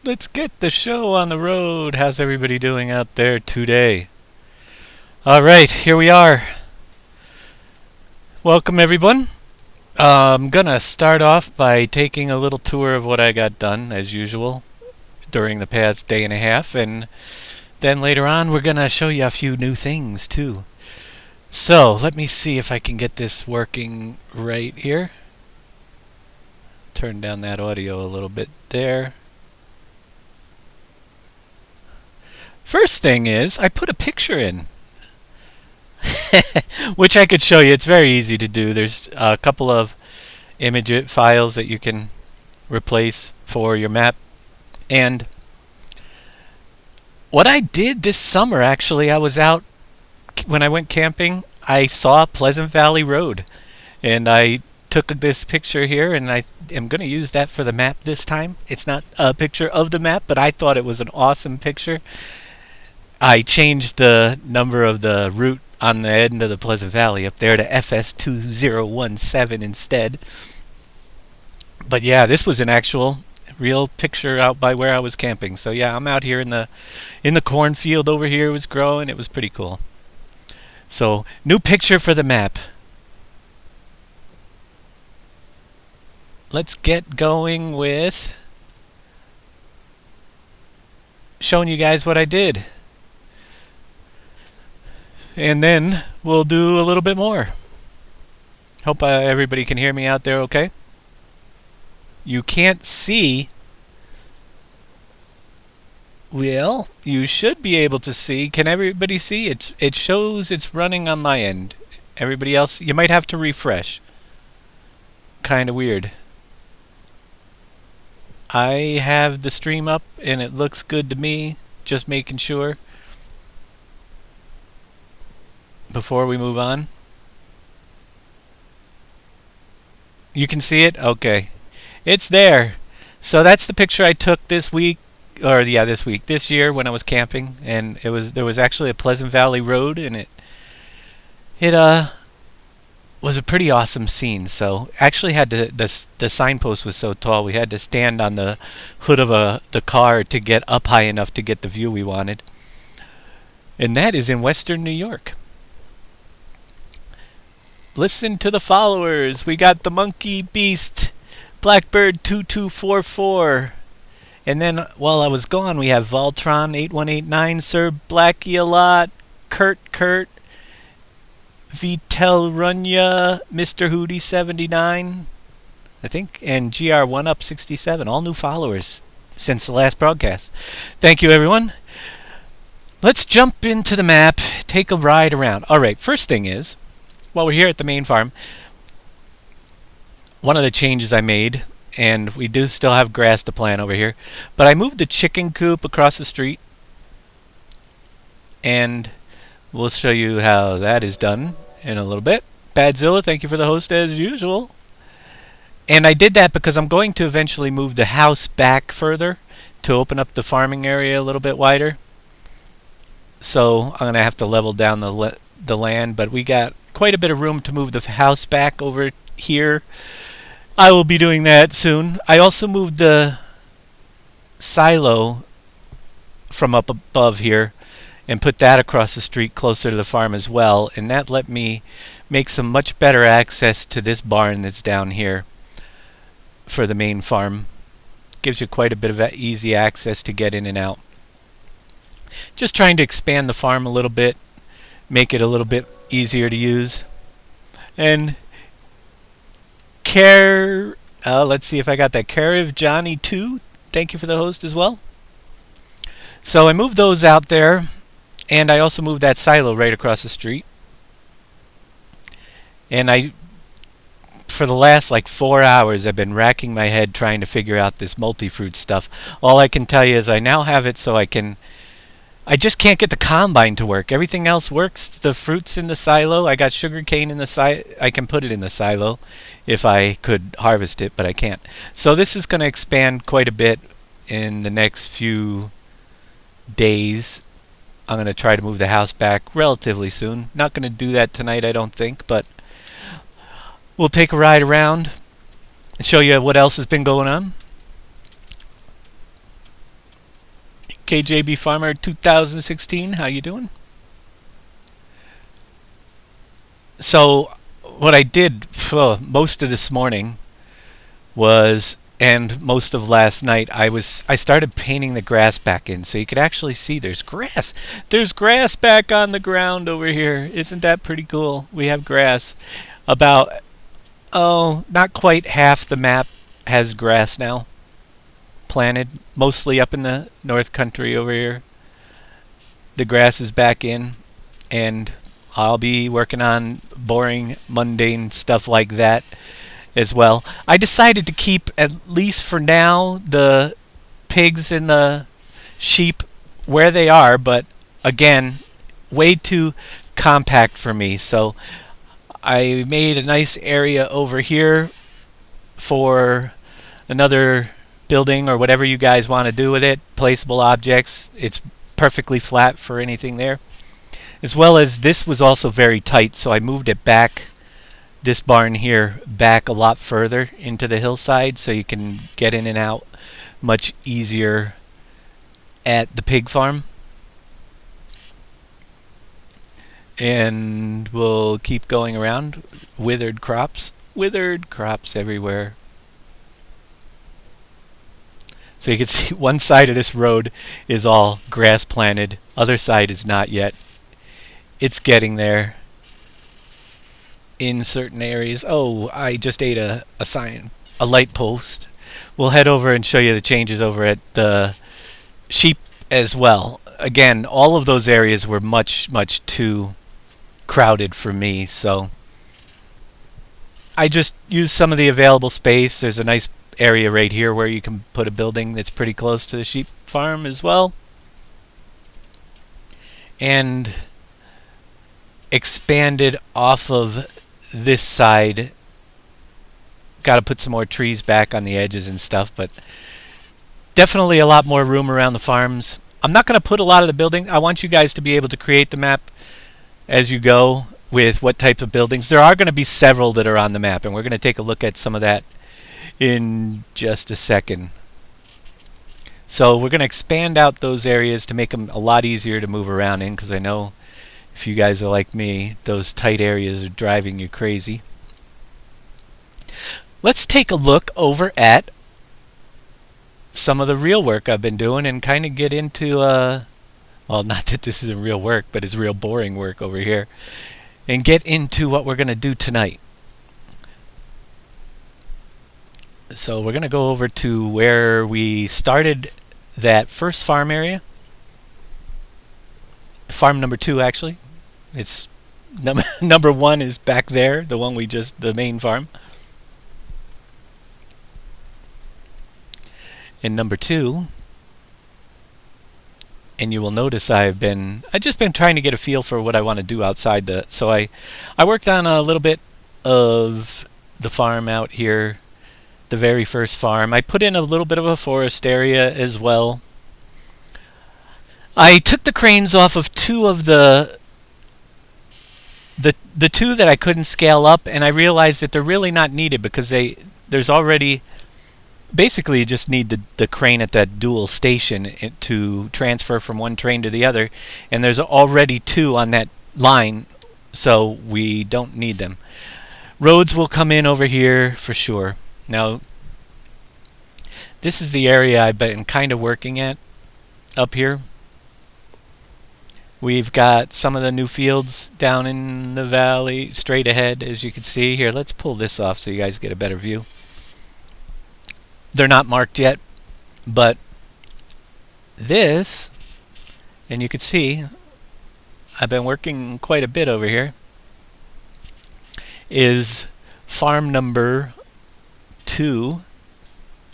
Let's get the show on the road. How's everybody doing out there today? All right, here we are. Welcome, everyone. I'm going to start off by taking a little tour of what I got done, as usual, during the past day and a half. And then later on, we're going to show you a few new things, too. So, let me see if I can get this working right here. Turn down that audio a little bit there. First thing is, I put a picture in, which I could show you. It's very easy to do. There's a couple of image files that you can replace for your map. And what I did this summer, actually, I was out, when I went camping, I saw Pleasant Valley Road. And I took this picture here, and I am going to use that for the map this time. It's not a picture of the map, but I thought it was an awesome picture. I changed the number of the route on the end of the Pleasant Valley up there to FS2017 instead. But yeah, this was an actual real picture out by where I was camping. So yeah, I'm out here in the cornfield over here. It was growing. It was pretty cool. So, new picture for the map. Let's get going with showing you guys what I did. And then we'll do a little bit more. Hope everybody can hear me out there okay. You can't see. Well, you should be able to see. Can everybody see? It shows it's running on my end. Everybody else, you might have to refresh. Kind of weird. I have the stream up and it looks good to me. Just making sure before we move on. You can see it? Okay. It's there. So that's the picture I took this week, or yeah, this year when I was camping, and there was actually a Pleasant Valley Road, and it was a pretty awesome scene. So actually had the signpost was so tall we had to stand on the hood of the car to get up high enough to get the view we wanted. And that is in Western New York. Listen to the followers. We got the Monkey Beast, Blackbird 2244. And then while I was gone, we have Voltron 8189, Sir Blackie a lot, Kurt, Vitel Runya, Mr. Hootie 79, I think, and GR1 Up 67. All new followers since the last broadcast. Thank you, everyone. Let's jump into the map, take a ride around. All right, first thing is, while we're here at the main farm, one of the changes I made, and we do still have grass to plant over here, but I moved the chicken coop across the street, and we'll show you how that is done in a little bit. Badzilla, thank you for the host as usual. And I did that because I'm going to eventually move the house back further to open up the farming area a little bit wider. So I'm going to have to level down the land, but we got quite a bit of room to move the house back over here. I will be doing that soon. I also moved the silo from up above here and put that across the street closer to the farm as well, and that let me make some much better access to this barn that's down here for the main farm. Gives you quite a bit of easy access to get in and out. Just trying to expand the farm a little bit, make it a little bit easier to use. And let's see if I got that. Cariv Johnny 2, thank you for the host as well. So I moved those out there, and I also moved that silo right across the street. And for the last like 4 hours, I've been racking my head trying to figure out this multi-fruit stuff. All I can tell you is I now have it so I just can't get the combine to work. Everything else works. The fruit's in the silo. I got sugar cane in the silo. I can put it in the silo if I could harvest it, but I can't. So this is going to expand quite a bit in the next few days. I'm going to try to move the house back relatively soon. Not going to do that tonight, I don't think, but we'll take a ride around and show you what else has been going on. KJB Farmer 2016, how you doing? So what I did most of this morning was, and most of last night, I started painting the grass back in, so you could actually see there's grass. There's grass back on the ground over here. Isn't that pretty cool? We have grass. About, not quite half the map has grass now planted, mostly up in the North Country over here. The grass is back in, and I'll be working on boring, mundane stuff like that as well. I decided to keep, at least for now, the pigs and the sheep where they are, but again, way too compact for me. So I made a nice area over here for another building or whatever you guys want to do with it. Placeable objects. It's perfectly flat for anything there. As well as this was also very tight, so I moved it back, this barn here, back a lot further into the hillside so you can get in and out much easier at the pig farm. And we'll keep going around. Withered crops everywhere. So you can see one side of this road is all grass planted, other side is not yet. It's getting there in certain areas. Oh, I just ate a sign, a light post. We'll head over and show you the changes over at the sheep as well. Again, all of those areas were much too crowded for me, so I just used some of the available space. There's a nice area right here where you can put a building that's pretty close to the sheep farm as well. And expanded off of this side. Got to put some more trees back on the edges and stuff, but definitely a lot more room around the farms. I'm not going to put a lot of the building. I want you guys to be able to create the map as you go with what type of buildings. There are going to be several that are on the map, and we're going to take a look at some of that in just a second. So we're going to expand out those areas to make them a lot easier to move around in, because I know if you guys are like me, those tight areas are driving you crazy. Let's take a look over at some of the real work I've been doing and kind of get into, well, not that this isn't real work, but it's real boring work over here, and get into what we're going to do tonight. So we're going to go over to where we started that first farm area. Farm number 2, actually. It's number 1 is back there, the one the main farm. And number 2, and you will notice I've just been trying to get a feel for what I want to do outside so I worked on a little bit of the farm out here, the very first farm. I put in a little bit of a forest area as well. I took the cranes off of 2 of the 2 that I couldn't scale up, and I realized that they're really not needed because there's already, basically you just need the crane at that dual station to transfer from one train to the other, and there's already 2 on that line, so we don't need them. Roads will come in over here for sure. Now, this is the area I've been kind of working at up here. We've got some of the new fields down in the valley straight ahead, as you can see here. Let's pull this off so you guys get a better view. They're not marked yet, but this, and you can see I've been working quite a bit over here, is farm number 2,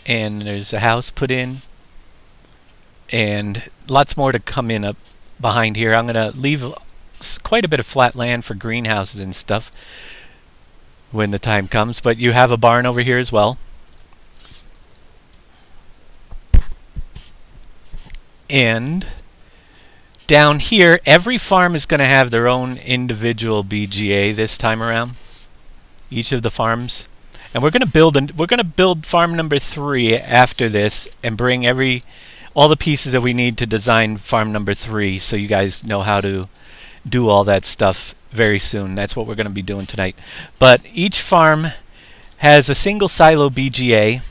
and there's a house put in and lots more to come in up behind here. I'm going to leave quite a bit of flat land for greenhouses and stuff when the time comes, but you have a barn over here as well. And down here, every farm is going to have their own individual BGA this time around. Each of the farms, and we're going to build farm number 3 after this, and bring all the pieces that we need to design farm number 3, so you guys know how to do all that stuff very soon. That's what we're going to be doing tonight. But each farm has a single silo BGA,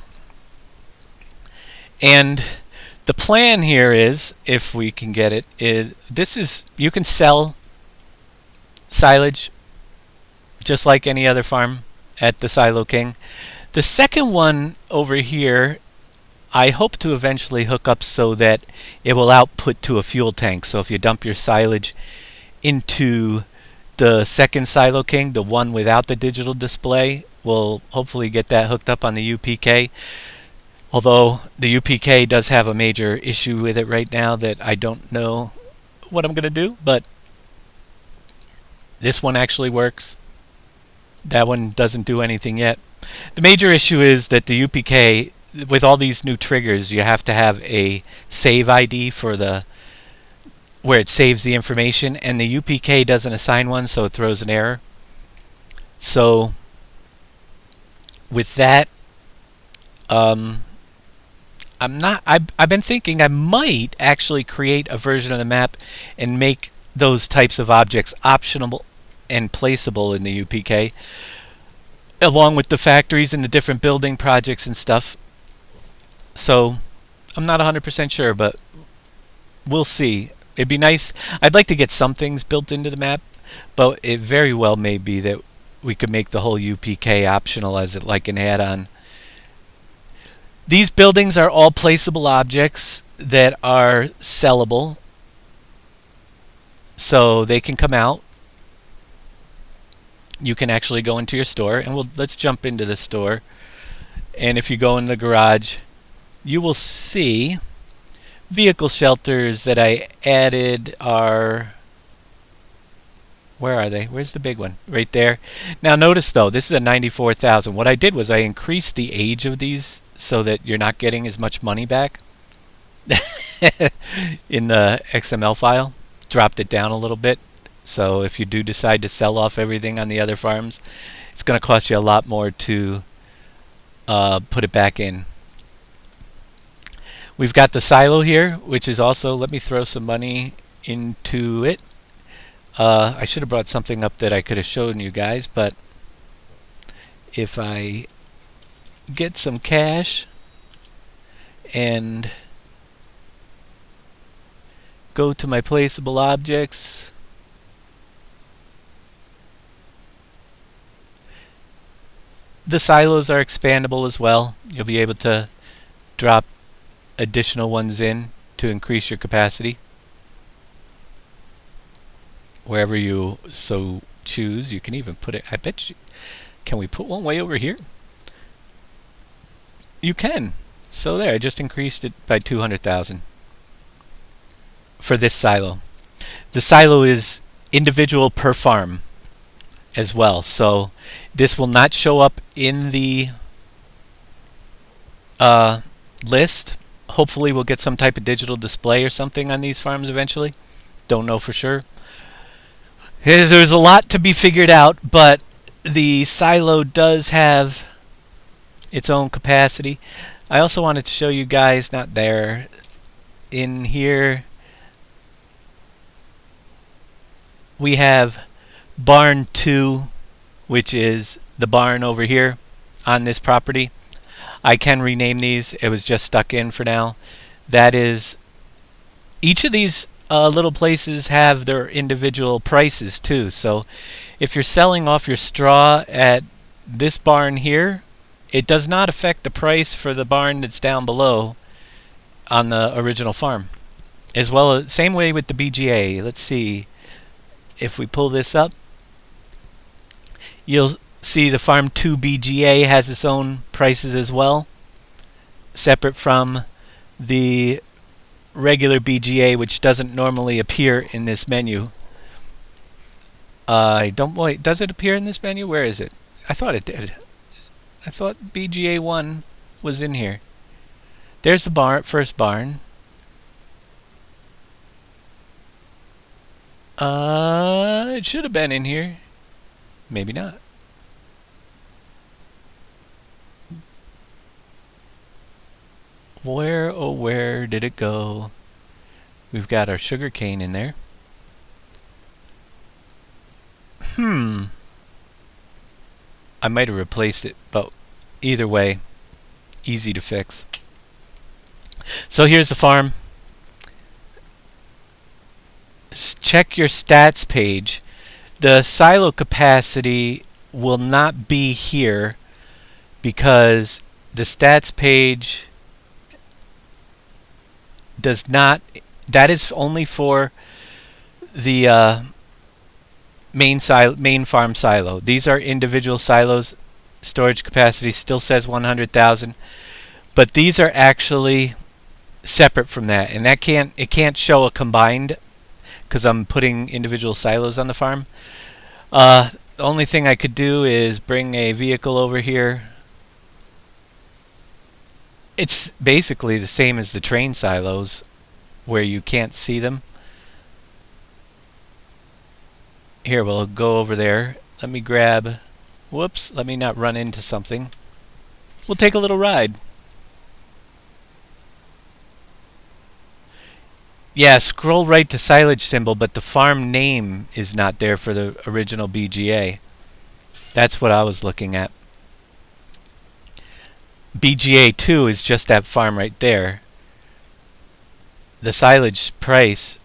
and the plan here is, if we can get it, is you can sell silage just like any other farm at the Silo King. The second one over here, I hope to eventually hook up so that it will output to a fuel tank. So if you dump your silage into the second Silo King, the one without the digital display, we'll hopefully get that hooked up on the UPK. Although the UPK does have a major issue with it right now that I don't know what I'm going to do, but this one actually works. That one doesn't do anything yet. The major issue is that the UPK, with all these new triggers, you have to have a save ID for where it saves the information, and the UPK doesn't assign one, so it throws an error. So with that, I've been thinking I might actually create a version of the map and make those types of objects optional and placeable in the UPK, along with the factories and the different building projects and stuff. So I'm not 100% sure, but we'll see. It'd be nice. I'd like to get some things built into the map, but it very well may be that we could make the whole UPK optional as like an add-on. These buildings are all placeable objects that are sellable, so they can come out. You can actually go into your store, and let's jump into the store. And if you go in the garage, you will see vehicle shelters that I added are... Where are they? Where's the big one? Right there. Now notice though, this is a 94,000. What I did was I increased the age of these so that you're not getting as much money back in the XML file. Dropped it down a little bit. So if you do decide to sell off everything on the other farms, it's going to cost you a lot more to put it back in. We've got the silo here, which is also, let me throw some money into it. I should have brought something up that I could have shown you guys, but if I get some cash and go to my placeable objects, the silos are expandable as well. You'll be able to drop additional ones in to increase your capacity wherever you so choose. You can even put it, I bet you, can we put one way over here? You can. So there, I just increased it by 200,000 for this silo. The silo is individual per farm as well, so this will not show up in the list. Hopefully we'll get some type of digital display or something on these farms eventually. Don't know for sure. There's a lot to be figured out, but the silo does have its own capacity. I also wanted to show you guys, not there, in here we have barn 2, which is the barn over here on this property. I can rename these. It was just stuck in for now. That is, each of these little places have their individual prices too. So if you're selling off your straw at this barn here, it does not affect the price for the barn that's down below on the original farm. As well as, same way with the BGA. Let's see if we pull this up. You'll see the farm 2 BGA has its own prices as well, separate from the regular BGA, which doesn't normally appear in this menu. Wait, does it appear in this menu? Where is it? I thought it did. I thought BGA 1 was in here. There's the first barn. It should have been in here. Maybe not. Where, oh where did it go? We've got our sugar cane in there. I might have replaced it, but either way, easy to fix. So here's the farm. Check your stats page. The silo capacity will not be here because the stats page does not. That is only for the main farm silo. These are individual silos. Storage capacity still says 100,000, but these are actually separate from that, and it can't show a combined because I'm putting individual silos on the farm. The only thing I could do is bring a vehicle over here. It's basically the same as the train silos where you can't see them. Here, we'll go over there. Let me grab... Whoops, let me not run into something. We'll take a little ride. Yeah, scroll right to silage symbol, but the farm name is not there for the original BGA. That's what I was looking at. BGA 2 is just that farm right there. The silage price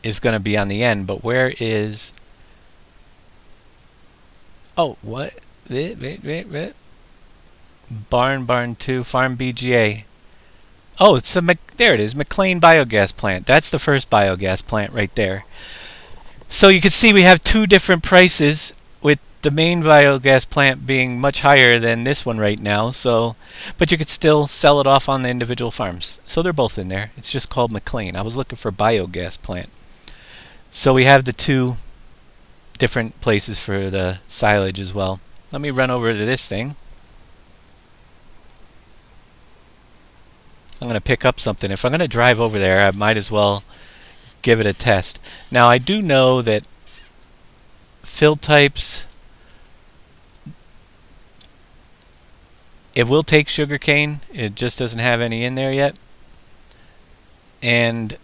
is going to be on the end, but where is... Oh, what? Wait. Barn 2, Farm BGA. Oh, it's there it is, McLean Biogas Plant. That's the first biogas plant right there. So you can see we have two different prices, with the main biogas plant being much higher than this one right now. So, but you could still sell it off on the individual farms. So they're both in there. It's just called McLean. I was looking for biogas plant. So we have the two different places for the silage as well. Let me run over to this thing. I'm going to pick up something. If I'm going to drive over there, I might as well give it a test. Now, I do know that fill types, it will take sugarcane. It just doesn't have any in there yet. And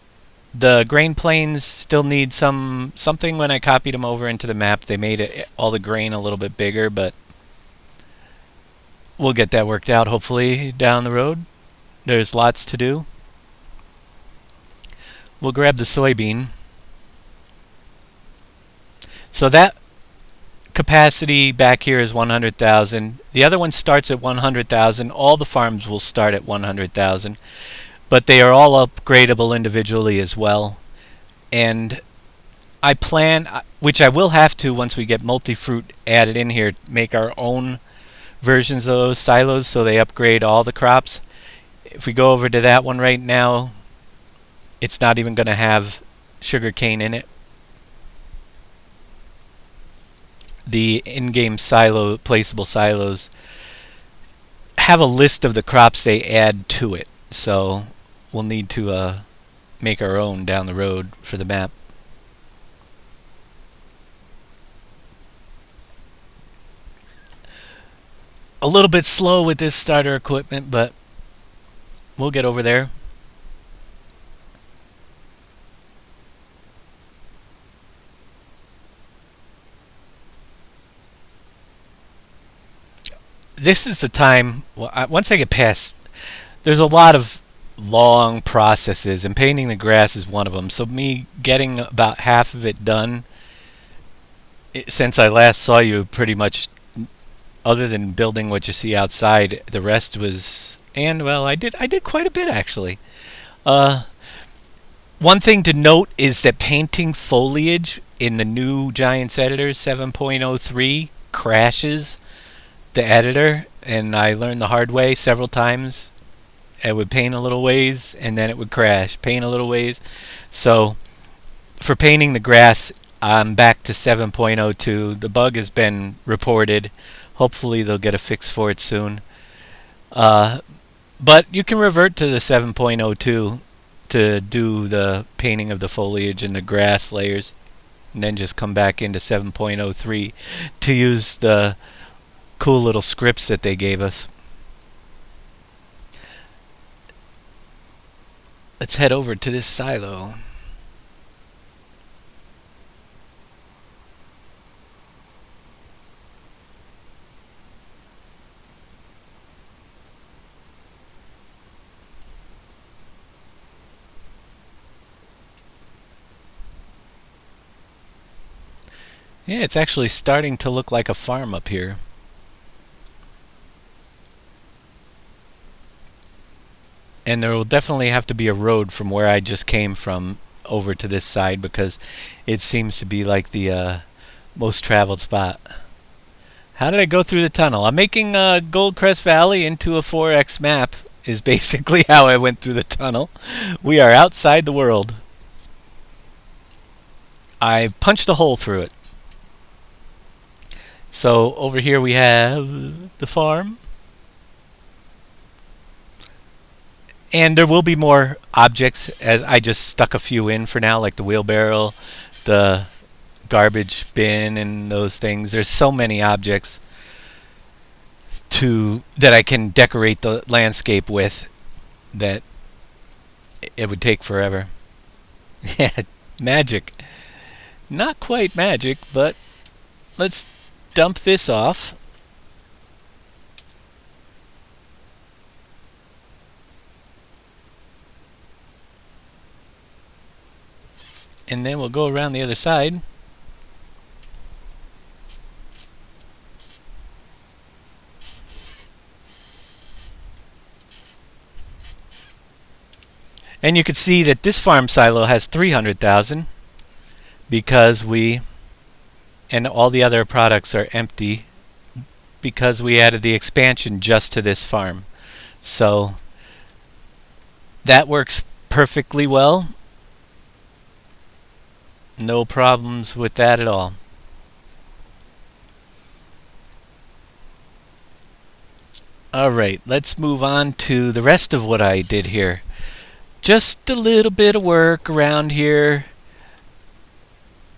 the grain planes still need something. When I copied them over into the map, they made all the grain a little bit bigger, but we'll get that worked out hopefully down the road. There's lots to do. We'll grab the soybean. So that capacity back here is 100,000. The other one starts at 100,000. All the farms will start at 100,000. But they are all upgradable individually as well. And I plan, which I will have to once we get multi-fruit added in here, make our own versions of those silos so they upgrade all the crops. If we go over to that one right now, it's not even going to have sugarcane in it. The in-game silo, placeable silos, have a list of the crops they add to it. So we'll need to make our own down the road for the map. A little bit slow with this starter equipment, but we'll get over there. This is the time, once I get past, there's a lot of long processes, and painting the grass is one of them. So me getting about half of it done, since I last saw you, pretty much, other than building what you see outside, the rest was, and well, I did quite a bit actually. One thing to note is that painting foliage in the new Giants Editor 7.03 crashes the editor, and I learned the hard way several times. It would paint a little ways and then it would crash, paint a little ways. So for painting the grass, I'm back to 7.02. The bug has been reported. Hopefully they'll get a fix for it soon. But you can revert to the 7.02 to do the painting of the foliage and the grass layers, and then just come back into 7.03 to use the cool little scripts that they gave us. Let's head over to this silo. Yeah, it's actually starting to look like a farm up here. And there will definitely have to be a road from where I just came from over to this side because it seems to be like the most traveled spot. How did I go through the tunnel? I'm making Goldcrest Valley into a 4X map is basically how I went through the tunnel. We are outside the world. I punched a hole through it. So over here we have the farm. And there will be more objects, as I just stuck a few in for now, like the wheelbarrow, the garbage bin, and those things. There's so many objects that I can decorate the landscape with that it would take forever. Yeah, magic. Not quite magic, but let's dump this off. And then we'll go around the other side. And you can see that this farm silo has 300,000 because and all the other products are empty because we added the expansion just to this farm. So that works perfectly well. No problems with that at all. Alright, let's move on to the rest of what I did here. Just a little bit of work around here.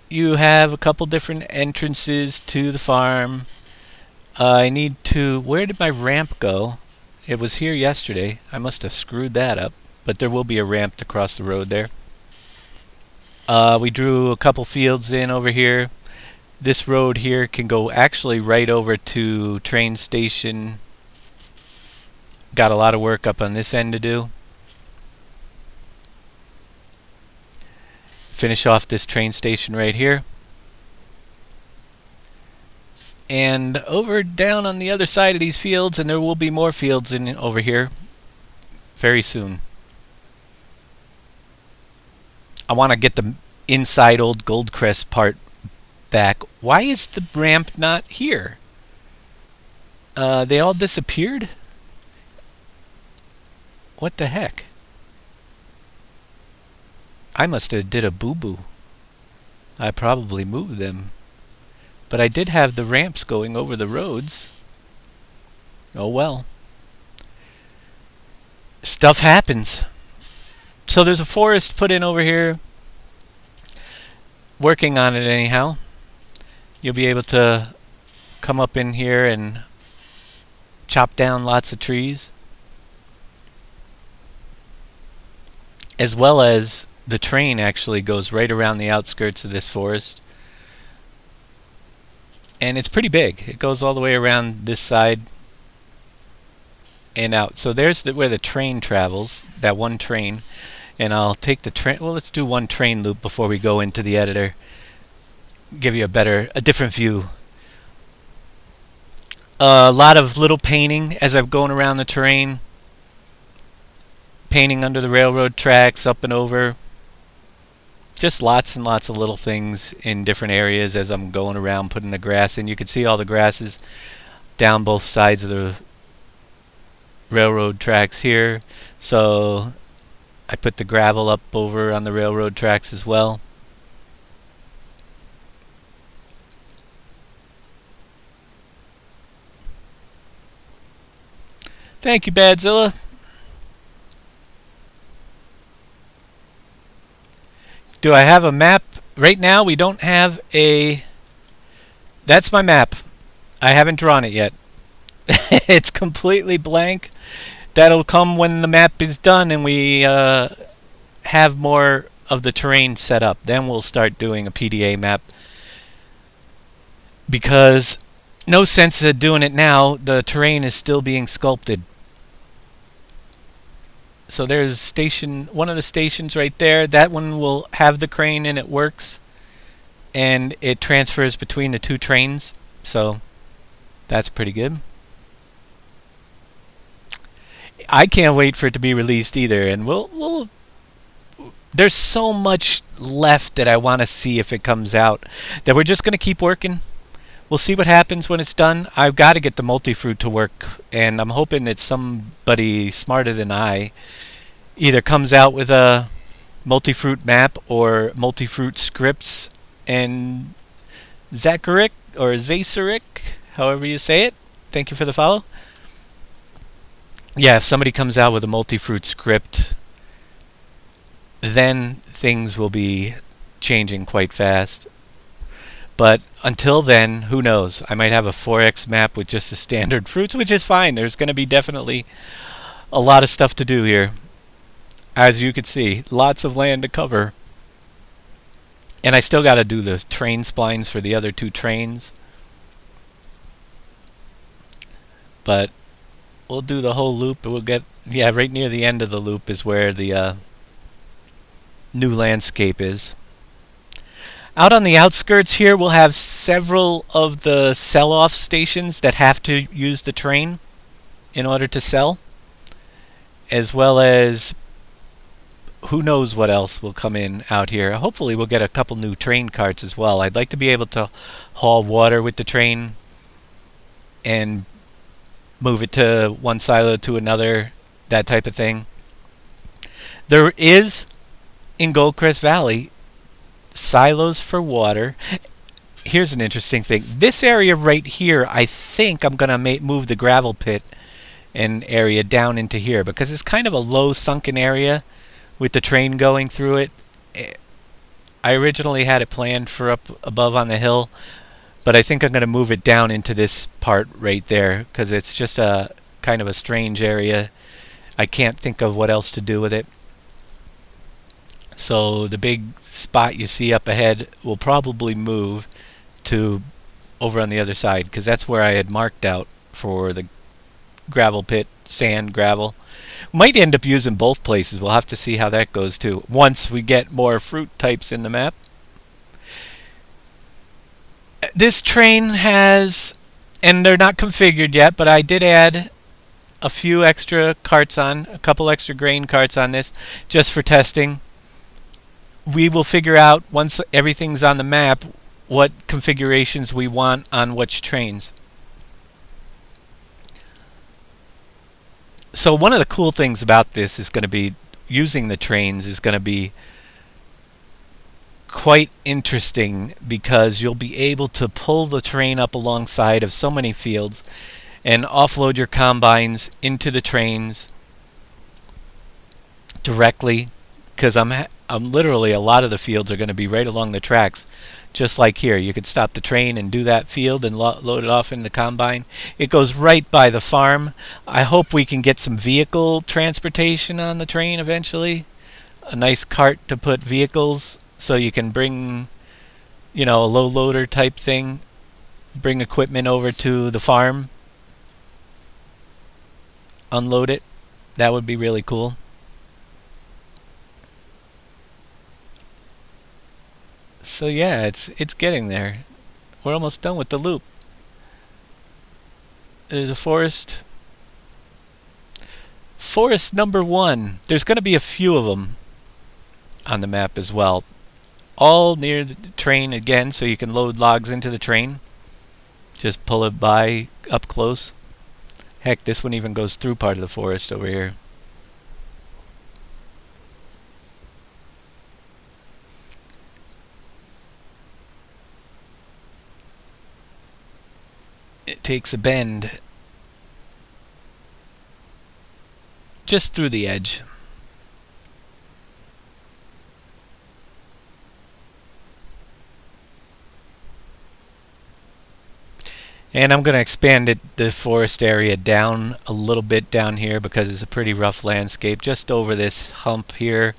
You have a couple different entrances to the farm. I need to... Where did my ramp go? It was here yesterday. I must have screwed that up. But there will be a ramp to cross the road there. We drew a couple fields in over here. This road here can go actually right over to train station. Got a lot of work up on this end to do. Finish off this train station right here. And over down on the other side of these fields, and there will be more fields in over here very soon. I want to get the inside old Goldcrest part back. Why is the ramp not here? They all disappeared? What the heck? I must have did a boo-boo. I probably moved them. But I did have the ramps going over the roads. Oh well. Stuff happens. So there's a forest put in over here. Working on it anyhow. You'll be able to come up in here and chop down lots of trees. As well as the train actually goes right around the outskirts of this forest. And it's pretty big. It goes all the way around this side and out. So there's where the train travels, that one train. And I'll take the train. Well, let's do one train loop before we go into the editor. Give you a different view. A lot of little painting as I'm going around the terrain. Painting under the railroad tracks, up and over. Just lots and lots of little things in different areas as I'm going around putting the grass in. You can see all the grasses down both sides of the railroad tracks here. So I put the gravel up over on the railroad tracks as well. Thank you, Badzilla. Do I have a map? Right now we don't have a... That's my map. I haven't drawn it yet. It's completely blank. That'll come when the map is done and we have more of the terrain set up, then we'll start doing a PDA map. Because no sense of doing it now, the terrain is still being sculpted. So there's one of the stations right there. That one will have the crane and it works. And it transfers between the two trains. So that's pretty good. I can't wait for it to be released either. And there's so much left that I want to see if it comes out that we're just going to keep working. We'll see what happens when it's done. I've got to get the multi-fruit to work, and I'm hoping that somebody smarter than I either comes out with a multi-fruit map or multi-fruit scripts. And Zacharic, or Zacerik, however you say it, thank you for the follow. Yeah, if somebody comes out with a multi-fruit script, then things will be changing quite fast. But until then, who knows? I might have a 4X map with just the standard fruits, which is fine. There's going to be definitely a lot of stuff to do here. As you can see, lots of land to cover. And I still got to do the train splines for the other two trains. But we'll do the whole loop. We'll get, yeah, right near the end of the loop is where the new landscape is. Out on the outskirts here, we'll have several of the sell-off stations that have to use the train in order to sell, as well as who knows what else will come in out here. Hopefully we'll get a couple new train carts as well. I'd like to be able to haul water with the train and move it to one silo to another, that type of thing. There is, in Goldcrest Valley, silos for water. Here's an interesting thing. This area right here, I think I'm going to move the gravel pit and area down into here because it's kind of a low sunken area with the train going through it. I originally had it planned for up above on the hill, but I think I'm going to move it down into this part right there because it's just a kind of a strange area. I can't think of what else to do with it. So the big spot you see up ahead will probably move to over on the other side because that's where I had marked out for the gravel pit, sand, gravel. Might end up using both places. We'll have to see how that goes too once we get more fruit types in the map. This train has, and they're not configured yet, but I did add a few extra carts on, a couple extra grain carts on this just for testing. We will figure out once everything's on the map what configurations we want on which trains. So one of the cool things about this is going to be using the trains is going to be quite interesting because you'll be able to pull the train up alongside of so many fields and offload your combines into the trains directly because I'm literally, a lot of the fields are going to be right along the tracks, just like here. You could stop the train and do that field and load it off in the combine. It goes right by the farm. I hope we can get some vehicle transportation on the train eventually. A nice cart to put vehicles so you can bring, you know, a low loader type thing, bring equipment over to the farm, unload it. That would be really cool. So yeah, it's getting there. We're almost done with the loop. There's a forest. Forest number 1. There's going to be a few of them on the map as well. All near the train again, so you can load logs into the train. Just pull it by up close. Heck, this one even goes through part of the forest over here. It takes a bend just through the edge. And I'm going to expand the forest area down a little bit down here because it's a pretty rough landscape. Just over this hump here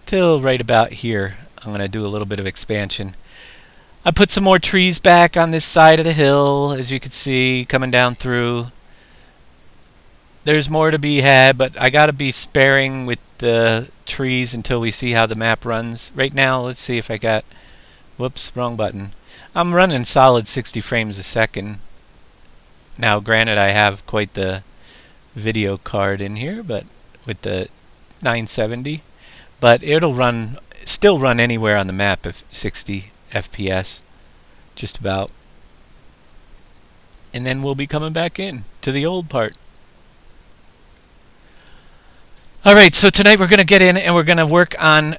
till right about here. I'm going to do a little bit of expansion. I put some more trees back on this side of the hill, as you can see, coming down through. There's more to be had, but I got to be sparing with the trees until we see how the map runs. Right now, let's see if I got... Whoops, wrong button. I'm running solid 60 frames a second. Now, granted, I have quite the video card in here, but with the 970. But it'll still run anywhere on the map at 60 FPS, just about. And then we'll be coming back in to the old part. Alright, so tonight we're going to get in and we're going to work on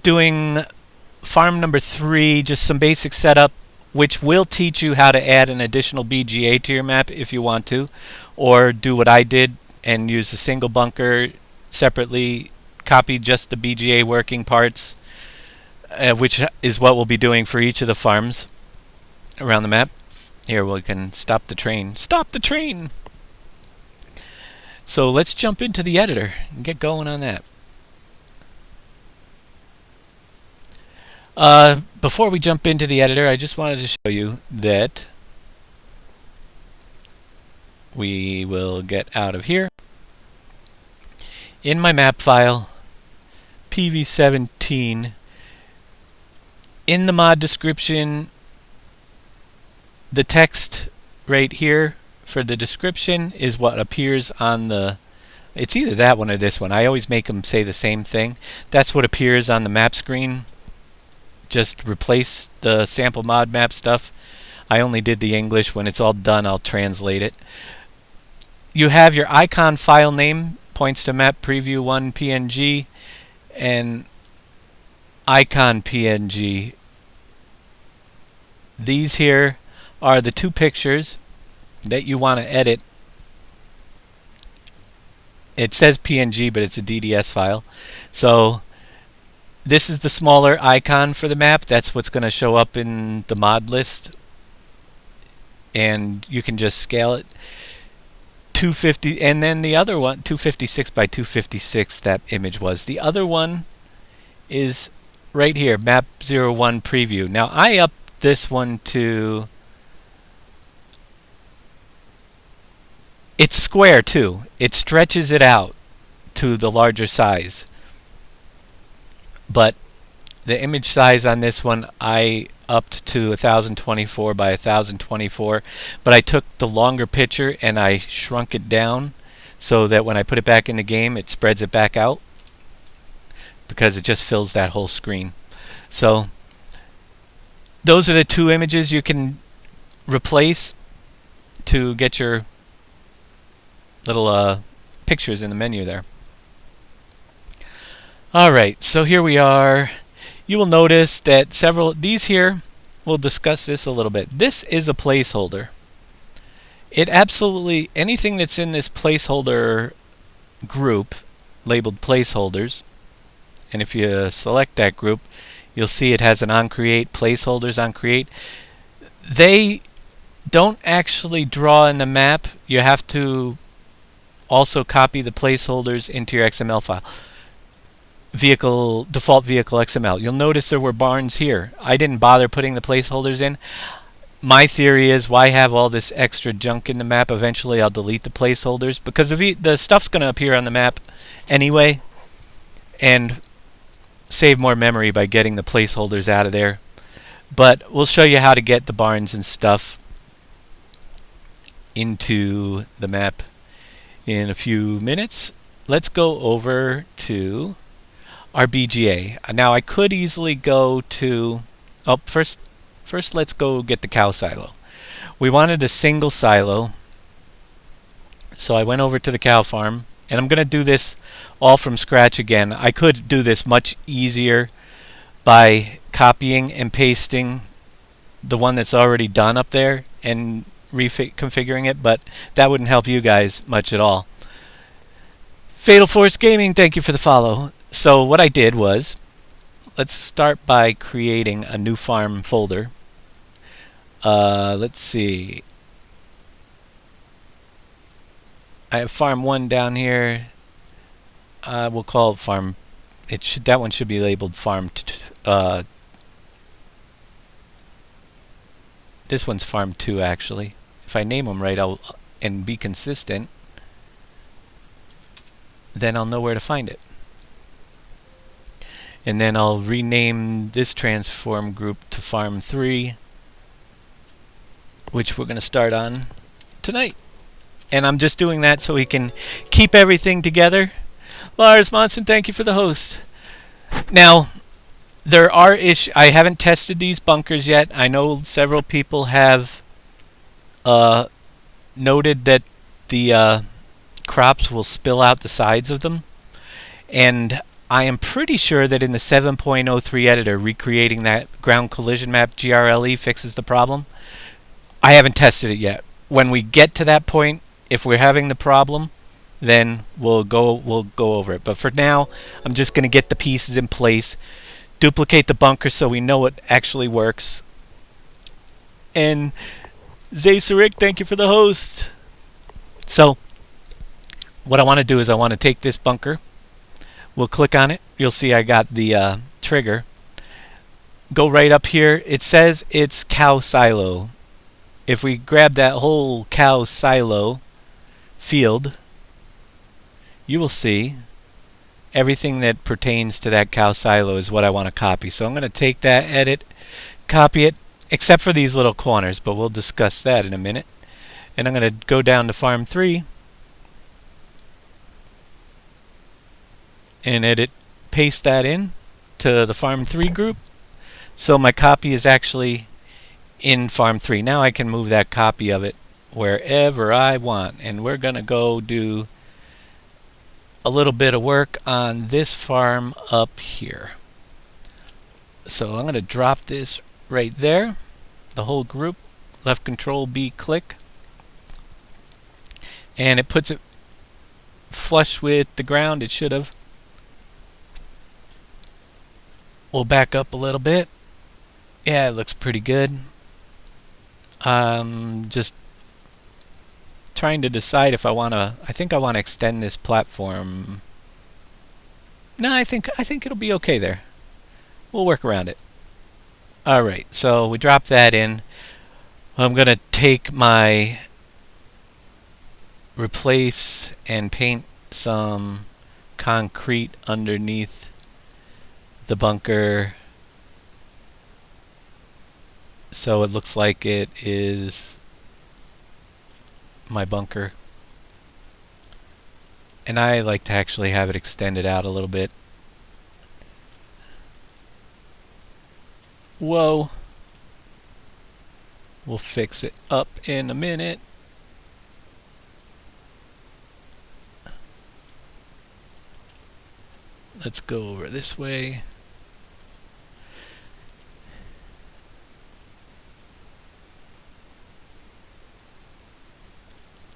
doing farm number 3, just some basic setup, which will teach you how to add an additional BGA to your map if you want to, or do what I did and use a single bunker separately, copy just the BGA working parts, which is what we'll be doing for each of the farms around the map. Here, we can stop the train. Stop the train! So let's jump into the editor and get going on that. Before we jump into the editor, I just wanted to show you that we will get out of here. In my map file, PV17, in the mod description, the text right here for the description is what appears on the... It's either that one or this one. I always make them say the same thing. That's what appears on the map screen. Just replace the sample mod map stuff. I only did the English. When it's all done, I'll translate it. You have your icon file name, points to map preview 1 PNG, and icon PNG. These here are the 2 pictures that you want to edit. It says PNG, but it's a DDS file. So this is the smaller icon for the map. That's what's going to show up in the mod list. And you can just scale it 250, and then the other one, 256 by 256, that image was. The other one is right here, map 01 preview. Now I upped this one to... It's square too. It stretches it out to the larger size. But the image size on this one I upped to 1024 by 1024. But I took the longer picture and I shrunk it down so that when I put it back in the game it spreads it back out, because it just fills that whole screen. So those are the 2 images you can replace to get your little pictures in the menu there. Alright, so here we are. You will notice that these here, we'll discuss this a little bit. This is a placeholder. It absolutely, anything that's in this placeholder group, labeled placeholders, and if you select that group, you'll see it has an on create, placeholders on create. They don't actually draw in the map. You have to also copy the placeholders into your XML file. Default vehicle XML. You'll notice there were barns here. I didn't bother putting the placeholders in. My theory is, why have all this extra junk in the map? Eventually I'll delete the placeholders, because the stuff's going to appear on the map anyway, and save more memory by getting the placeholders out of there. But we'll show you how to get the barns and stuff into the map in a few minutes. Let's go over to our BGA. Now I could easily go to... Oh, first let's go get the cow silo. We wanted a single silo, so I went over to the cow farm, and I'm going to do this all from scratch again. I could do this much easier by copying and pasting the one that's already done up there and reconfiguring it, but that wouldn't help you guys much at all. Fatal Force Gaming, thank you for the follow. So what I did was, let's start by creating a new farm folder. Let's see. I have farm 1 down here. We'll call it farm That one should be labeled farm. This one's farm 2 actually. If I name them right, and be consistent, then I'll know where to find it. And then I'll rename this transform group to farm 3, which we're going to start on tonight. And I'm just doing that so we can keep everything together. Lars Monson, thank you for the host. Now, there are issues. I haven't tested these bunkers yet. I know several people have noted that the crops will spill out the sides of them. And I am pretty sure that in the 7.03 editor, recreating that ground collision map GRLE fixes the problem. I haven't tested it yet. When we get to that point, if we're having the problem, then we'll go over it. But for now, I'm just going to get the pieces in place, duplicate the bunker so we know it actually works. And Zaysaric, thank you for the host. So what I want to do is I want to take this bunker. We'll click on it. You'll see I got the trigger. Go right up here. It says it's cow silo. If we grab that whole cow silo field, you will see everything that pertains to that cow silo is what I want to copy. So I'm going to take that, edit, copy it, except for these little corners, but we'll discuss that in a minute. And I'm going to go down to farm 3 and edit, paste that in to the farm 3 group. So my copy is actually in farm 3. Now I can move that copy of it wherever I want. And we're going to go do a little bit of work on this farm up here. So I'm going to drop this right there, the whole group, left control B, click, and it puts it flush with the ground. It should have. We'll back up a little bit. Yeah, it looks pretty good. Just trying to decide if I want to. I think I want to extend this platform. No, I think it'll be okay there. We'll work around it. All right, so we drop that in. I'm going to take my replace and paint some concrete underneath the bunker so it looks like it is my bunker. And I like to actually have it extended out a little bit. Whoa. We'll fix it up in a minute. Let's go over this way.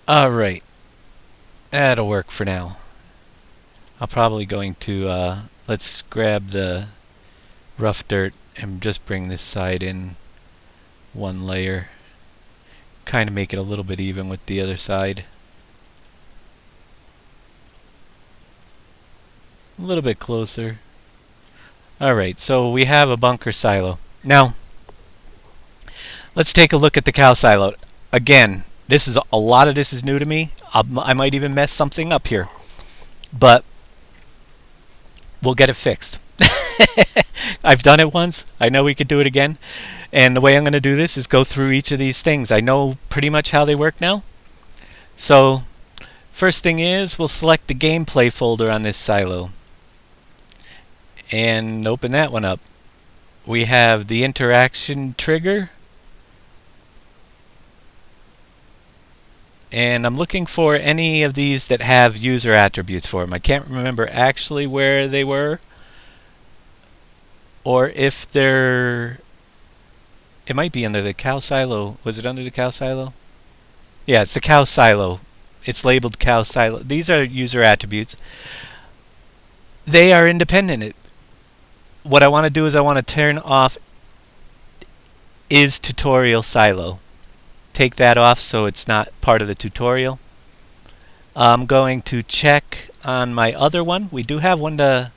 Alright. That'll work for now. I'm probably going to, let's grab the rough dirt and just bring this side in one layer. Kind of make it a little bit even with the other side. A little bit closer. Alright, so we have a bunker silo. Now, let's take a look at the cow silo. Again, a lot of this is new to me. I might even mess something up here. But we'll get it fixed. I've done it once. I know we could do it again. And the way I'm going to do this is go through each of these things. I know pretty much how they work now. So, first thing is, we'll select the gameplay folder on this silo. And open that one up. We have the interaction trigger. And I'm looking for any of these that have user attributes for them. I can't remember actually where they were. Or if they're... It might be under the cow silo. Was it under the cow silo? Yeah, it's the cow silo. It's labeled cow silo. These are user attributes. They are independent. What I want to do is I want to turn off is tutorial silo. Take that off so it's not part of the tutorial. I'm going to check on my other one. We do have one to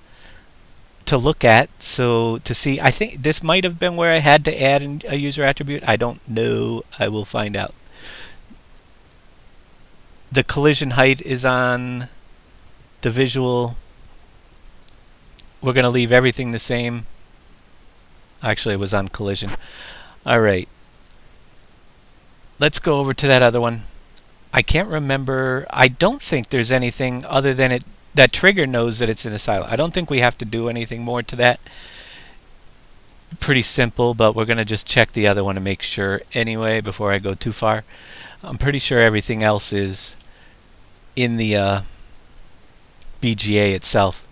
to look at, so to see. I think this might have been where I had to add a user attribute. I don't know. I will find out. The collision height is on the visual. We're going to leave everything the same. Actually, it was on collision. Alright. Let's go over to that other one. I can't remember. I don't think there's anything other than that trigger knows that it's in a silo. I don't think we have to do anything more to that. Pretty simple, but we're going to just check the other one to make sure anyway before I go too far. I'm pretty sure everything else is in the BGA itself.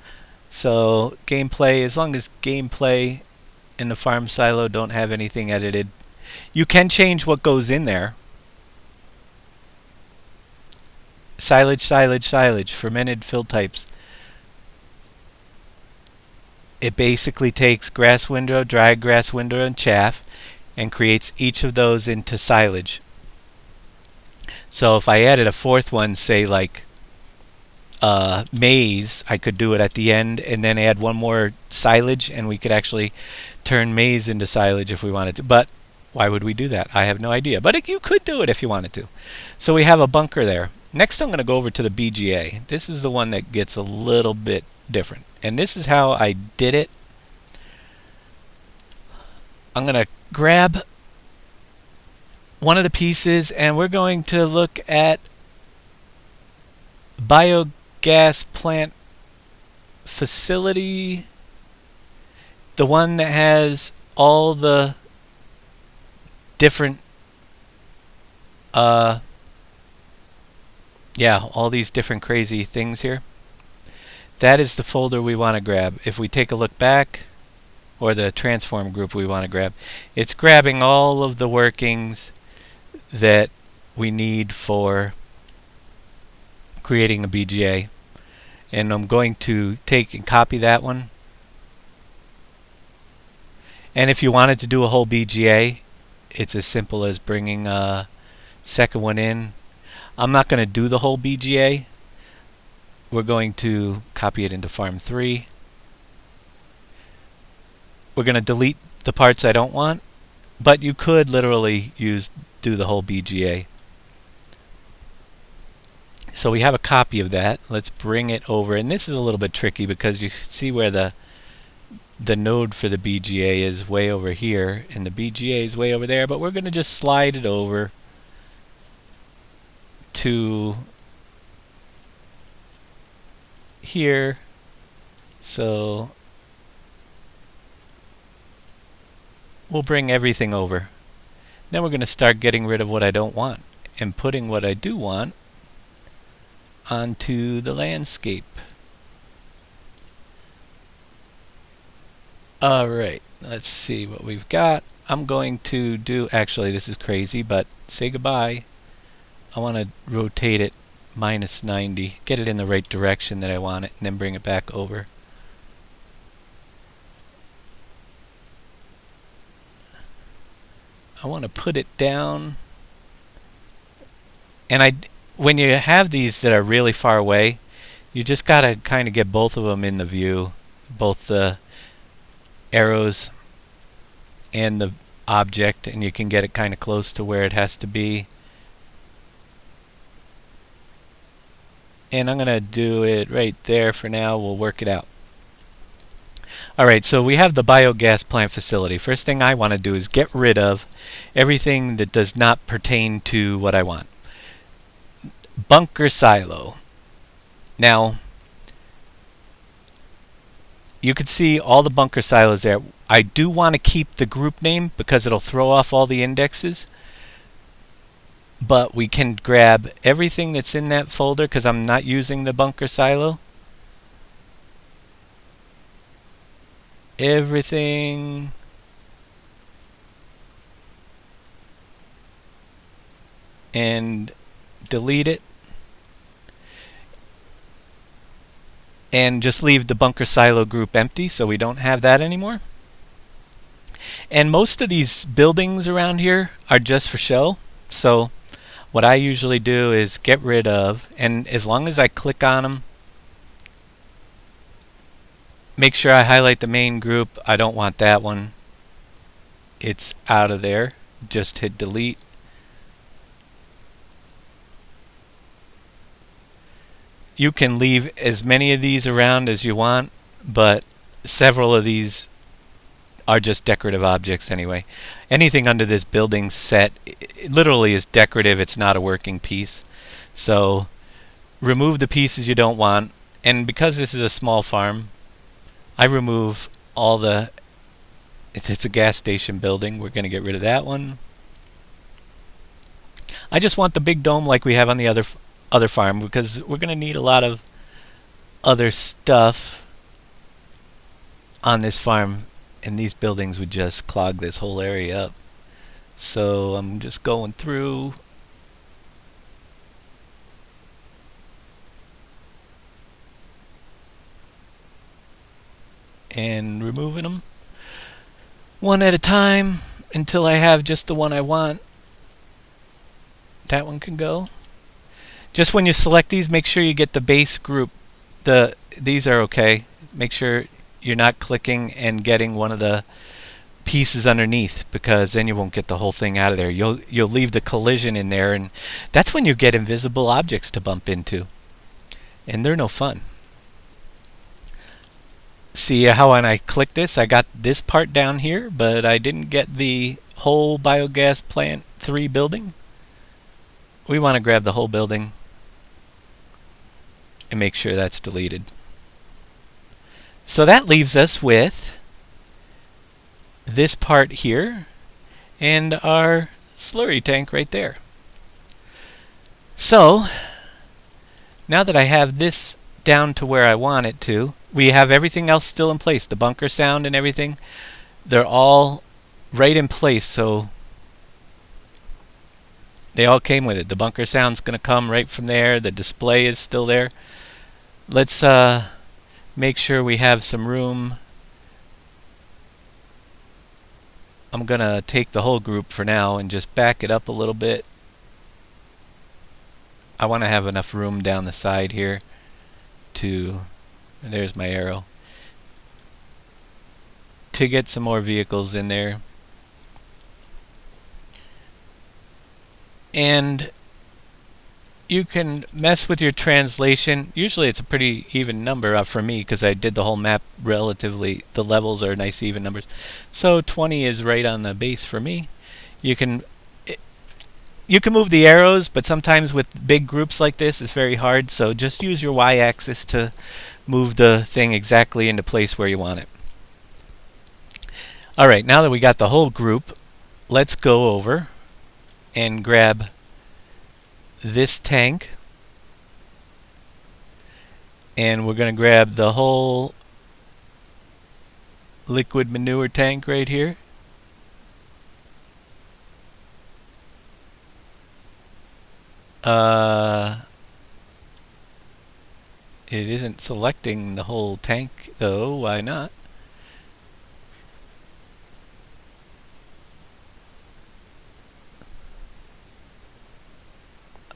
So gameplay, as long as gameplay and the farm silo don't have anything edited, you can change what goes in there. Silage, silage, silage, fermented fill types. It basically takes grass window, dry grass window, and chaff and creates each of those into silage. So if I added a fourth one, say like maize, I could do it at the end and then add one more silage, and we could actually turn maize into silage if we wanted to. But why would we do that? I have no idea. But you could do it if you wanted to. So we have a bunker there. Next I'm going to go over to the BGA. This is the one that gets a little bit different. And this is how I did it. I'm going to grab one of the pieces and we're going to look at biogas plant facility, the one that has all the different all these different crazy things here. That is the folder we want to grab. If we take a look back, or the transform group we want to grab, it's grabbing all of the workings that we need for creating a BGA. And I'm going to take and copy that one. And if you wanted to do a whole BGA, it's as simple as bringing a second one in. I'm not going to do the whole BGA. We're going to copy it into Farm 3. We're going to delete the parts I don't want, but you could literally do the whole BGA. So we have a copy of that. Let's bring it over, and this is a little bit tricky because you see where the node for the BGA is way over here, and the BGA is way over there, but we're going to just slide it over to here. So we'll bring everything over. Then we're going to start getting rid of what I don't want and putting what I do want onto the landscape. Alright, let's see what we've got. I'm going to do, actually this is crazy, but say goodbye. I want to rotate it -90, get it in the right direction that I want it, and then bring it back over. I want to put it down, and when you have these that are really far away, you just gotta kind of get both of them in the view, both the arrows and the object, and you can get it kind of close to where it has to be. And I'm gonna do it right there for now. We'll work it out. Alright, so we have the biogas plant facility. First thing I want to do is get rid of everything that does not pertain to what I want. Bunker silo. Now, you can see all the bunker silos there. I do want to keep the group name because it'll throw off all the indexes. But we can grab everything that's in that folder because I'm not using the bunker silo. Everything. And delete it. And just leave the bunker silo group empty so we don't have that anymore. And most of these buildings around here are just for show. So what I usually do is get rid of, and as long as I click on them, Make sure I highlight the main group. I don't want that one. It's out of there. Just hit delete. You can leave as many of these around as you want, but several of these are just decorative objects anyway. Anything under this building set literally is decorative. It's not a working piece. So remove the pieces you don't want. And because this is a small farm, I remove all the... It's a gas station building. We're going to get rid of that one. I just want the big dome like we have on the other farm, because we're going to need a lot of other stuff on this farm, and these buildings would just clog this whole area up. So I'm just going through and removing them one at a time until I have just the one I want. That one can go. Just when you select these, make sure you get the base group. These are okay. Make sure you're not clicking and getting one of the pieces underneath, because then you won't get the whole thing out of there. You'll leave the collision in there, and that's when you get invisible objects to bump into, and they're no fun. See how when I click this, I got this part down here, but I didn't get the whole biogas plant 3 building. We want to grab the whole building and make sure that's deleted. So that leaves us with this part here and our slurry tank right there. So now that I have this down to where I want it to, we have everything else still in place. The bunker sound and everything, they're all right in place, so they all came with it. The bunker sound's going to come right from there. The display is still there. Let's make sure we have some room. I'm going to take the whole group for now and just back it up a little bit. I want to have enough room down the side here to... There's my arrow. To get some more vehicles in there. And you can mess with your translation. Usually it's a pretty even number for me, because I did the whole map relatively. The levels are nice even numbers. So 20 is right on the base for me. You can move the arrows, but sometimes with big groups like this it's very hard, so just use your y-axis to move the thing exactly into place where you want it. Alright, now that we got the whole group, let's go over and grab this tank, and we're going to grab the whole liquid manure tank right here. It isn't selecting the whole tank though. Why not?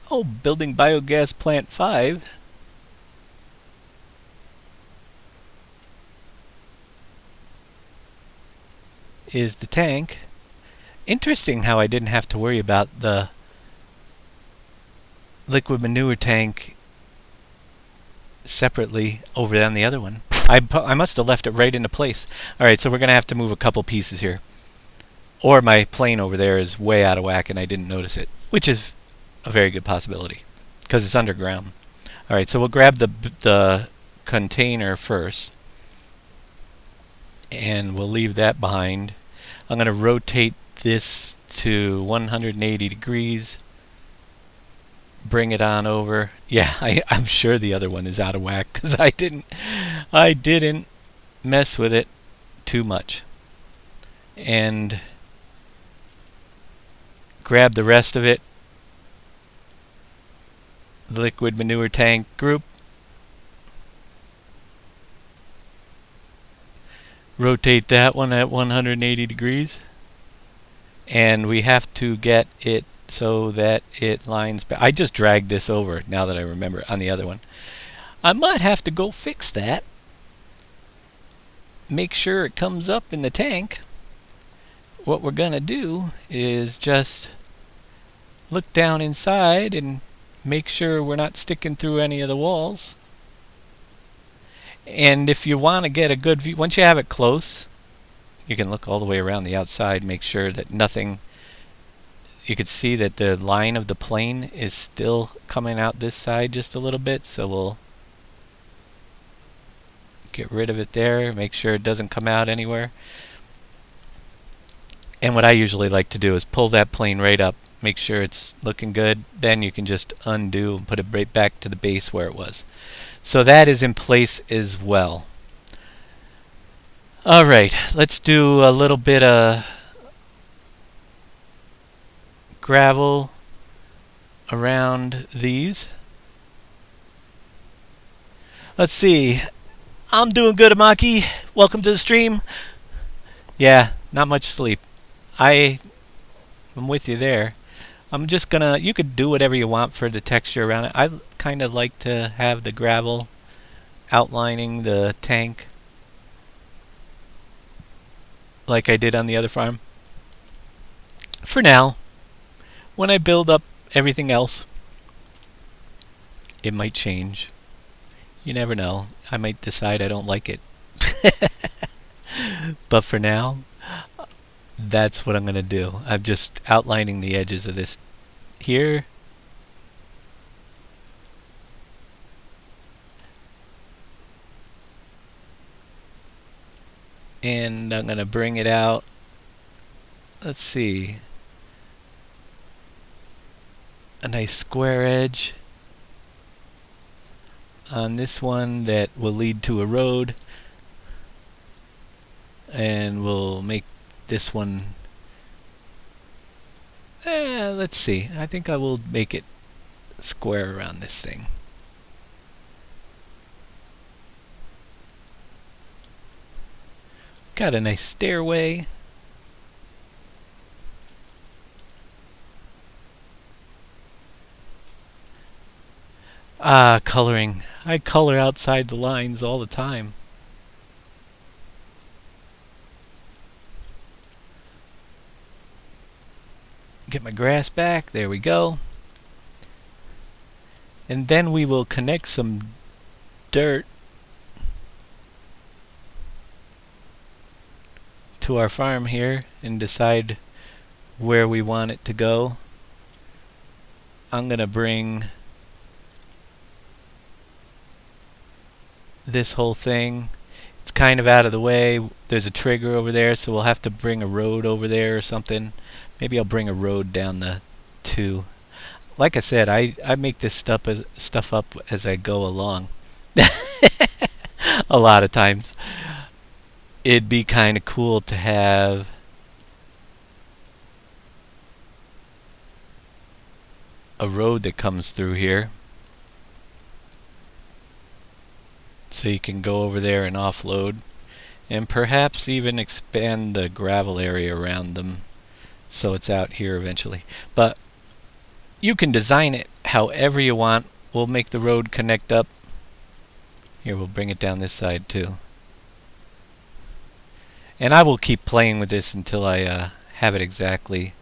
Oh, building biogas plant 5. Is the tank. Interesting how I didn't have to worry about the liquid manure tank separately over on the other one. I must have left it right into place. Alright, so we're going to have to move a couple pieces here. Or my plane over there is way out of whack and I didn't notice it, which is a very good possibility, because it's underground. Alright, so we'll grab the container first, and we'll leave that behind. I'm going to rotate this to 180 degrees. Bring it on over. Yeah, I'm sure the other one is out of whack, because I didn't mess with it too much. And grab the rest of it. The liquid manure tank group. Rotate that one at 180 degrees. And we have to get it so that it lines back. I just dragged this over now that I remember on the other one. I might have to go fix that. make sure it comes up in the tank, what we're going to do is just look down inside and make sure we're not sticking through any of the walls. And if you want to get a good view, once you have it close, you can look all the way around the outside, make sure that nothing, you can see that the line of the plane is still coming out this side just a little bit, so we'll get rid of it there, make sure it doesn't come out anywhere. And what I usually like to do is pull that plane right up, make sure it's looking good, then you can just undo and put it right back to the base where it was. So that is in place as well. Alright, let's do a little bit of gravel around these. Let's see. I'm doing good, Amaki. Welcome to the stream. Yeah, not much sleep. I'm with you there. I'm just gonna, you could do whatever you want for the texture around it. I kind of like to have the gravel outlining the tank like I did on the other farm. For now, when I build up everything else, it might change. You never know. I might decide I don't like it. But for now, that's what I'm going to do. I'm just outlining the edges of this here. And I'm going to bring it out. Let's see. A nice square edge on this one that will lead to a road. And we'll make this one, let's see, I think I will make it square around this thing. Got a nice stairway. Coloring. I color outside the lines all the time. Get my grass back. There we go. And then we will connect some dirt to our farm here and decide where we want it to go. I'm going to bring this whole thing. It's kind of out of the way. There's a trigger over there, so we'll have to bring a road over there or something. Maybe I'll bring a road down the 2. Like I said, I make this stuff up as I go along. A lot of times. It'd be kind of cool to have a road that comes through here. So you can go over there and offload. And perhaps even expand the gravel area around them so it's out here eventually. But you can design it however you want. We'll make the road connect up. Here, we'll bring it down this side too. And I will keep playing with this until I have it exactly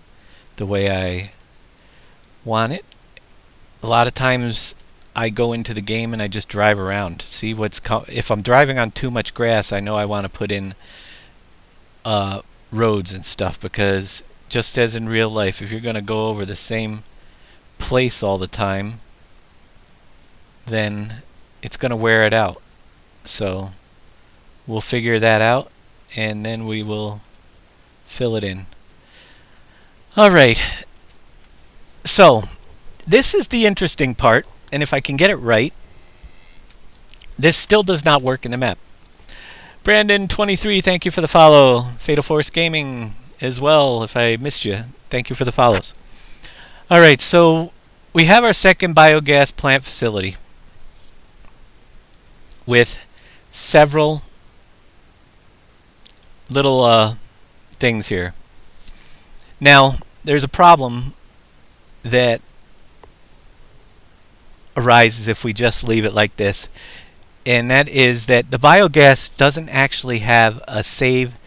the way I want it. A lot of times I go into the game and I just drive around, see what's if I'm driving on too much grass, I know I want to put in roads and stuff, because just as in real life, if you're going to go over the same place all the time, then it's going to wear it out. So we'll figure that out, and then we will fill it in. Alright, so this is the interesting part, and if I can get it right, this still does not work in the map. Brandon23, thank you for the follow. Fatal Force Gaming as well, if I missed you. Thank you for the follows. Alright, so we have our second biogas plant facility with several little things here. Now, there's a problem that arises if we just leave it like this. and that is that the biogas doesn't actually have a save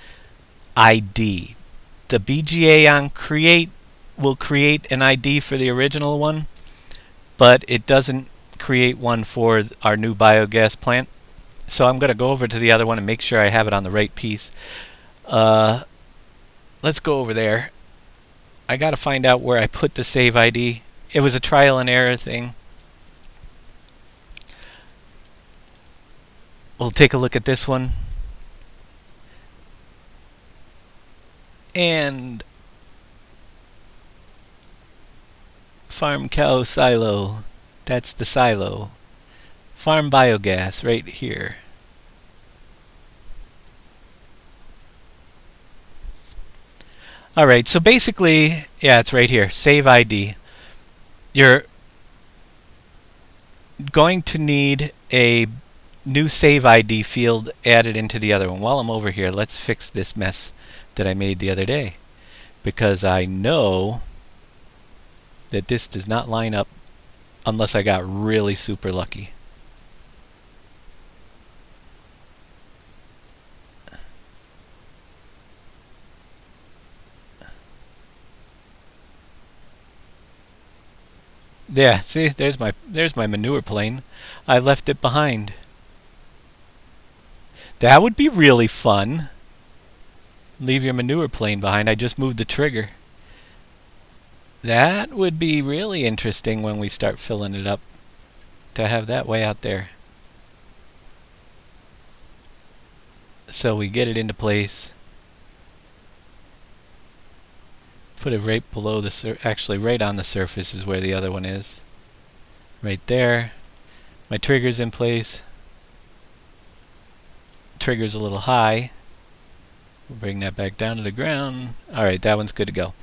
ID. The BGA on create will create an ID for the original one, but it doesn't create one for our new biogas plant. So I'm going to go over to the other one and make sure I have it on the right piece. Let's go over there. I got to find out where I put the save ID. It was a trial and error thing. We'll take a look at this one. And farm cow silo. That's the silo. Farm biogas right here. Alright, so basically, yeah, it's right here. Save ID. You're going to need a new save ID field added into the other one. While I'm over here, let's fix this mess that I made the other day, because I know that this does not line up unless I got really super lucky. Yeah, see, there's my manure plane. I left it behind. That would be really fun. Leave your manure plane behind. I just moved the trigger. That would be really interesting when we start filling it up, to have that way out there. So we get it into place. Put it right below the actually right on the surface is where the other one is. Right there. My trigger's in place. Trigger's a little high. We'll bring that back down to the ground. Alright, that one's good to go.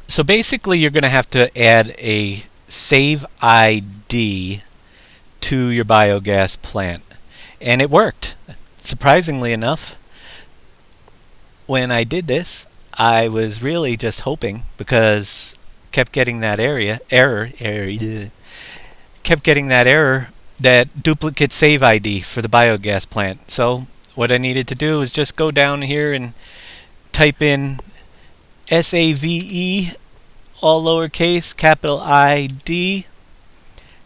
So basically you're going to have to add a save ID to your biogas plant. And it worked. Surprisingly enough, when I did this, I was really just hoping, because kept getting that error, kept getting that error, that duplicate save ID for the biogas plant. So what I needed to do is just go down here and type in SAVE, all lowercase, capital ID,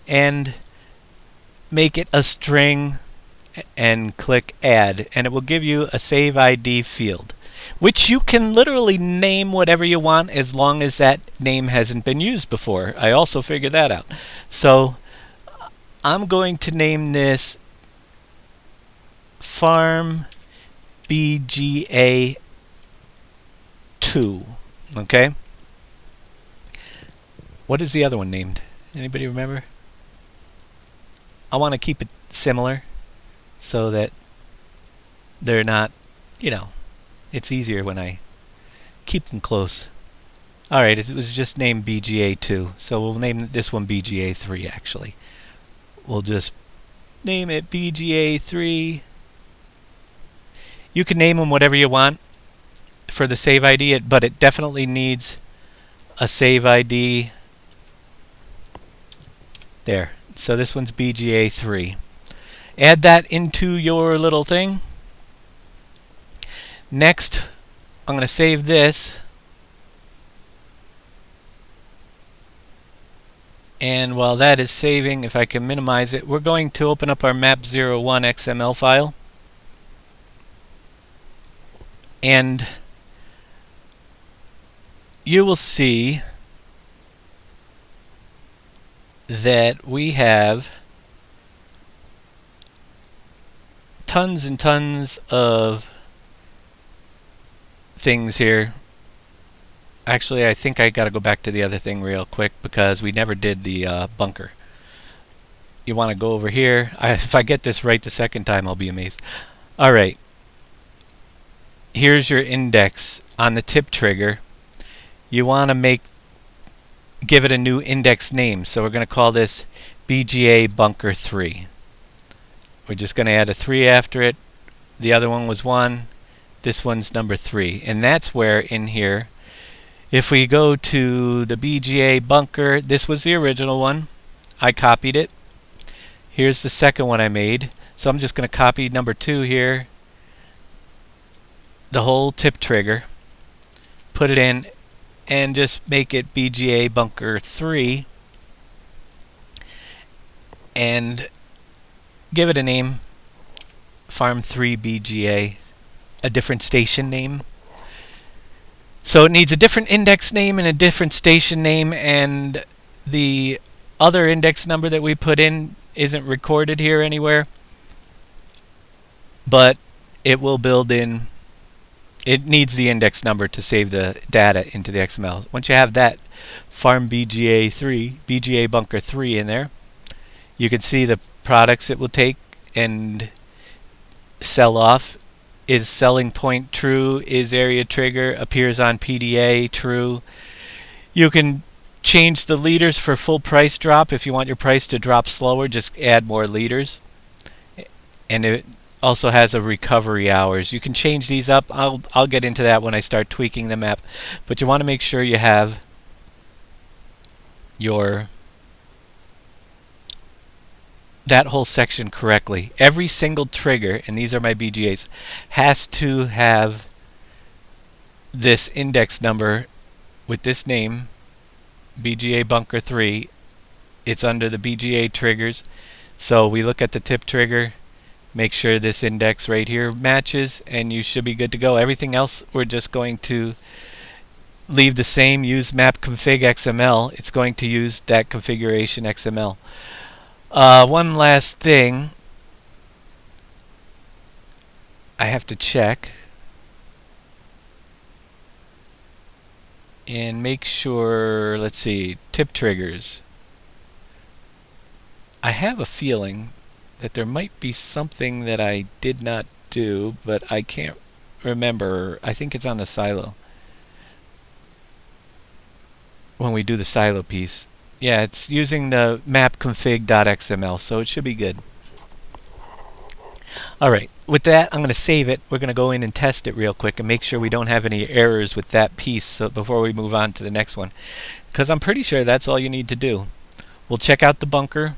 and make it a string and click add, and it will give you a save ID field, which you can literally name whatever you want as long as that name hasn't been used before. I also figured that out. So I'm going to name this Farm BGA 2. Okay? What is the other one named? Anybody remember? I want to keep it similar so that they're not, you know, it's easier when I keep them close. Alright, it was just named BGA 2, so we'll name this one BGA 3 actually. We'll just name it BGA 3. You can name them whatever you want for the save ID, but it definitely needs a save ID. There. So this one's BGA 3. Add that into your little thing. Next, I'm going to save this. And while that is saving, if I can minimize it, we're going to open up our map01 XML file. And you will see that we have tons and tons of things here. Actually, I think I got to go back to the other thing real quick because we never did the bunker. You want to go over here. If I get this right the second time, I'll be amazed. Alright. Here's your index on the tip trigger. You want to give it a new index name. So we're going to call this BGA Bunker 3. We're just going to add a 3 after it. The other one was 1. This one's number 3. And that's where in here, if we go to the BGA bunker, this was the original one. I copied it. Here's the second one I made. So I'm just going to copy number 2 here, the whole tip trigger, put it in, and just make it BGA bunker 3, and give it a name, Farm 3 BGA, a different station name. So it needs a different index name and a different station name, and the other index number that we put in isn't recorded here anywhere, but it will build in. It needs the index number to save the data into the XML. Once you have that Farm BGA 3, BGA bunker 3 in there, you can see the products it will take and sell off. Is selling point true? Is area trigger? Appears on PDA true? You can change the liters for full price drop. If you want your price to drop slower, just add more liters. And it also has a recovery hours. You can change these up. I'll get into that when I start tweaking the map. But you want to make sure you have your that whole section correctly. Every single trigger, and these are my BGAs, has to have this index number with this name, BGA bunker 3. It's under the BGA triggers. So we look at the tip trigger, make sure this index right here matches, and you should be good to go. Everything else we're just going to leave the same. Use map config XML. It's going to use that configuration XML. One last thing I have to check and make sure. Let's see, tip triggers. I have a feeling that there might be something that I did not do, but I can't remember. I think it's on the silo when we do the silo piece. Yeah, it's using the map config.xml, so it should be good. Alright, with that, I'm going to save it. We're going to go in and test it real quick and make sure we don't have any errors with that piece so before we move on to the next one. Because I'm pretty sure that's all you need to do. We'll check out the bunker.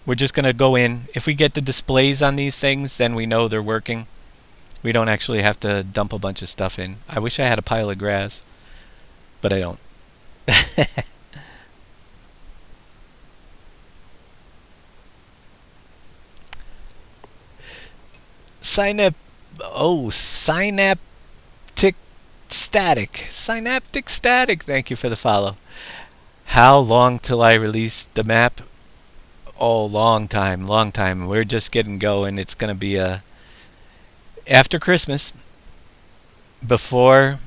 We're just going to go in. If we get the displays on these things, then we know they're working. We don't actually have to dump a bunch of stuff in. I wish I had a pile of grass, but I don't. Synaptic static. Thank you for the follow. How long till I release the map? Oh, long time. We're just getting going. It's gonna be after Christmas, before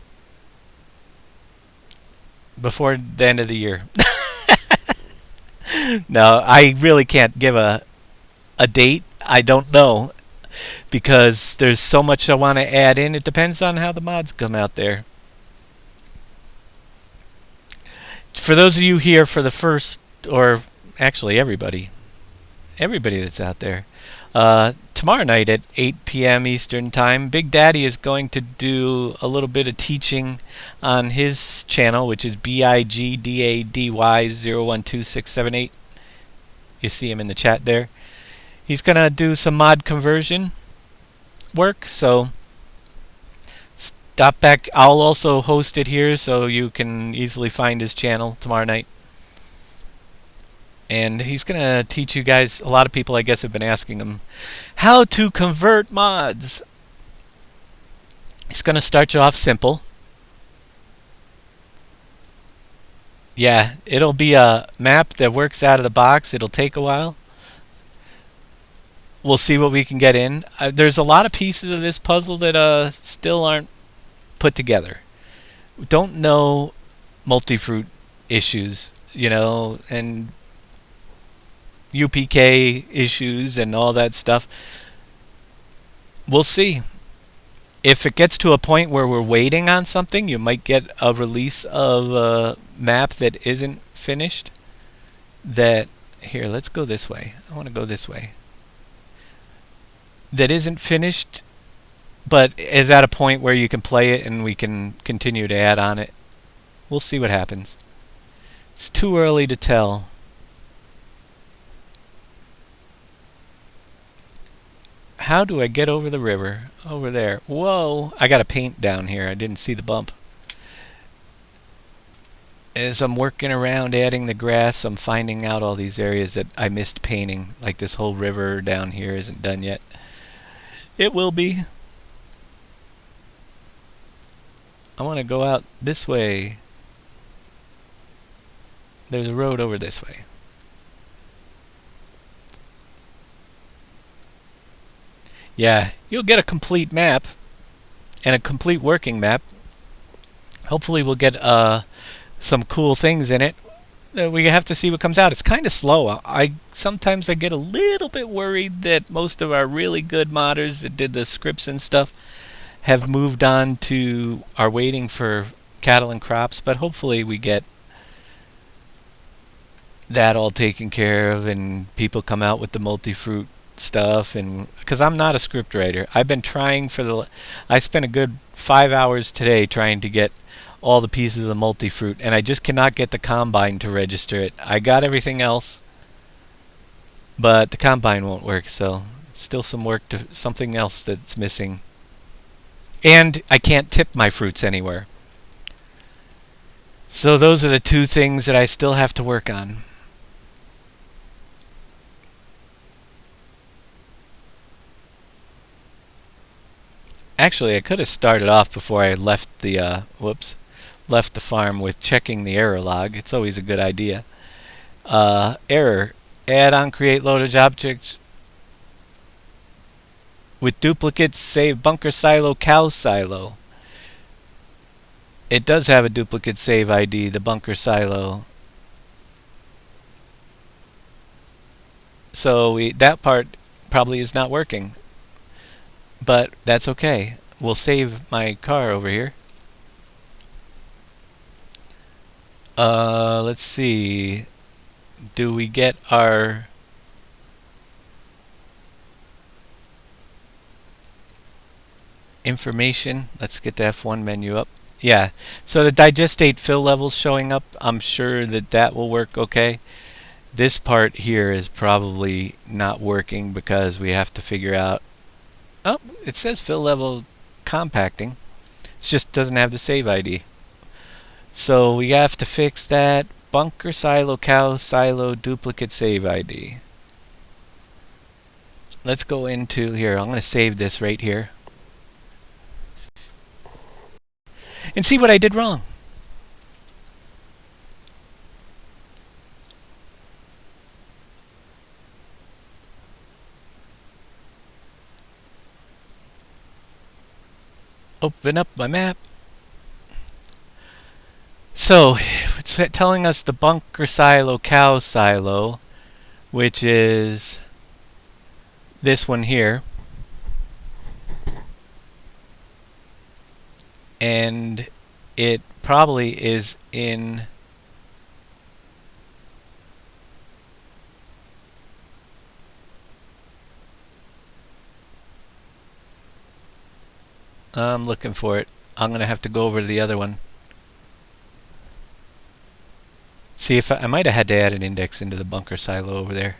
the end of the year. No, I really can't give a date. I don't know, because there's so much I want to add in. It depends on how the mods come out there. For those of you here for the first, or actually everybody that's out there, tomorrow night at 8 p.m. Eastern Time, Big Daddy is going to do a little bit of teaching on his channel, which is BIGDADY012678. You see him in the chat there. He's going to do some mod conversion work, so stop back. I'll also host it here so you can easily find his channel tomorrow night. And he's going to teach you guys, a lot of people I guess have been asking him, how to convert mods. He's going to start you off simple. Yeah, it'll be a map that works out of the box. It'll take a while. We'll see what we can get in. There's a lot of pieces of this puzzle that still aren't put together. Don't know multi-fruit issues, you know, and UPK issues and all that stuff. We'll see. If it gets to a point where we're waiting on something, you might get a release of a map that isn't finished. Here, let's go this way. I want to go this way. That isn't finished, but is at a point where you can play it and we can continue to add on it. We'll see what happens. It's too early to tell. How do I get over the river? Over there. Whoa! I got a paint down here. I didn't see the bump. As I'm working around adding the grass, I'm finding out all these areas that I missed painting. Like this whole river down here isn't done yet. It will be. I want to go out this way. There's a road over this way. Yeah, you'll get a complete map and a complete working map. Hopefully we'll get some cool things in it. We have to see what comes out. It's kind of slow. Sometimes I get a little bit worried that most of our really good modders that did the scripts and stuff have moved on to are waiting for cattle and crops, but hopefully we get that all taken care of and people come out with the multi-fruit stuff. And because I'm not a script writer, I've been trying I spent a good 5 hours today trying to get all the pieces of the multi-fruit, and I just cannot get the combine to register it. I got everything else, but the combine won't work, so still something else that's missing. And I can't tip my fruits anywhere. So those are the two things that I still have to work on. Actually, I could have started off before I left the left the farm with checking the error log. It's always a good idea. Error: add on create loaded objects with duplicates. Save bunker silo, cow silo. It does have a duplicate save ID, the bunker silo. So that part probably is not working. But that's okay. We'll save my car over here. Let's see. Do we get our information? Let's get the F1 menu up. Yeah, so the digestate fill levels showing up. I'm sure that will work okay. This part here is probably not working because we have to figure out. Oh, it says fill level compacting. It just doesn't have the save ID. So we have to fix that. Bunker silo, cow silo, duplicate save ID. Let's go into here. I'm going to save this right here and see what I did wrong. Open up my map. So it's telling us the bunker silo, cow silo, which is this one here. And it probably is in I'm looking for it. I'm going to have to go over to the other one. See if I might have had to add an index into the bunker silo over there.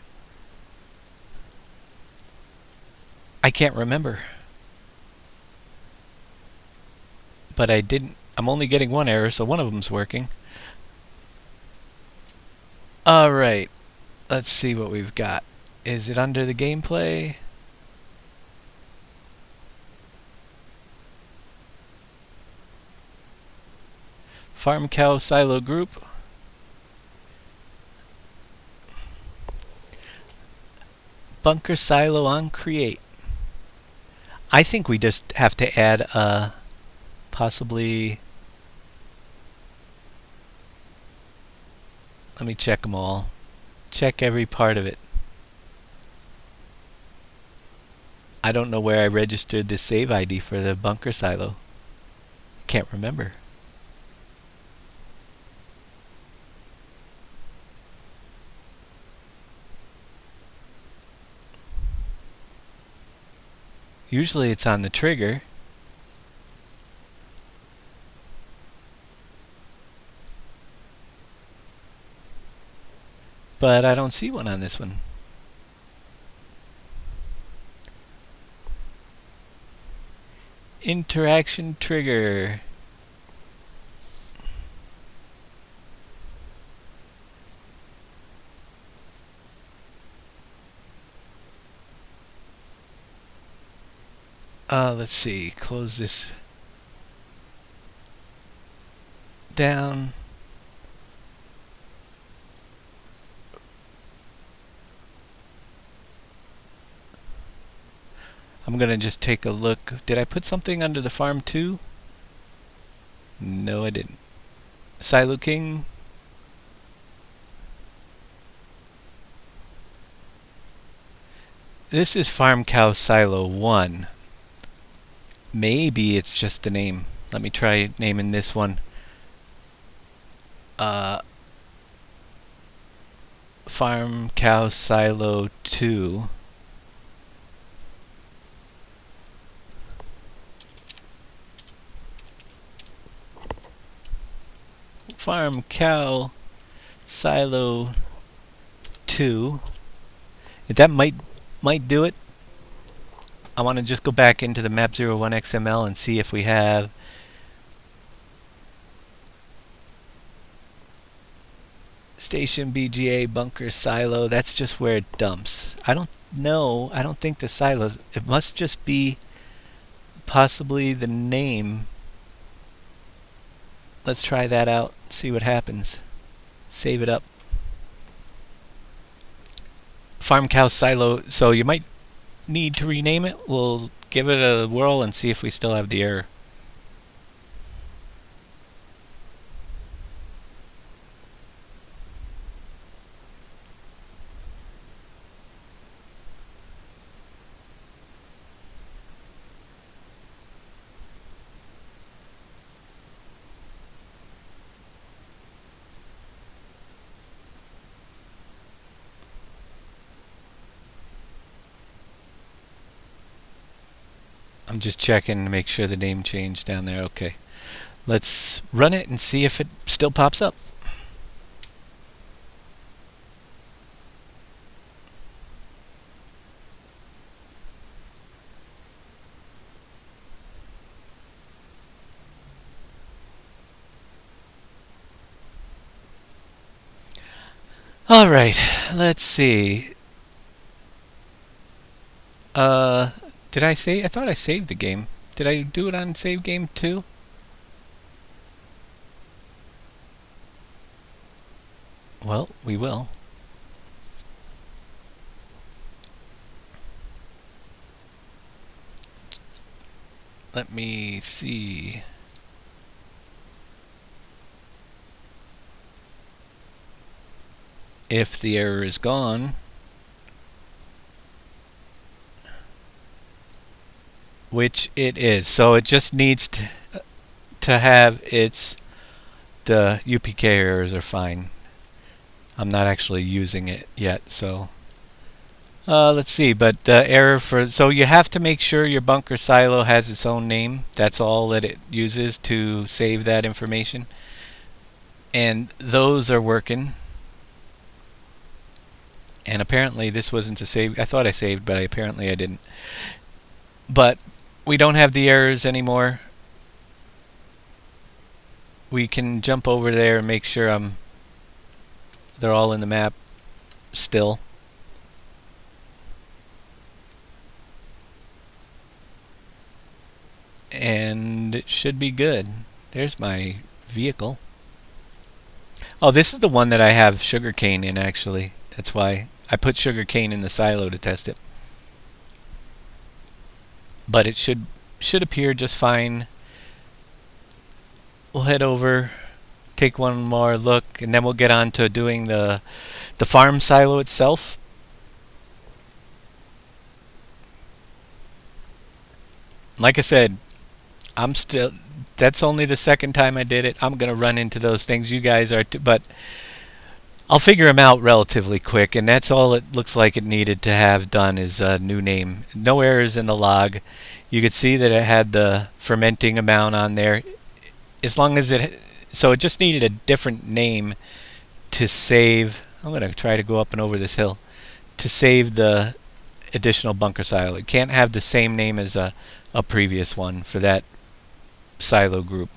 I can't remember. But I didn't. I'm only getting one error, so one of them's working. Alright. Let's see what we've got. Is it under the gameplay? Farm cow silo group. Bunker silo on create. I think we just have to add possibly. Let me check them all. Check every part of it. I don't know where I registered the save ID for the bunker silo. Can't remember. Usually it's on the trigger. But I don't see one on this one. Interaction trigger. Let's see. Close this down. I'm gonna just take a look. Did I put something under the farm too? No, I didn't. Silo King. This is Farm Cow Silo 1. Maybe it's just the name. Let me try naming this one. Farm Cow Silo 2. Farm Cow Silo 2. That might do it. I want to just go back into the map01 XML and see if we have Station BGA Bunker Silo. That's just where it dumps. I don't know. I don't think the silos. It must just be possibly the name. Let's try that out. See what happens. Save it up. Farm Cow Silo. So you might need to rename it. We'll give it a whirl and see if we still have the error. I'm just checking to make sure the name changed down there. Okay. Let's run it and see if it still pops up. All right. Let's see. Did I save? I thought I saved the game. Did I do it on save game 2? Well, we will. Let me see. If the error is gone. Which it is. So it just needs to have the UPK errors are fine. I'm not actually using it yet, so let's see. But the error so you have to make sure your bunker silo has its own name. That's all that it uses to save that information. And those are working. And apparently this wasn't a save. I thought I saved, but apparently I didn't. But we don't have the errors anymore. We can jump over there and make sure they're all in the map still. And it should be good. There's my vehicle. Oh, this is the one that I have sugarcane in, actually. That's why I put sugarcane in the silo to test it. But it should appear just fine. We'll head over, take one more look, and then we'll get on to doing the farm silo itself. Like I said, that's only the second time I did it. I'm gonna run into those things. You guys are too, but I'll figure them out relatively quick, and that's all it looks like it needed to have done is a new name. No errors in the log. You could see that it had the fermenting amount on there. As long as so it just needed a different name to save. I'm going to try to go up and over this hill to save the additional bunker silo. It can't have the same name as a a previous one for that silo group.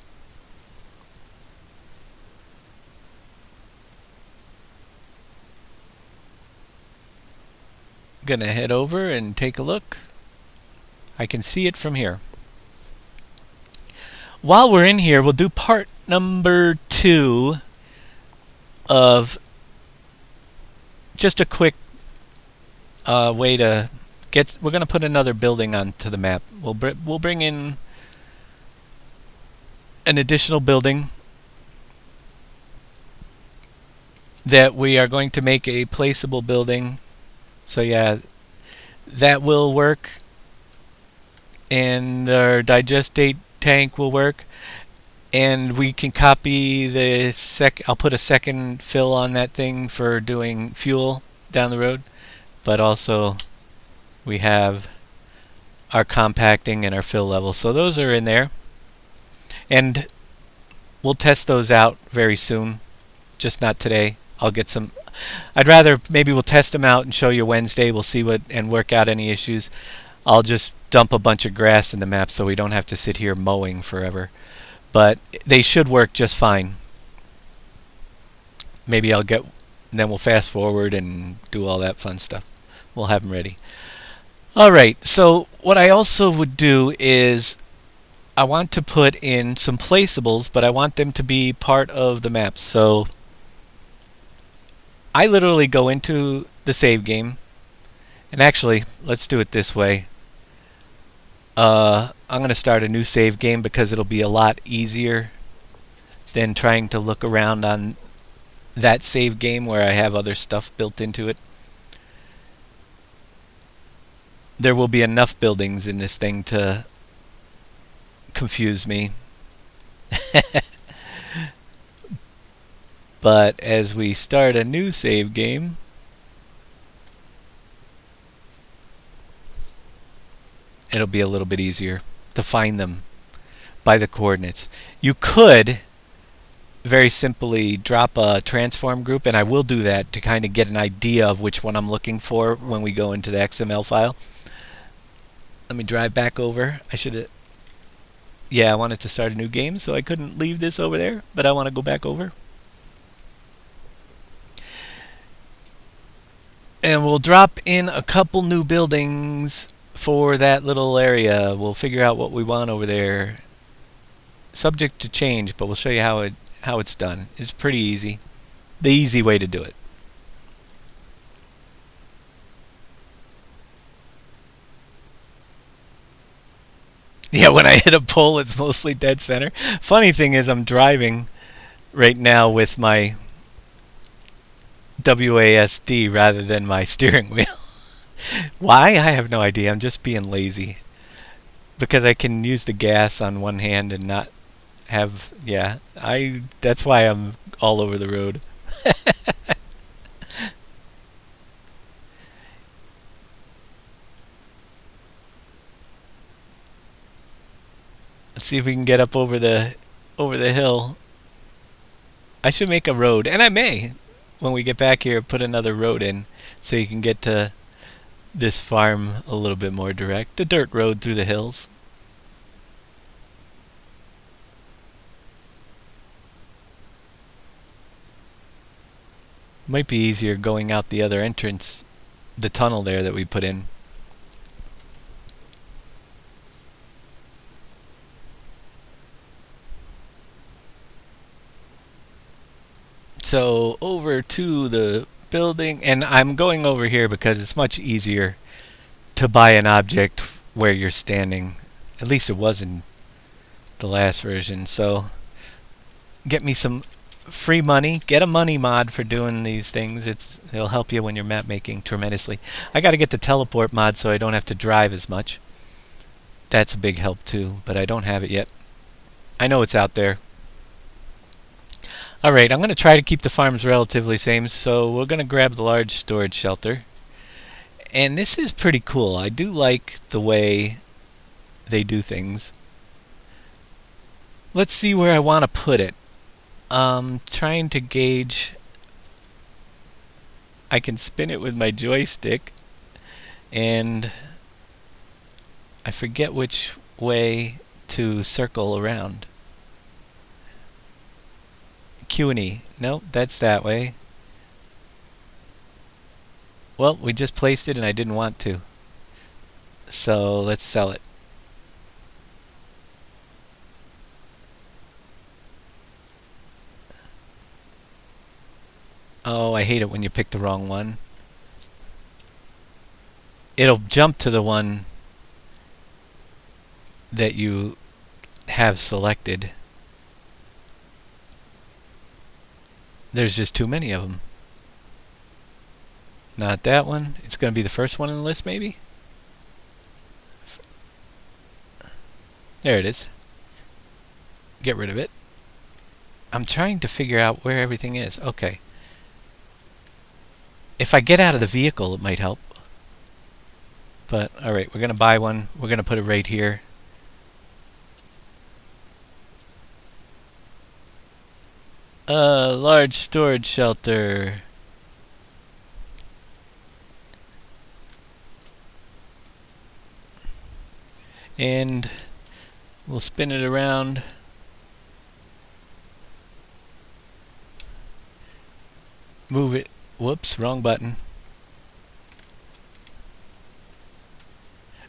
Gonna head over and take a look. I can see it from here. While we're in here, we'll do part number 2 of just a quick way to get. We're going to put another building onto the map. We'll bring in an additional building that we are going to make a placeable building. So yeah, that will work, and our digestate tank will work, and we can copy the I'll put a second fill on that thing for doing fuel down the road, but also we have our compacting and our fill level, so those are in there, and we'll test those out very soon, just not today. I'll get some. I'd rather maybe we'll test them out and show you Wednesday. We'll see what and work out any issues. I'll just dump a bunch of grass in the map so we don't have to sit here mowing forever. But they should work just fine. Maybe I'll get, and then we'll fast forward and do all that fun stuff. We'll have them ready. Alright, so what I also would do is I want to put in some placeables, but I want them to be part of the map. So I literally go into the save game, and actually, let's do it this way. I'm going to start a new save game because it'll be a lot easier than trying to look around on that save game where I have other stuff built into it. There will be enough buildings in this thing to confuse me. But as we start a new save game, it'll be a little bit easier to find them by the coordinates. You could very simply drop a transform group, and I will do that to kind of get an idea of which one I'm looking for when we go into the XML file. Let me drive back over. I should have. Yeah, I wanted to start a new game, so I couldn't leave this over there, but I want to go back over. And we'll drop in a couple new buildings for that little area. We'll figure out what we want over there. Subject to change, but we'll show you how it's done. It's pretty easy. The easy way to do it. Yeah, when I hit a pole, it's mostly dead center. Funny thing is, I'm driving right now with my WASD rather than my steering wheel. Why? I have no idea. I'm just being lazy. Because I can use the gas on one hand and not have... Yeah, that's why I'm all over the road. Let's see if we can get up over the hill. I should make a road, and I may, when we get back here, put another road in so you can get to this farm a little bit more direct. A dirt road through the hills. Might be easier going out the other entrance, the tunnel there that we put in. So over to the building, and I'm going over here because it's much easier to buy an object where you're standing. At least it was in the last version. So get me some free money. Get a money mod for doing these things. It'll help you when you're map making tremendously. I got to get the teleport mod so I don't have to drive as much. That's a big help too, but I don't have it yet. I know it's out there. Alright, I'm going to try to keep the farms relatively same, so we're going to grab the large storage shelter. And this is pretty cool. I do like the way they do things. Let's see where I want to put it. Trying to gauge... I can spin it with my joystick, and I forget which way to circle around. Q and E. Nope, that's that way. Well, we just placed it and I didn't want to. So let's sell it. Oh, I hate it when you pick the wrong one. It'll jump to the one that you have selected. There's just too many of them. Not that one. It's going to be the first one in the list, maybe? There it is. Get rid of it. I'm trying to figure out where everything is. Okay. If I get out of the vehicle, it might help. But, alright, we're going to buy one. We're going to put it right here. Large storage shelter. And we'll spin it around. Move it. Whoops, wrong button.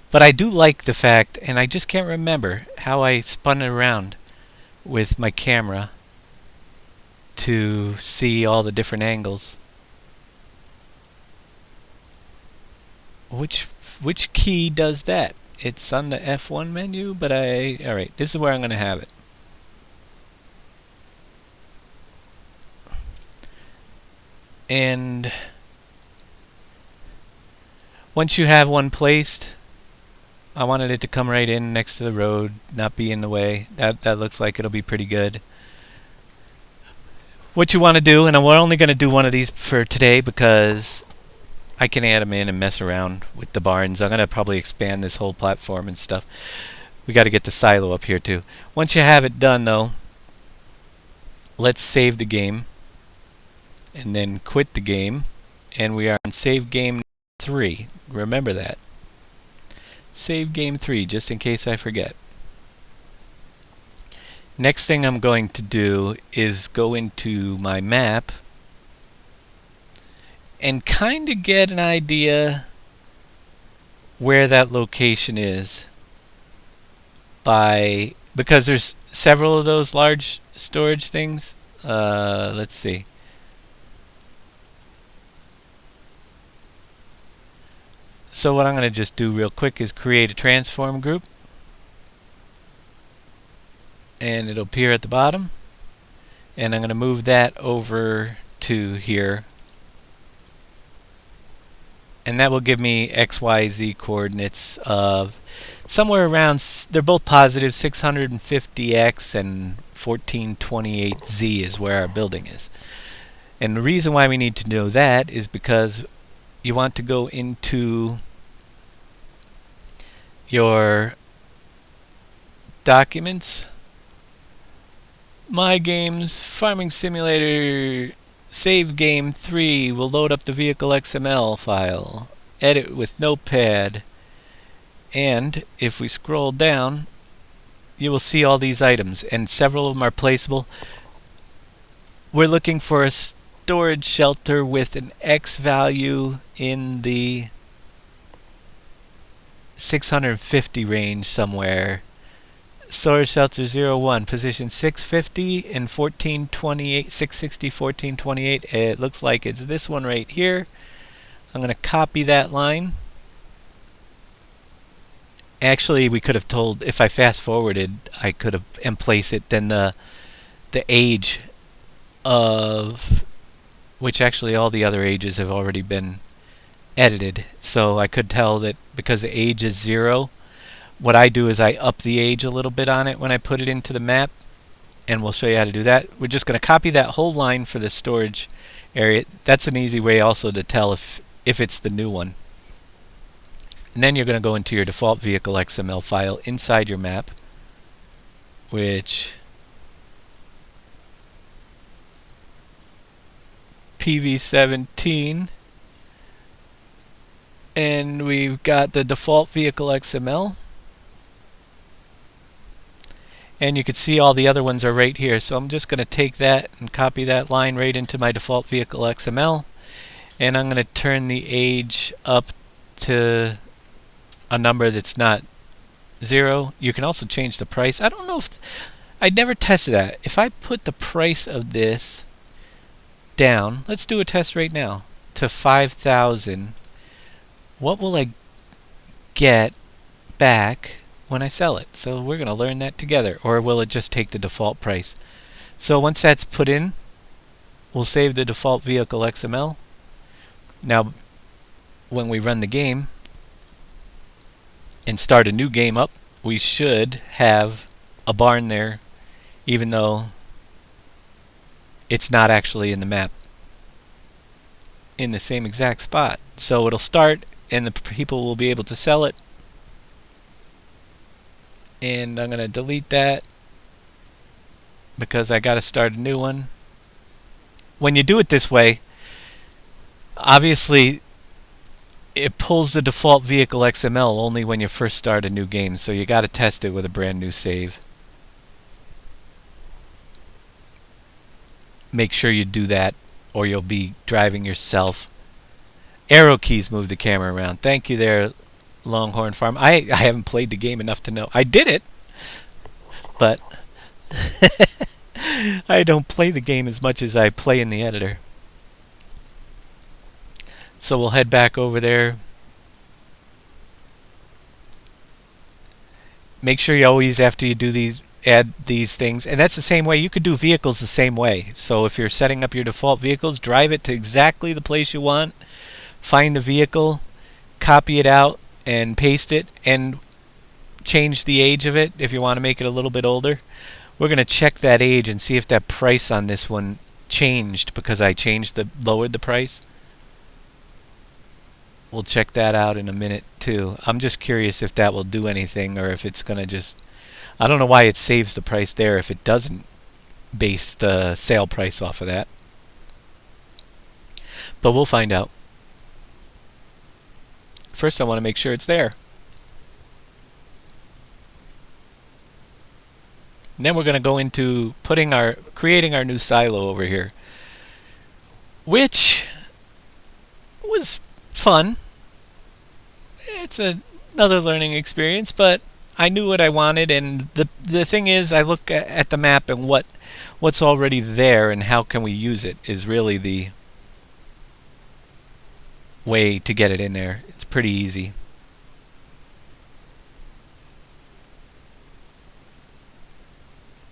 But I do like the fact, and I just can't remember how I spun it around with my camera to see all the different angles. Which key does that? It's on the F1 menu, but alright, this is where I'm going to have it. And once you have one placed, I wanted it to come right in next to the road, not be in the way. That looks like it'll be pretty good. What you want to do, and we're only going to do one of these for today because I can add them in and mess around with the barns. I'm going to probably expand this whole platform and stuff. We got to get the silo up here too. Once you have it done though, let's save the game and then quit the game, and we are on save game 3. Remember that. Save game 3, just in case I forget. Next thing I'm going to do is go into my map and kind of get an idea where that location is because there's several of those large storage things. Let's see. So what I'm going to just do real quick is create a transform group, and it'll appear at the bottom, and I'm going to move that over to here, and that will give me XYZ coordinates of somewhere around, they're both positive, 650X and 1428Z is where our building is. And the reason why we need to know that is because you want to go into your documents, My Games, Farming Simulator, Save Game 3 will load up the vehicle XML file, edit with Notepad, and if we scroll down, you will see all these items, and several of them are placeable. We're looking for a storage shelter with an X value in the 650 range somewhere. Storage shelter 01, position 650 and 1428, 660, 1428. It looks like it's this one right here. I'm going to copy that line. Actually, we could have told, if I fast forwarded, I could have and place it, then the age of, which actually all the other ages have already been edited. So I could tell that because the age is 0, what I do is I up the age a little bit on it when I put it into the map, and we'll show you how to do that. We're just going to copy that whole line for the storage area. That's an easy way also to tell if it's the new one. And then you're going to go into your default vehicle XML file inside your map, which PV17, and we've got the default vehicle XML. And you can see all the other ones are right here. So I'm just going to take that and copy that line right into my default vehicle XML. And I'm going to turn the age up to a number that's not 0. You can also change the price. I don't know if I'd never tested that. If I put the price of this down, let's do a test right now, to 5,000, what will I get back when I sell it? So we're going to learn that together. Or will it just take the default price? So once that's put in, we'll save the default vehicle XML. Now when we run the game and start a new game up, we should have a barn there, even though it's not actually in the map in the same exact spot. So it'll start and the people will be able to sell it. And I'm going to delete that because I got to start a new one. When you do it this way, obviously it pulls the default vehicle XML only when you first start a new game, so you got to test it with a brand new save. Make sure you do that or you'll be driving yourself. Arrow keys move the camera around. Thank you there, Longhorn Farm. I haven't played the game enough to know. I did it, but I don't play the game as much as I play in the editor. So we'll head back over there. Make sure you always, after you do these, add these things. And that's the same way. You could do vehicles the same way. So if you're setting up your default vehicles, drive it to exactly the place you want. Find the vehicle, copy it out, and paste it, and change the age of it if you want to make it a little bit older. We're going to check that age and see if that price on this one changed because I lowered the price. We'll check that out in a minute too. I'm just curious if that will do anything or if it's going to just... I don't know why it saves the price there if it doesn't base the sale price off of that. But we'll find out. First I want to make sure it's there. And then we're going to go into creating our new silo over here, which was fun. It's another learning experience, but I knew what I wanted, and the thing is, I look at the map and what's already there and how can we use it is really the way to get it in there. It's pretty easy.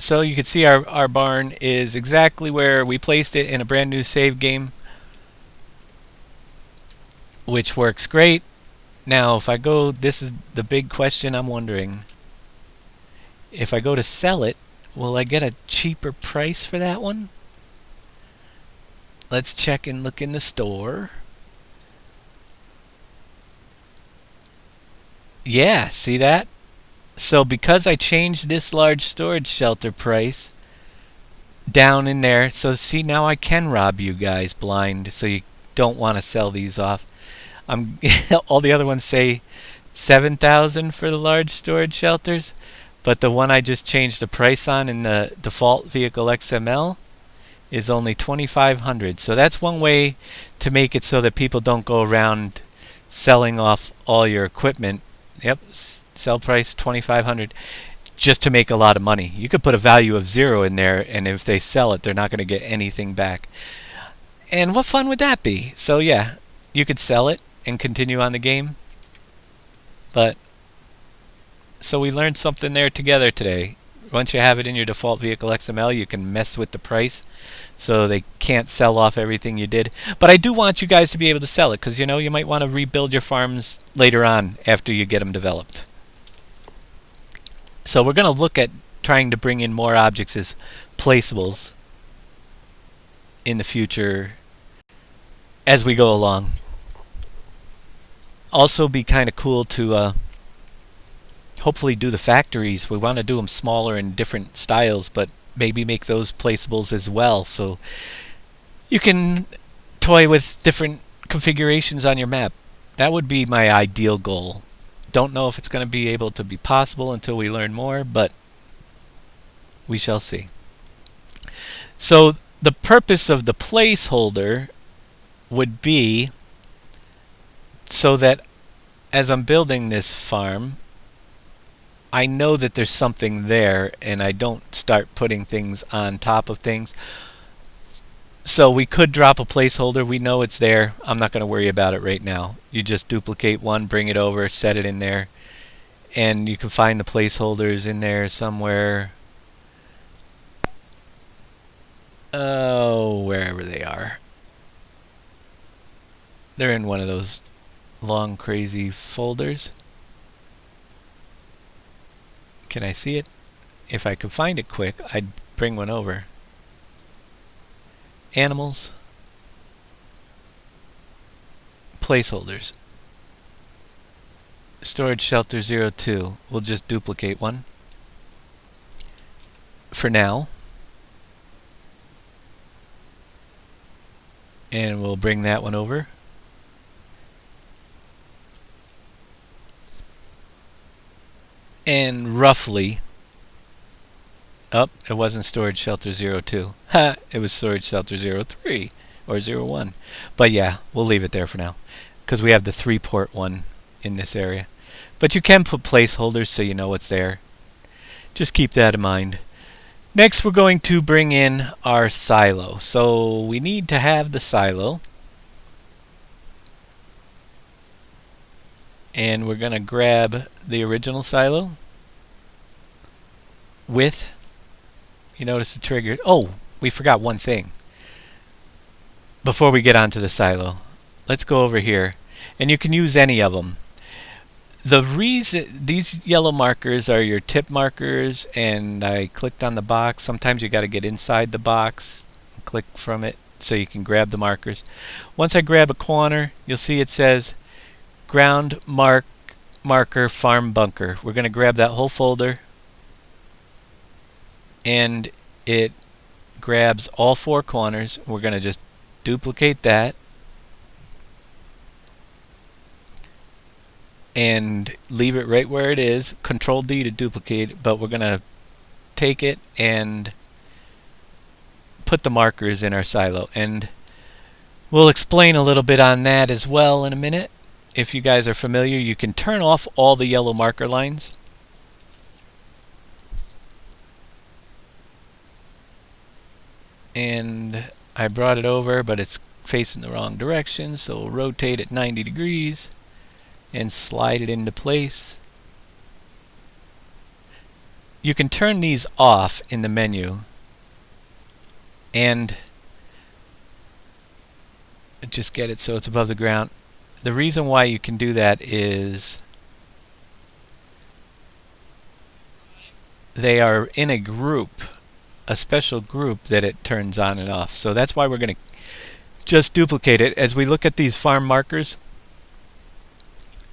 So you can see our barn is exactly where we placed it in a brand new save game, which works great. Now if I go, this is the big question I'm wondering. If I go to sell it, will I get a cheaper price for that one? Let's check and look in the store. Yeah, see that? So because I changed this large storage shelter price down in there, so see now I can rob you guys blind, so you don't want to sell these off. All the other ones say 7,000 for the large storage shelters, but the one I just changed the price on in the default vehicle XML is only 2,500. So that's one way to make it so that people don't go around selling off all your equipment. Yep, sell price 2,500 just to make a lot of money. You could put a value of 0 in there, and if they sell it, they're not going to get anything back. And what fun would that be? So yeah, you could sell it and continue on the game. But so we learned something there together today. Once you have it in your default vehicle XML, you can mess with the price so they can't sell off everything you did. But I do want you guys to be able to sell it because, you know, you might want to rebuild your farms later on after you get them developed. So we're going to look at trying to bring in more objects as placeables in the future as we go along. Also be kind of cool to hopefully do the factories. We want to do them smaller in different styles, but maybe make those placeables as well, so you can toy with different configurations on your map. That would be my ideal goal. Don't know if it's going to be able to be possible until we learn more, but We shall see. So the purpose of the placeholder would be so that as I'm building this farm, I know that there's something there and I don't start putting things on top of things. So we could drop a placeholder. We know it's there. I'm not going to worry about it right now. You just duplicate one, bring it over, set it in there, and you can find the placeholders in there somewhere. Oh, wherever they are. They're in one of those long, crazy folders. Can I see it? If I could find it quick, I'd bring one over. Animals. Placeholders. Storage shelter 02. We'll just duplicate one for now. And we'll bring that one over. And roughly, oh, it wasn't storage shelter 02. Ha, it was storage shelter 03 or 01. But yeah, we'll leave it there for now because we have the 3-port one in this area. But you can put placeholders so you know what's there. Just keep that in mind. Next, we're going to bring in our silo. So we need to have the silo. And we're going to grab the original silo with, you notice the trigger. Oh, we forgot one thing before we get onto the silo. Let's go over here, and you can use any of them. The reason these yellow markers are your tip markers, and I clicked on the box. Sometimes you got to get inside the box and click from it so you can grab the markers. Once I grab a corner, you'll see it says ground marker farm bunker. We're going to grab that whole folder, and it grabs all 4 corners. We're going to just duplicate that and leave it right where it is. Control D to duplicate it, but we're going to take it and put the markers in our silo, and we'll explain a little bit on that as well in a minute. If you guys are familiar, you can turn off all the yellow marker lines. And I brought it over, but it's facing the wrong direction, so we'll rotate it 90 degrees and slide it into place. You can turn these off in the menu, and just get it so it's above the ground. The reason why you can do that is they are in a group, a special group that it turns on and off. So that's why we're going to just duplicate it. As we look at these farm markers,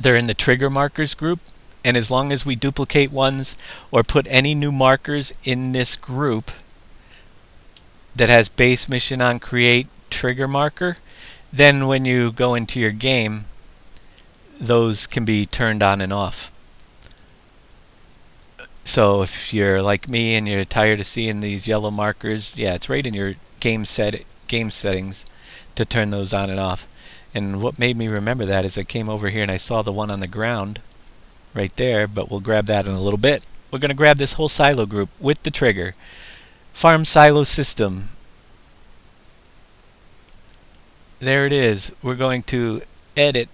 they're in the trigger markers group, and as long as we duplicate ones or put any new markers in this group that has base mission on create trigger marker, then when you go into your game, those can be turned on and off. So if you're like me and you're tired of seeing these yellow markers, yeah, it's right in your game settings to turn those on and off. And what made me remember that is I came over here and I saw the one on the ground right there, but we'll grab that in a little bit. We're going to grab this whole silo group with the trigger. Farm silo system. There it is. We're going to edit,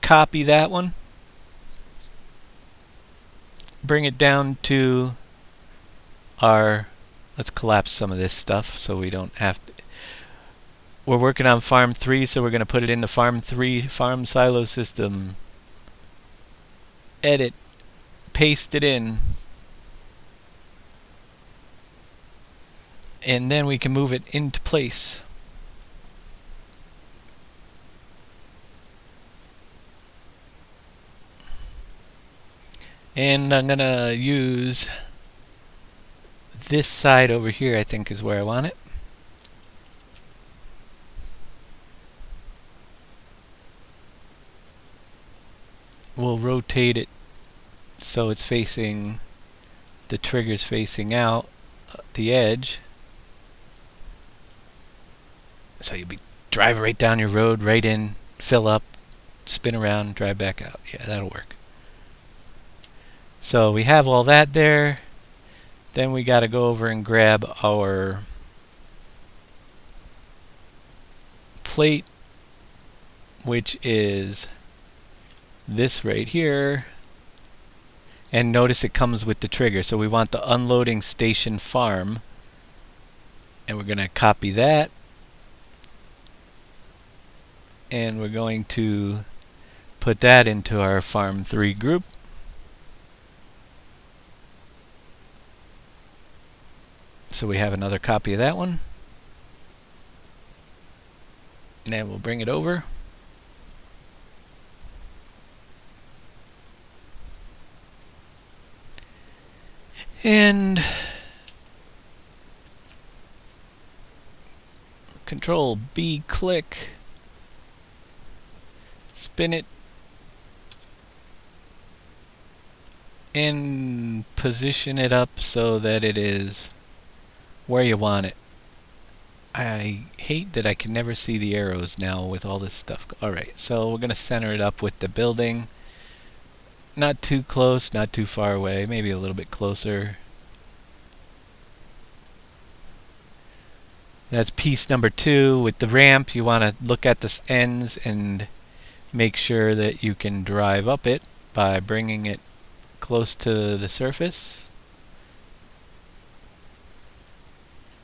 copy that one, bring it down to our, let's collapse some of this stuff so we don't have to. We're working on farm 3, so we're going to put it into farm 3, farm silo system. Edit, paste it in, and then we can move it into place. And I'm going to use this side over here, I think is where I want it. We'll rotate it so it's facing, the trigger's facing out. the edge. So you'll be drive right down your road, right in, fill up, spin around, drive back out. Yeah, that'll work. So we have all that there. Then we got to go over and grab our plate, which is this right here. And notice it comes with the trigger. So we want the unloading station farm. And we're going to copy that. And we're going to put that into our farm 3 group. So we have another copy of that one. And then we'll bring it over. And Control B, click, spin it, and position it up so that it is where you want it. I hate that I can never see the arrows now with all this stuff. Alright, so we're going to center it up with the building. Not too close, not too far away, maybe a little bit closer. That's piece number 2. With the ramp, you want to look at the ends and make sure that you can drive up it by bringing it close to the surface.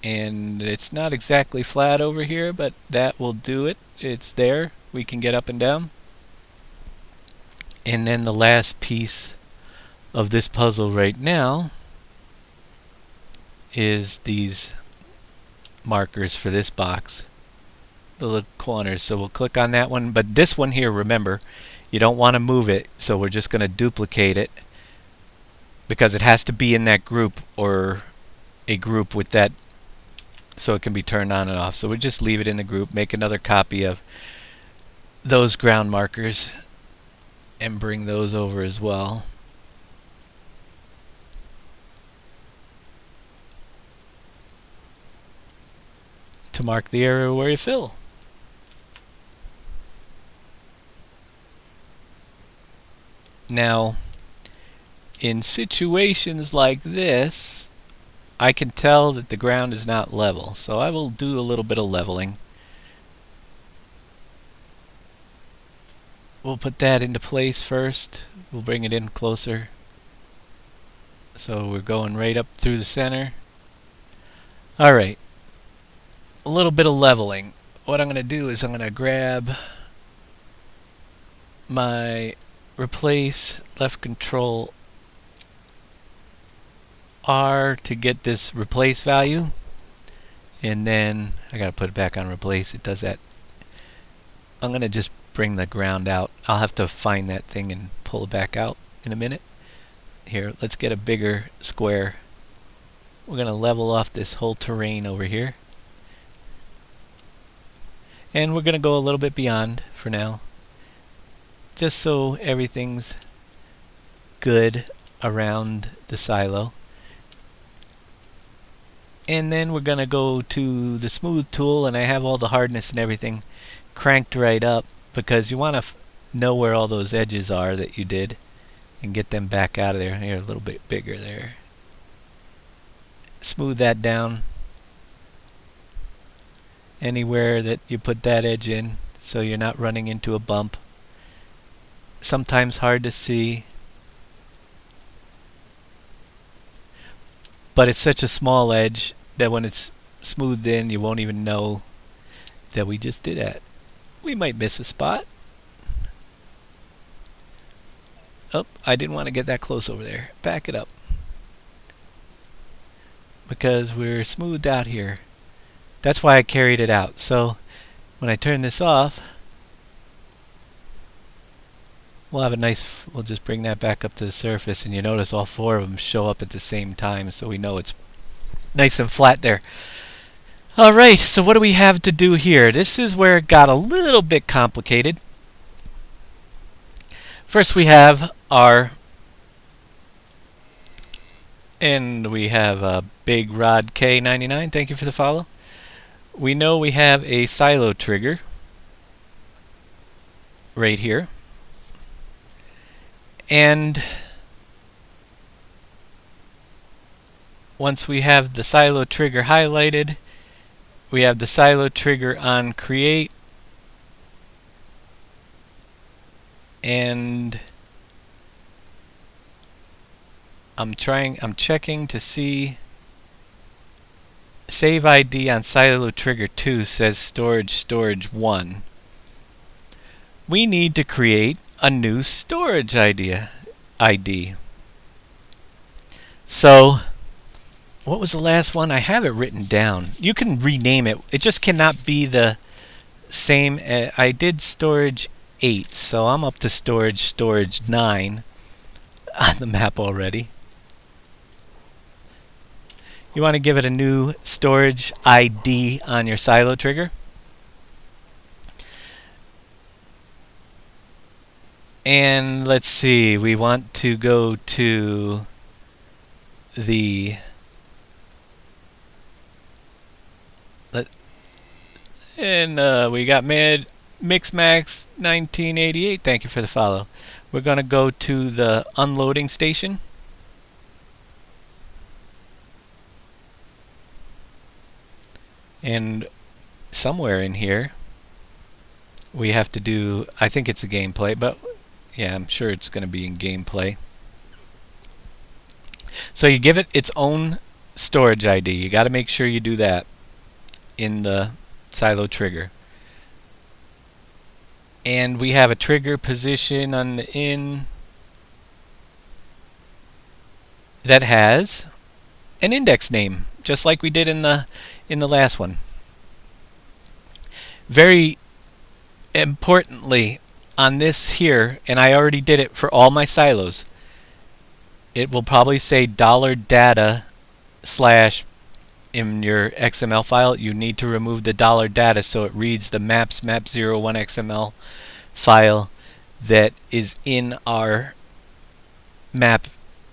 And it's not exactly flat over here, but that will do it. It's there. We can get up and down. And then the last piece of this puzzle right now is these markers for this box, the little corners. So we'll click on that one, but this one here, remember, you don't want to move it, so we're just going to duplicate it because it has to be in that group or a group with that so it can be turned on and off. So we just leave it in the group, make another copy of those ground markers and bring those over as well. To mark the area where you fill. Now, in situations like this, I can tell that the ground is not level, so I will do a little bit of leveling. We'll put that into place first. We'll bring it in closer. So we're going right up through the center. Alright. A little bit of leveling. What I'm going to do is I'm going to grab my replace, left control R to get this replace value. And then I got to put it back on replace. It does that. I'm going to just bring the ground out. I'll have to find that thing and pull it back out in a minute. Here, let's get a bigger square. We're going to level off this whole terrain over here. And we're going to go a little bit beyond for now, just so everything's good around the silo. And then we're going to go to the smooth tool, and I have all the hardness and everything cranked right up because you want to know where all those edges are that you did and get them back out of there. Here, a little bit bigger there. Smooth that down anywhere that you put that edge in so you're not running into a bump. Sometimes hard to see, but it's such a small edge that when it's smoothed in you won't even know that we just did that. We might miss a spot. Oh, I didn't want to get that close over there. Back it up. Because we're smoothed out here. That's why I carried it out. So when I turn this off, we'll have a nice, we'll just bring that back up to the surface, and you notice all 4 of them show up at the same time, so we know it's nice and flat there. Alright, so what do we have to do here? This is where it got a little bit complicated. First we have our And we have a Big Rod K99. Thank you for the follow. We know we have a silo trigger right here. And once we have the silo trigger highlighted, we have the silo trigger on create, and I'm checking to see. Save ID on silo trigger 2 says storage 1. We need to create a new storage ID. So, what was the last one? I have it written down. You can rename it. It just cannot be the same. I did storage 8, so I'm up to storage 9 on the map already. You want to give it a new storage ID on your silo trigger. And let's see, we want to go to the we got Mixmax 1988. Thank you for the follow. We're going to go to the unloading station. And somewhere in here we have to do, I think it's a gameplay, but yeah, I'm sure it's going to be in gameplay. So you give it its own storage ID. You got to make sure you do that in the silo trigger. And we have a trigger position on the in that has an index name, just like we did in the last one. Very importantly, on this here, and I already did it for all my silos, it will probably say $data/ in your XML file. You need to remove the $data so it reads the maps map01 XML file that is in our map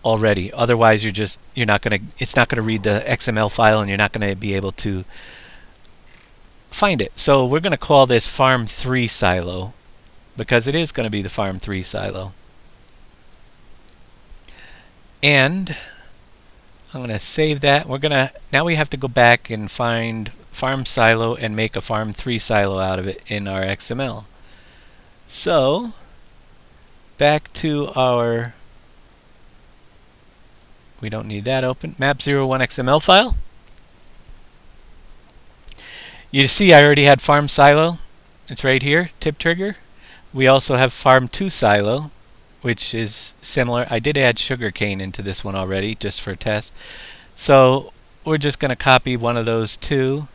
already. Otherwise, it's not gonna read the XML file, and you're not gonna be able to find it. So we're gonna call this farm3 silo because it is gonna be the farm3 silo. And I'm gonna save that. Now we have to go back and find farm silo and make a farm3 silo out of it in our XML. So back to our, we don't need that open, map01 XML file. You see I already had farm silo. It's right here, tip trigger. We also have farm2 silo, which is similar. I did add sugarcane into this one already just for a test. So we're just going to copy one of those two,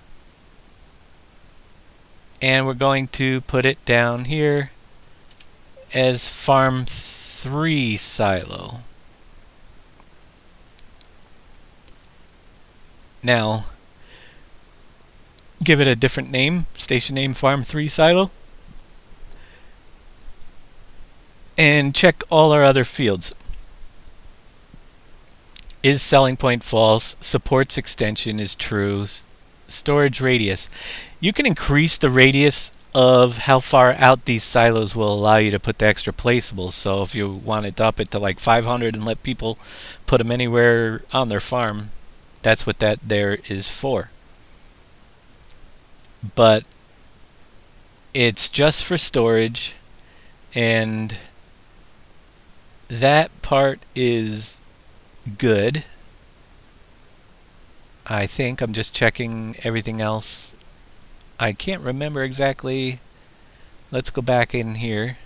and we're going to put it down here as farm3 silo. Now give it a different name, station name farm3 silo, and check all our other fields. Is selling point false? Supports extension is true. Storage radius. You can increase the radius of how far out these silos will allow you to put the extra placeables. So if you wanted to up it to like 500 and let people put them anywhere on their farm, that's what that there is for. But it's just for storage, and that part is good. I think I'm just checking everything else. I can't remember exactly. Let's go back in here.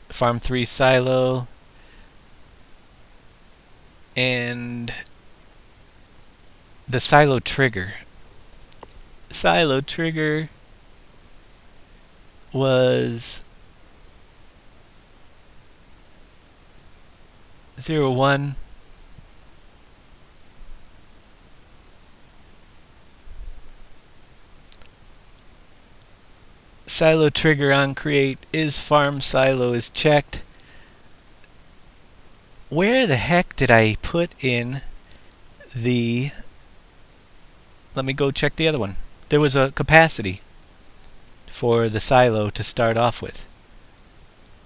Farm3 silo, and the silo trigger. Silo trigger was 01. Silo trigger on create is farm silo is checked. where the heck did I put in the... Let me go check the other one. There was a capacity for the silo to start off with,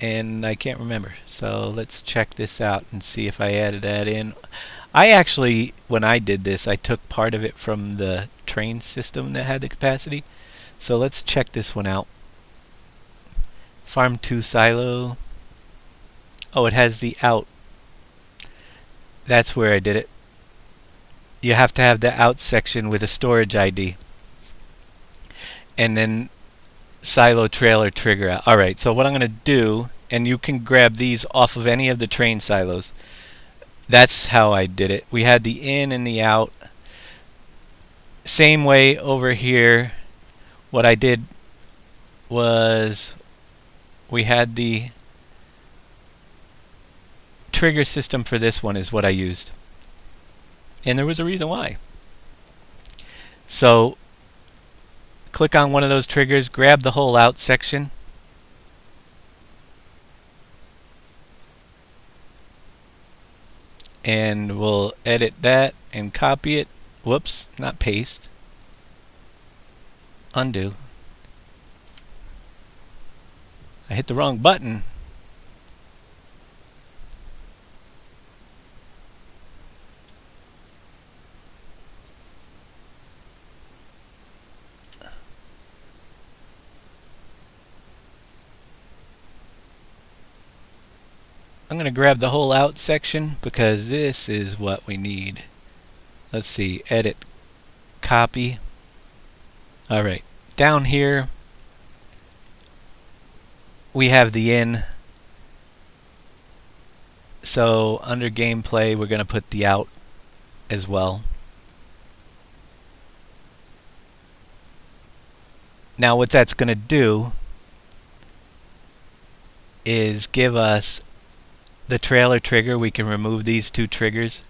and I can't remember. So let's check this out and see if I added that in. I actually, when I did this, I took part of it from the train system that had the capacity. So let's check this one out. Farm 2 silo. Oh, it has the out. That's where I did it. You have to have the out section with a storage ID. And then silo trailer trigger out. Alright, so what I'm going to do, and you can grab these off of any of the train silos. That's how I did it. We had the in and the out. Same way over here. What I did was we had the trigger system for this one is what I used. And there was a reason why. So click on one of those triggers, grab the whole out section, and we'll edit that and copy it. Whoops, not paste. Undo. I hit the wrong button. I'm going to grab the whole out section because this is what we need. Let's see, edit, copy. Alright, down here we have the in. So under gameplay we're going to put the out as well. Now what that's going to do is give us the trailer trigger. We can remove these two triggers,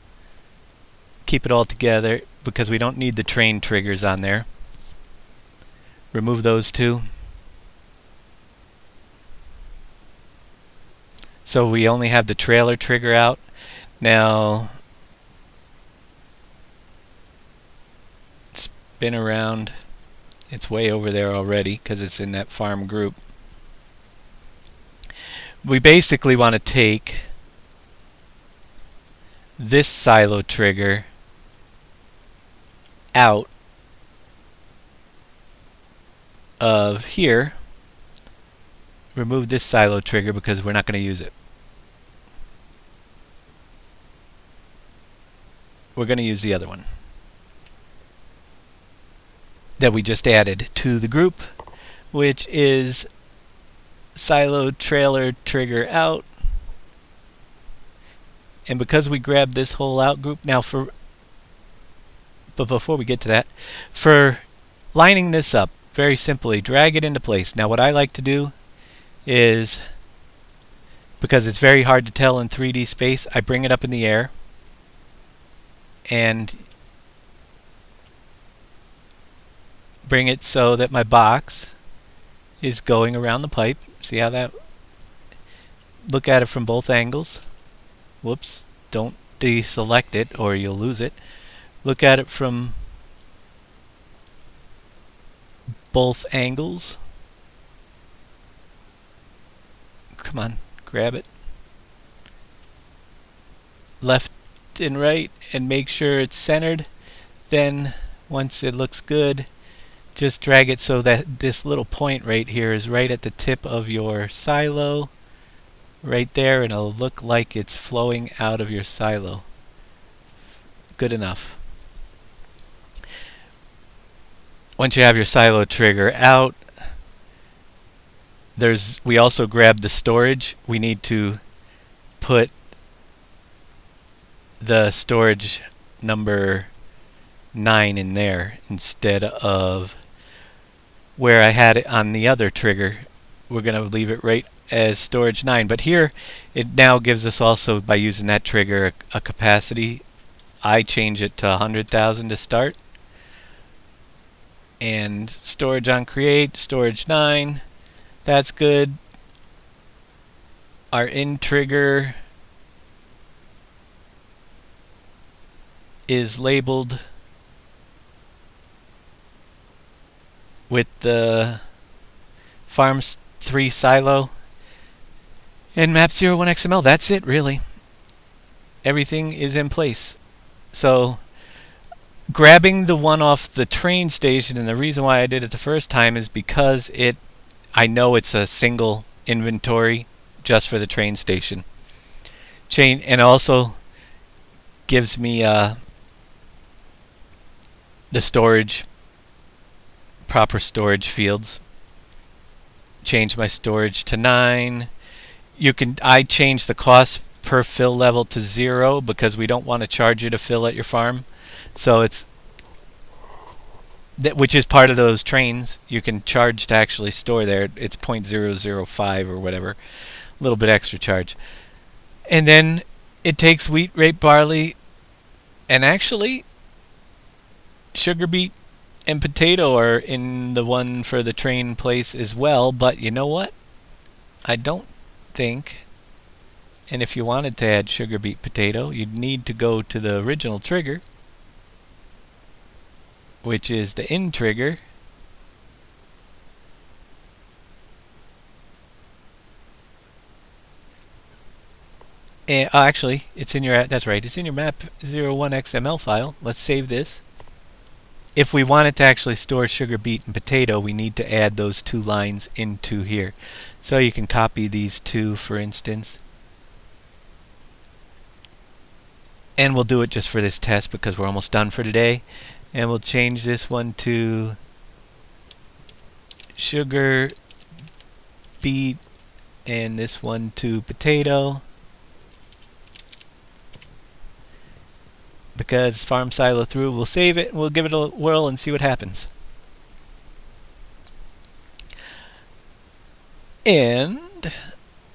keep it all together because we don't need the train triggers on there. Remove those two. So we only have the trailer trigger out. Now spin around. It's way over there already because it's in that farm group. We basically want to take this silo trigger out of here. Remove this silo trigger because we're not going to use it. We're going to use the other one that we just added to the group, which is silo trailer trigger out. And because we grabbed this whole out group, now but before we get to that, for lining this up, very simply, drag it into place. Now what I like to do is, because it's very hard to tell in 3D space, I bring it up in the air and bring it so that my box is going around the pipe. See how that? Look at it from both angles. Whoops, don't deselect it or you'll lose it. Look at it from both angles. Come on, grab it. Left and right, and make sure it's centered. Then once it looks good, just drag it so that this little point right here is right at the tip of your silo, right there, and it'll look like it's flowing out of your silo. Good enough. Once you have your silo trigger out, we also grabbed the storage. We need to put the storage number 9 in there instead of where I had it on the other trigger. We're going to leave it right as storage 9, but here it now gives us also, by using that trigger, a capacity. I change it to 100,000 to start, and storage on create, storage 9, that's good. Our in trigger is labeled with the Farms 3 silo and map 01XML. That's it, really. Everything is in place. So grabbing the one off the train station, and the reason why I did it the first time is because I know it's a single inventory just for the train station. And also gives me the storage, proper storage fields. Change my storage to 9. I change the cost per fill level to 0 because we don't want to charge you to fill at your farm. So it's which is part of those trains. You can charge to actually store there. It's 0.005 or whatever, a little bit extra charge. And then it takes wheat, rape, barley, and actually sugar beet and potato are in the one for the train place as well. But you know what? I don't think, and if you wanted to add sugar beet potato, you'd need to go to the original trigger, which is the in trigger. And actually, it's in your, that's right, it's in your map 01 XML file. Let's save this. If we wanted to actually store sugar beet and potato, we need to add those 2 lines into here. So you can copy these 2, for instance. And we'll do it just for this test because we're almost done for today. And we'll change this one to sugar beet and this one to potato. Because farm silo through, we'll save it and we'll give it a whirl and see what happens. And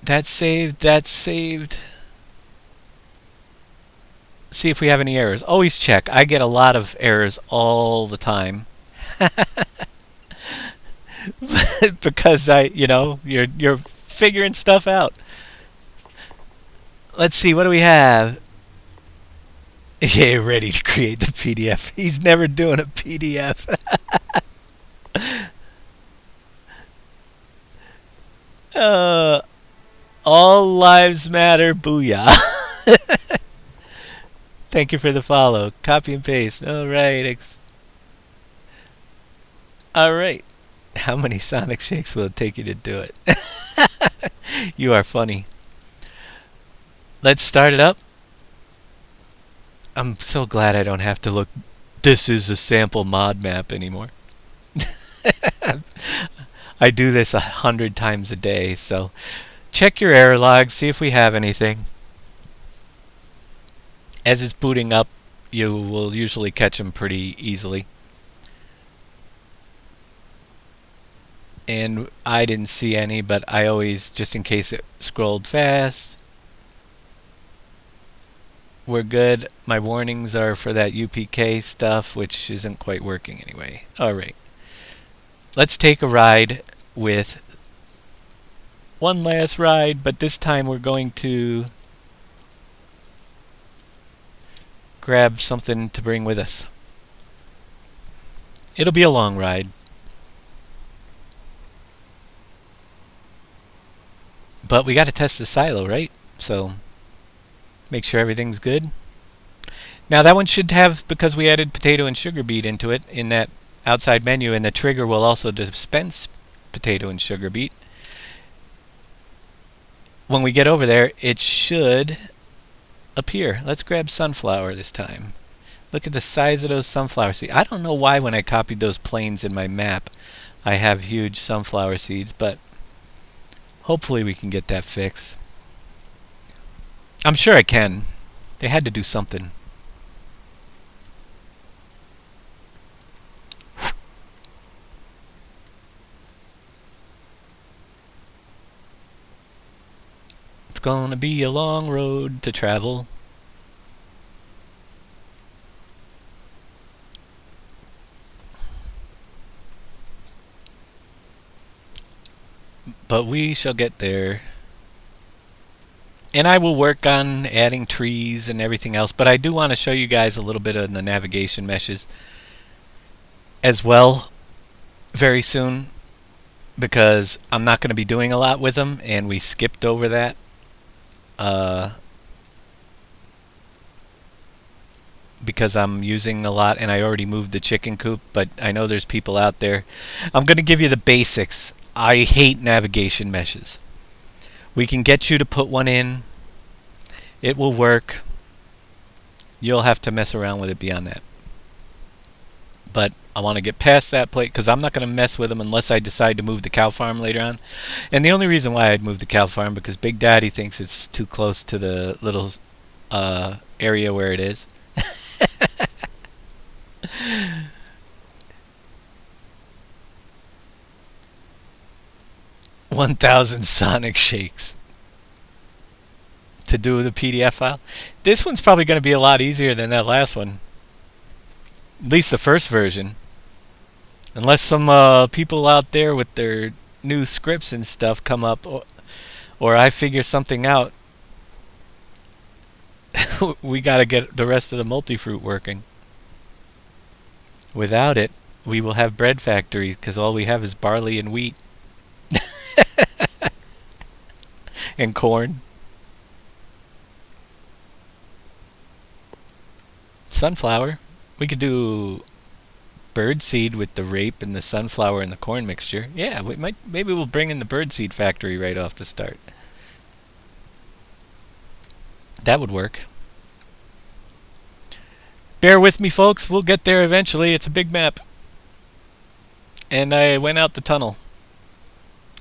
that's saved, that's saved. See if we have any errors. Always check. I get a lot of errors all the time. Because you're figuring stuff out. Let's see, what do we have? Yeah, ready to create the PDF. He's never doing a PDF. All lives matter. Booyah. Thank you for the follow. Copy and paste. All right. All right. How many Sonic Shakes will it take you to do it? You are funny. Let's start it up. I'm so glad I don't have to look. This is a sample mod map anymore. I do this 100 times a day, so check your error logs, see if we have anything. As it's booting up, you will usually catch them pretty easily. And I didn't see any, but I always, just in case it scrolled fast. We're good. My warnings are for that UPK stuff, which isn't quite working anyway. Alright. Let's take a ride with one last ride, but this time we're going to grab something to bring with us. It'll be a long ride. But we got to test the silo, right? So make sure everything's good. Now that one should have, because we added potato and sugar beet into it in that outside menu, and the trigger will also dispense potato and sugar beet. When we get over there, it should appear. Let's grab sunflower this time. Look at the size of those sunflower seeds. I don't know why when I copied those planes in my map I have huge sunflower seeds, but hopefully we can get that fixed. I'm sure I can. They had to do something. It's gonna be a long road to travel. But we shall get there. And I will work on adding trees and everything else, but I do want to show you guys a little bit of the navigation meshes as well very soon, because I'm not going to be doing a lot with them, and we skipped over that. Because I'm using a lot, and I already moved the chicken coop, but I know there's people out there. I'm going to give you the basics. I hate navigation meshes. We can get you to put one in. It will work. You'll have to mess around with it beyond that. But I want to get past that plate because I'm not going to mess with them unless I decide to move the cow farm later on. And the only reason why I'd move the cow farm because Big Daddy thinks it's too close to the little area where it is. 1,000 Sonic Shakes to do the PDF file. This one's probably going to be a lot easier than that last one. At least the first version. Unless some people out there with their new scripts and stuff come up, or I figure something out. We got to get the rest of the multi-fruit working. Without it, we will have bread factories because all we have is barley and wheat. And corn. Sunflower. We could do birdseed with the rape and the sunflower and the corn mixture. Yeah, we might. Maybe we'll bring in the birdseed factory right off the start. That would work. Bear with me, folks. We'll get there eventually. It's a big map. And I went out the tunnel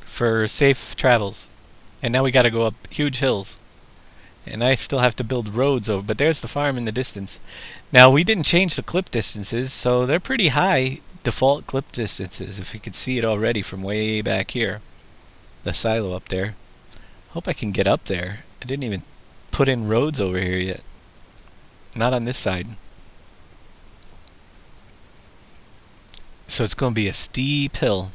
for safe travels. And now we got to go up huge hills. And I still have to build roads over. But there's the farm in the distance. Now, we didn't change the clip distances, so they're pretty high default clip distances, if you could see it already from way back here. The silo up there. Hope I can get up there. I didn't even put in roads over here yet. Not on this side. So it's going to be a steep hill.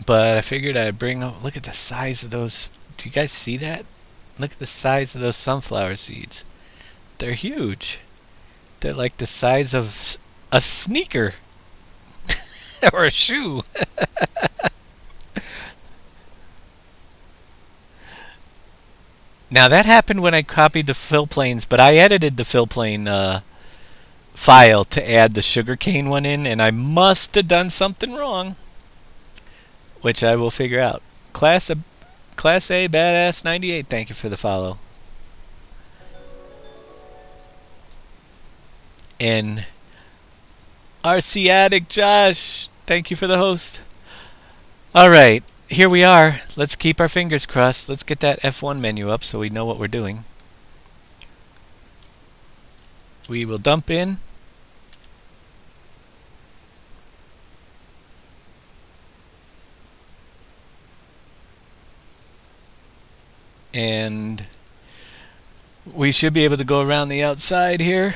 But I figured I'd bring up, look at the size of those. Do you guys see that? Look at the size of those sunflower seeds. They're huge. They're like the size of a sneaker. Or a shoe. Now that happened when I copied the fill planes, but I edited the fill plane file to add the sugarcane one in, and I must have done something wrong. Which I will figure out. Class A Badass 98, thank you for the follow. And RC Addict Josh, thank you for the host. Alright, here we are. Let's keep our fingers crossed. Let's get that F1 menu up so we know what we're doing. We will dump in. And we should be able to go around the outside here.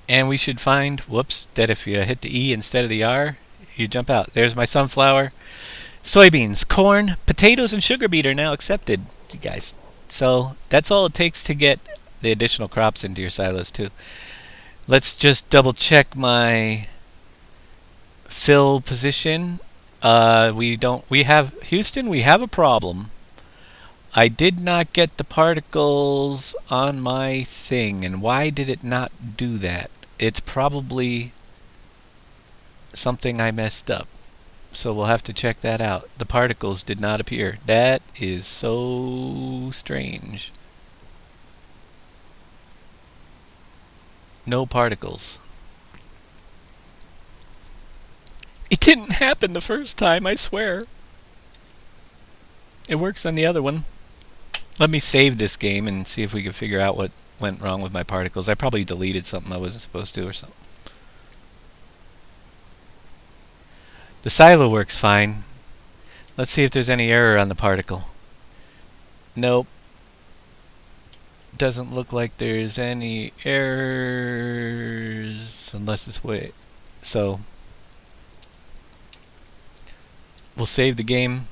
And we should find, whoops, that if you hit the E instead of the R, you jump out. There's my sunflower. Soybeans, corn, potatoes, and sugar beet are now accepted, you guys. So that's all it takes to get the additional crops into your silos too. Let's just double check my fill position. We have Houston, we have a problem. I did not get the particles on my thing, and why did it not do that? It's probably something I messed up. So we'll have to check that out. The particles did not appear. That is so strange. No particles. It didn't happen the first time, I swear. It works on the other one. Let me save this game and see if we can figure out what went wrong with my particles. I probably deleted something I wasn't supposed to or something. The silo works fine. Let's see if there's any error on the particle. Nope. Doesn't look like there's any errors unless it's way. So we'll save the game.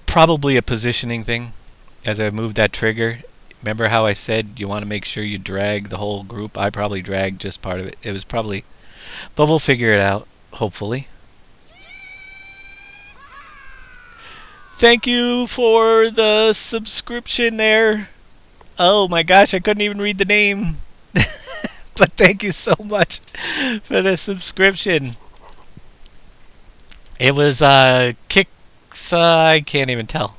Probably a positioning thing as I move that trigger. Remember how I said you want to make sure you drag the whole group? I probably dragged just part of it. It was probably, but we'll figure it out, hopefully. Thank you for the subscription there. Oh my gosh, I couldn't even read the name. But thank you so much for the subscription. It was Kicks, I can't even tell.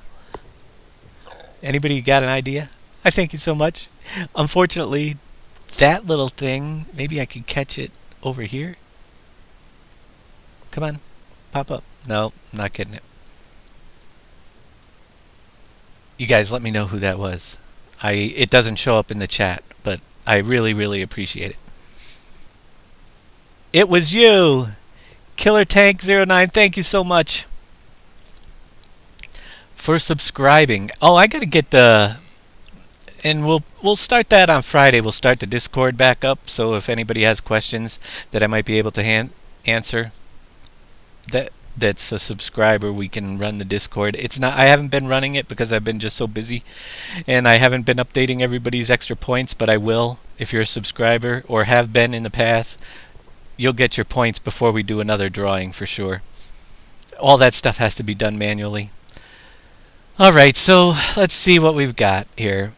Anybody got an idea? I thank you so much. Unfortunately, that little thing, maybe I could catch it over here. Come on, pop up. No, I'm not getting it. You guys let me know who that was. It doesn't show up in the chat, but I really, really appreciate it. It was you! Killer Tank 09, thank you so much for subscribing. Oh, I gotta get the, and we'll start that on Friday. We'll start the Discord back up, so if anybody has questions that I might be able to answer, that's a subscriber, we can run the Discord. It's not, I haven't been running it because I've been just so busy, and I haven't been updating everybody's extra points, but I will. If you're a subscriber or have been in the past, you'll get your points before we do another drawing for sure. All that stuff has to be done manually. Alright, so let's see what we've got here.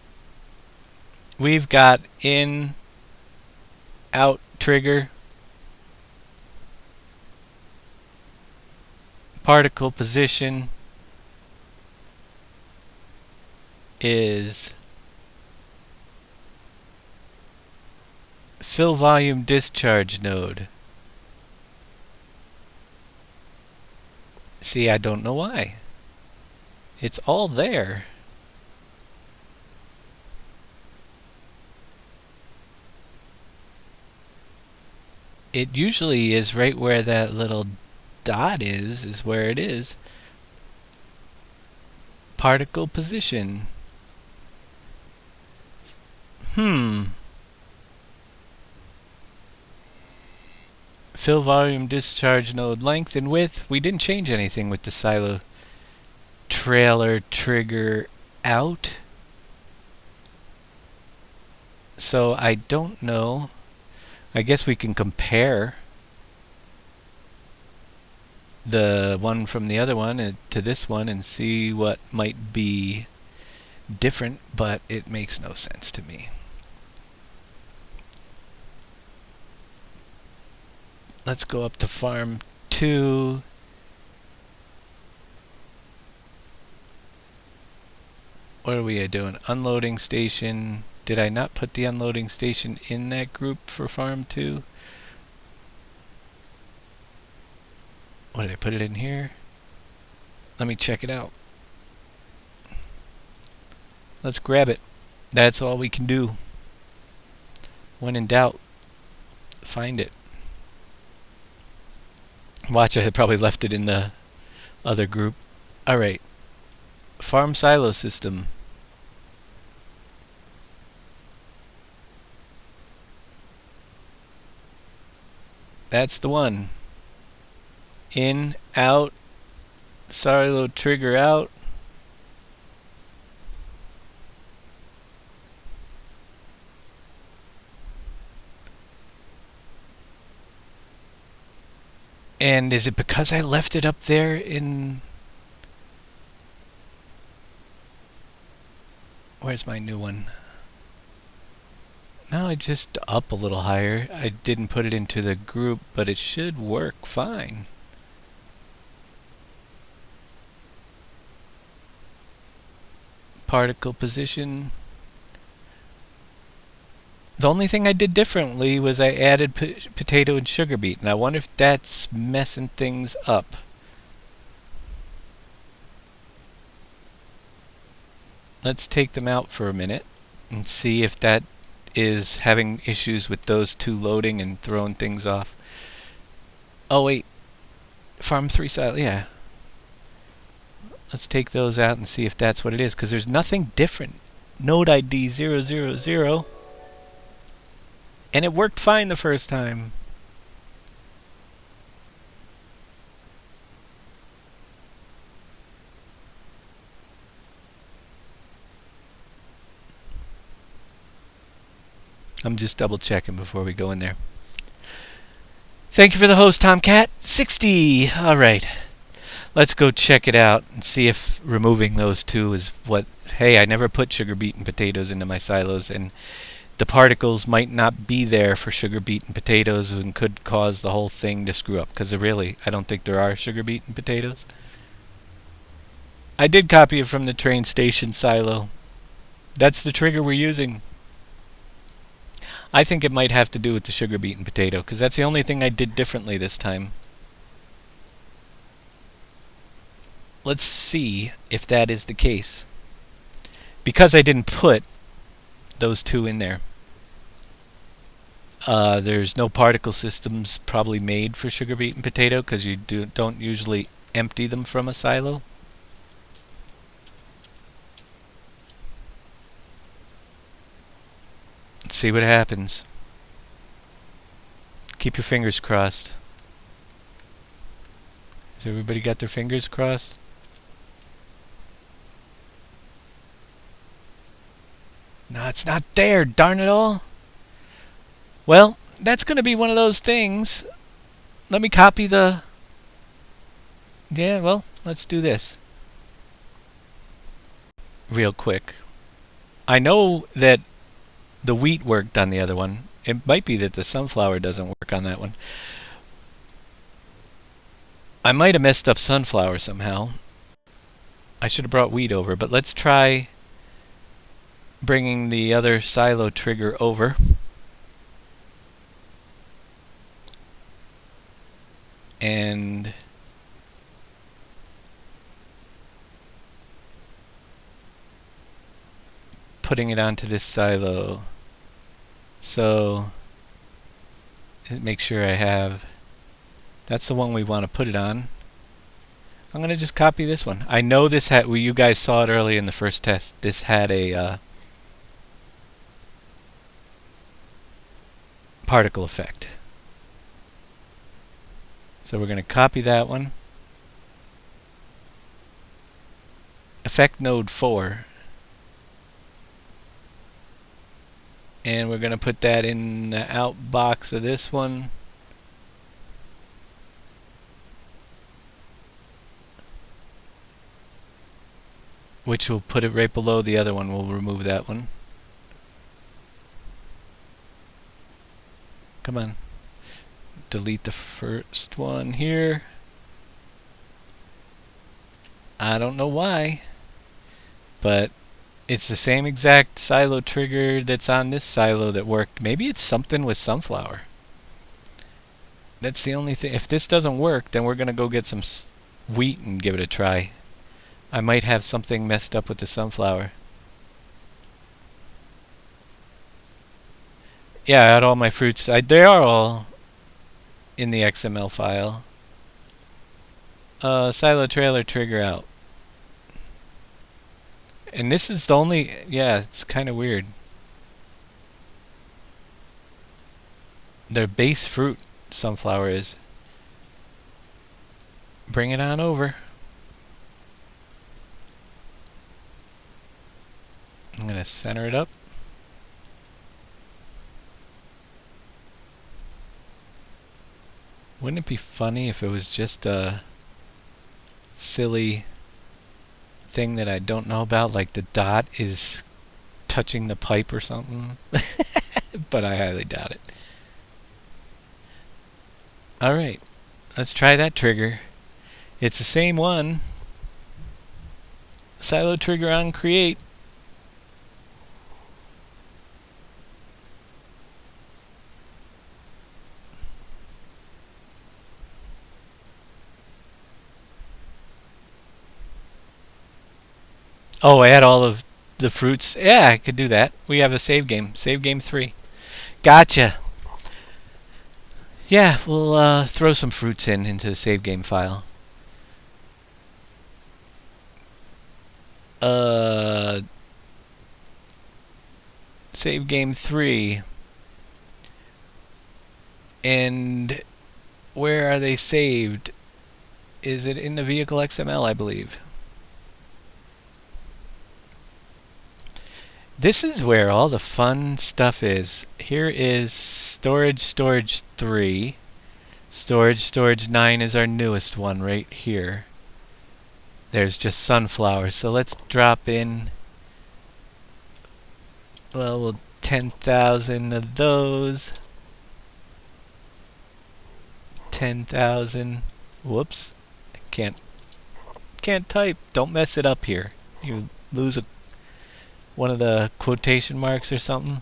We've got in, out trigger, particle position is fill volume discharge node. See, I don't know why. It's all there. It usually is right where that little dot is where it is. Particle position. Fill volume discharge node length and width. We didn't change anything with the silo trailer trigger out. So I don't know. I guess we can compare the one from the other one to this one and see what might be different, but it makes no sense to me. Let's go up to farm 2. What are we doing? Unloading station. Did I not put the unloading station in that group for farm 2? What, did I put it in here? Let me check it out. Let's grab it. That's all we can do. When in doubt, find it. Watch, I had probably left it in the other group. Alright. Farm silo system. That's the one. In, out, silo trigger out. And is it because I left it up there in... Where's my new one? No, I just up a little higher. I didn't put it into the group, but it should work fine. Particle position. The only thing I did differently was I added potato and sugar beet, and I wonder if that's messing things up. Let's take them out for a minute and see if that is having issues with those two loading and throwing things off. Oh wait, farm 3 silo, yeah. Let's take those out and see if that's what it is, because there's nothing different. Node ID 000, and it worked fine the first time. I'm just double checking before we go in there. Thank you for the host, Tomcat 60. All right. Let's go check it out and see if removing those two is what... Hey, I never put sugar beet potatoes into my silos, and the particles might not be there for sugar beet potatoes and could cause the whole thing to screw up, because really, I don't think there are sugar beet potatoes. I did copy it from the train station silo. That's the trigger we're using. I think it might have to do with the sugar beet potato, because that's the only thing I did differently this time. Let's see if that is the case. Because I didn't put those two in there. There's no particle systems probably made for sugar beet and potato, because you don't usually empty them from a silo. Let's see what happens. Keep your fingers crossed. Has everybody got their fingers crossed? No, it's not there, darn it all. Well, that's going to be one of those things. Let me copy the... Yeah, well, let's do this. Real quick. I know that the wheat worked on the other one. It might be that the sunflower doesn't work on that one. I might have messed up sunflower somehow. I should have brought wheat over, but let's try bringing the other silo trigger over. And putting it onto this silo. So make sure I have... That's the one we want to put it on. I'm going to just copy this one. I know this had... Well, you guys saw it early in the first test. This had a particle effect. So we're going to copy that one. Effect node 4. And we're going to put that in the out box of this one. Which will put it right below the other one. We'll remove that one. Come on. Delete the first one here. I don't know why, but it's the same exact silo trigger that's on this silo that worked. Maybe it's something with sunflower. That's the only thing. If this doesn't work, then we're going to go get some wheat and give it a try. I might have something messed up with the sunflower. Yeah, I had all my fruits. They are all in the XML file. Silo trailer trigger out. And this is the only... Yeah, it's kind of weird. Their base fruit sunflower is. Bring it on over. I'm going to center it up. Wouldn't it be funny if it was just a silly thing that I don't know about, like the dot is touching the pipe or something? But I highly doubt it. Alright, let's try that trigger. It's the same one. Silo trigger on create. Oh, I had all of the fruits. Yeah, I could do that. We have a save game. Save game 3. Gotcha. Yeah, we'll throw some fruits into the save game file. Save game 3. And where are they saved? Is it in the vehicle XML, I believe? This is where all the fun stuff is. Here is storage 3. Storage 9 is our newest one right here. There's just sunflowers. So let's drop in, well 10,000 of those. 10,000. Whoops. I can't type. Don't mess it up here. You lose one of the quotation marks or something.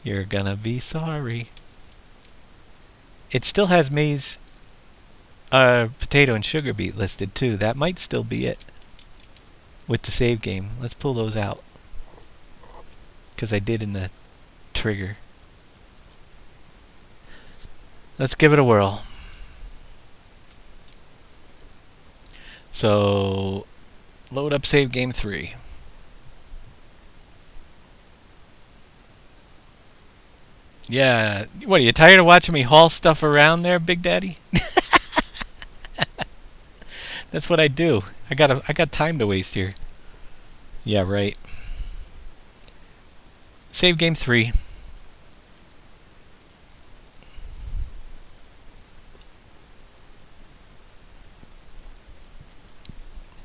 You're gonna be sorry. It still has maize, potato and sugar beet listed too. That might still be it with the save game. Let's pull those out, because I did in the trigger. Let's give it a whirl. So load up save game 3. Yeah, what, are you tired of watching me haul stuff around there, Big Daddy? That's what I do. I got time to waste here. Yeah, right. Save game 3.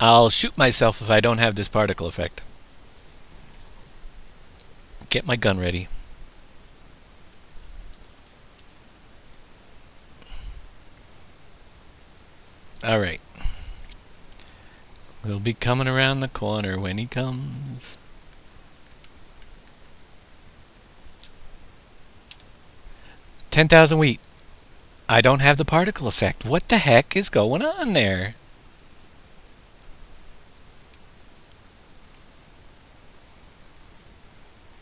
I'll shoot myself if I don't have this particle effect. Get my gun ready. Alright. We'll be coming around the corner when he comes. $10,000 wheat. I don't have the particle effect. What the heck is going on there?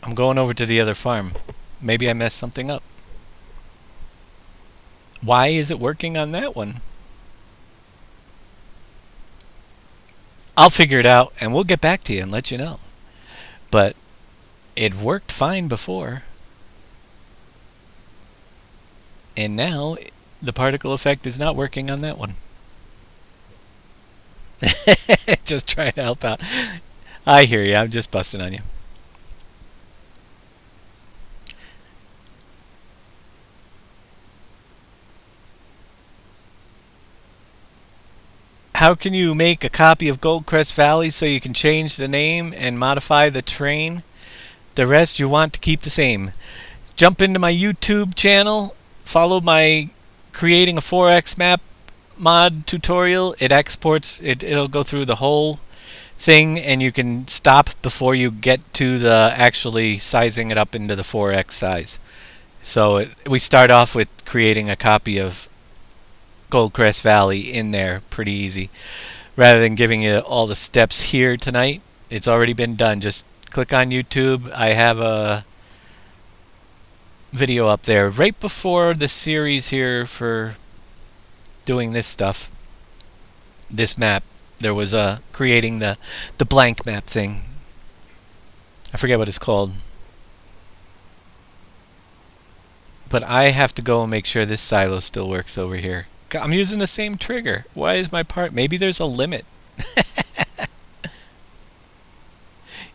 I'm going over to the other farm. Maybe I messed something up. Why is it working on that one? I'll figure it out and we'll get back to you and let you know. But it worked fine before. And now the particle effect is not working on that one. Just trying to help out. I hear you. I'm just busting on you. How can you make a copy of Goldcrest Valley so you can change the name and modify the terrain? The rest you want to keep the same. Jump into my YouTube channel, follow my creating a 4X map mod tutorial. It exports, it'll go through the whole thing and you can stop before you get to the actually sizing it up into the 4X size. So we start off with creating a copy of Goldcrest Valley in there, pretty easy. Rather than giving you all the steps here tonight, it's already been done. Just click on YouTube. I have a video up there right before the series here for doing this stuff. This map. There was creating the blank map thing. I forget what it's called. But I have to go and make sure this silo still works over here. I'm using the same trigger. Why is my part? Maybe there's a limit.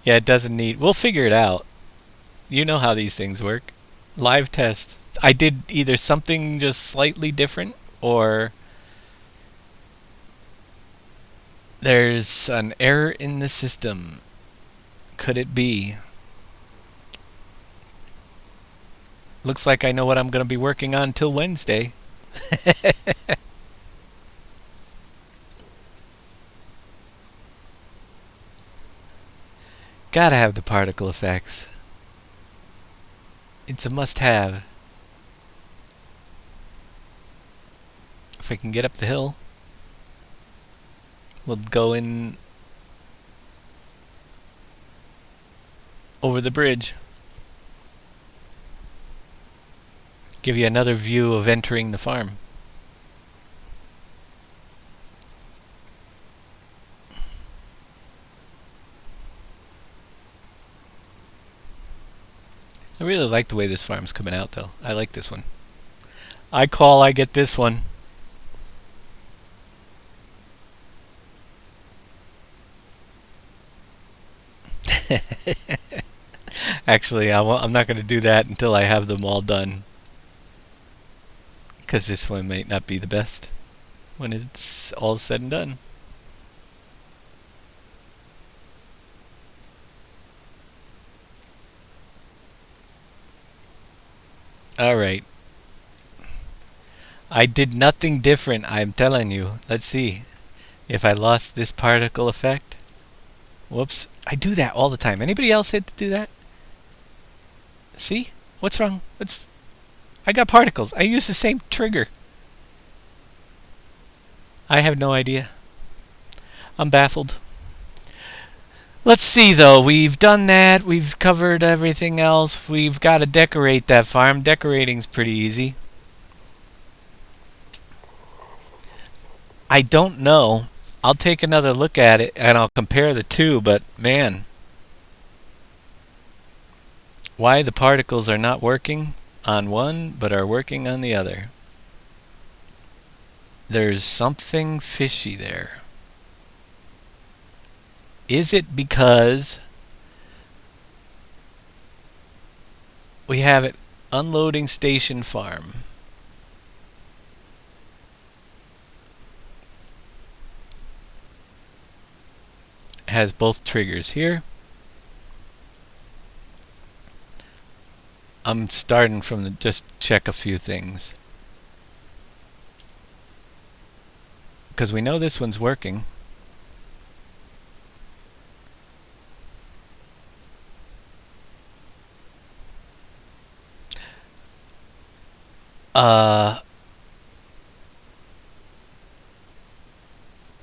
Yeah, it doesn't need. We'll figure it out. You know how these things work. Live test. I did either something just slightly different or there's an error in the system. Could it be? Looks like I know what I'm going to be working on till Wednesday. Gotta have the particle effects. It's a must-have. If I can get up the hill, we'll go in over the bridge. Give you another view of entering the farm. I really like the way this farm's coming out, though. I like this one. I get this one. Actually, I'm not going to do that until I have them all done. Because this one might not be the best when it's all said and done. Alright. I did nothing different, I'm telling you. Let's see if I lost this particle effect. Whoops. I do that all the time. Anybody else had to do that? See? What's wrong? I got particles. I use the same trigger. I have no idea. I'm baffled. Let's see, though. We've done that. We've covered everything else. We've got to decorate that farm. Decorating's pretty easy. I don't know. I'll take another look at it and I'll compare the two, but man, why the particles are not working on one but are working on the other. There's something fishy there. Is it because we have it unloading station farm? Has both triggers here. I'm starting from the just check a few things because we know this one's working.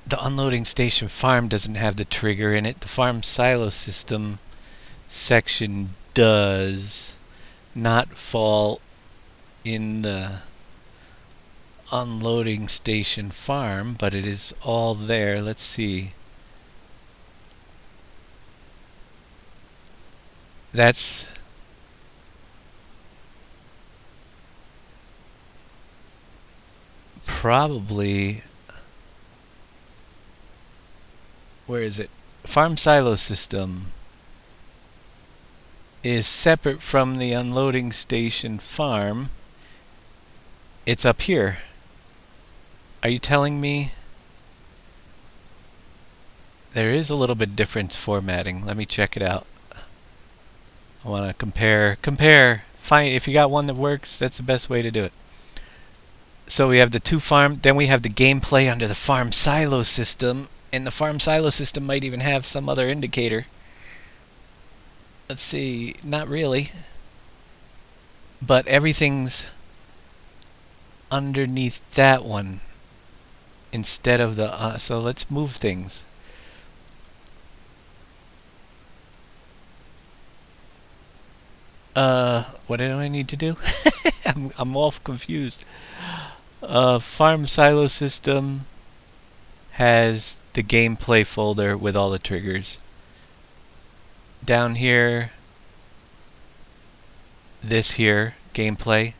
The unloading station farm doesn't have the trigger in it. The farm silo system section does not fall in the unloading station farm, but it is all there. Let's see. That's probably, where is it? Farm silo system is separate from the unloading station farm. It's up here. Are you telling me there is a little bit different formatting? Let me check it out. I want to compare. Find if you got one that works. That's the best way to do it. So we have the two farm, then we have the gameplay under the farm silo system, and the farm silo system might even have some other indicator. Let's see, not really. But everything's underneath that one instead of the so let's move things. What do I need to do? I'm all confused. Farm silo system has the gameplay folder with all the triggers. Down here, this here, gameplay.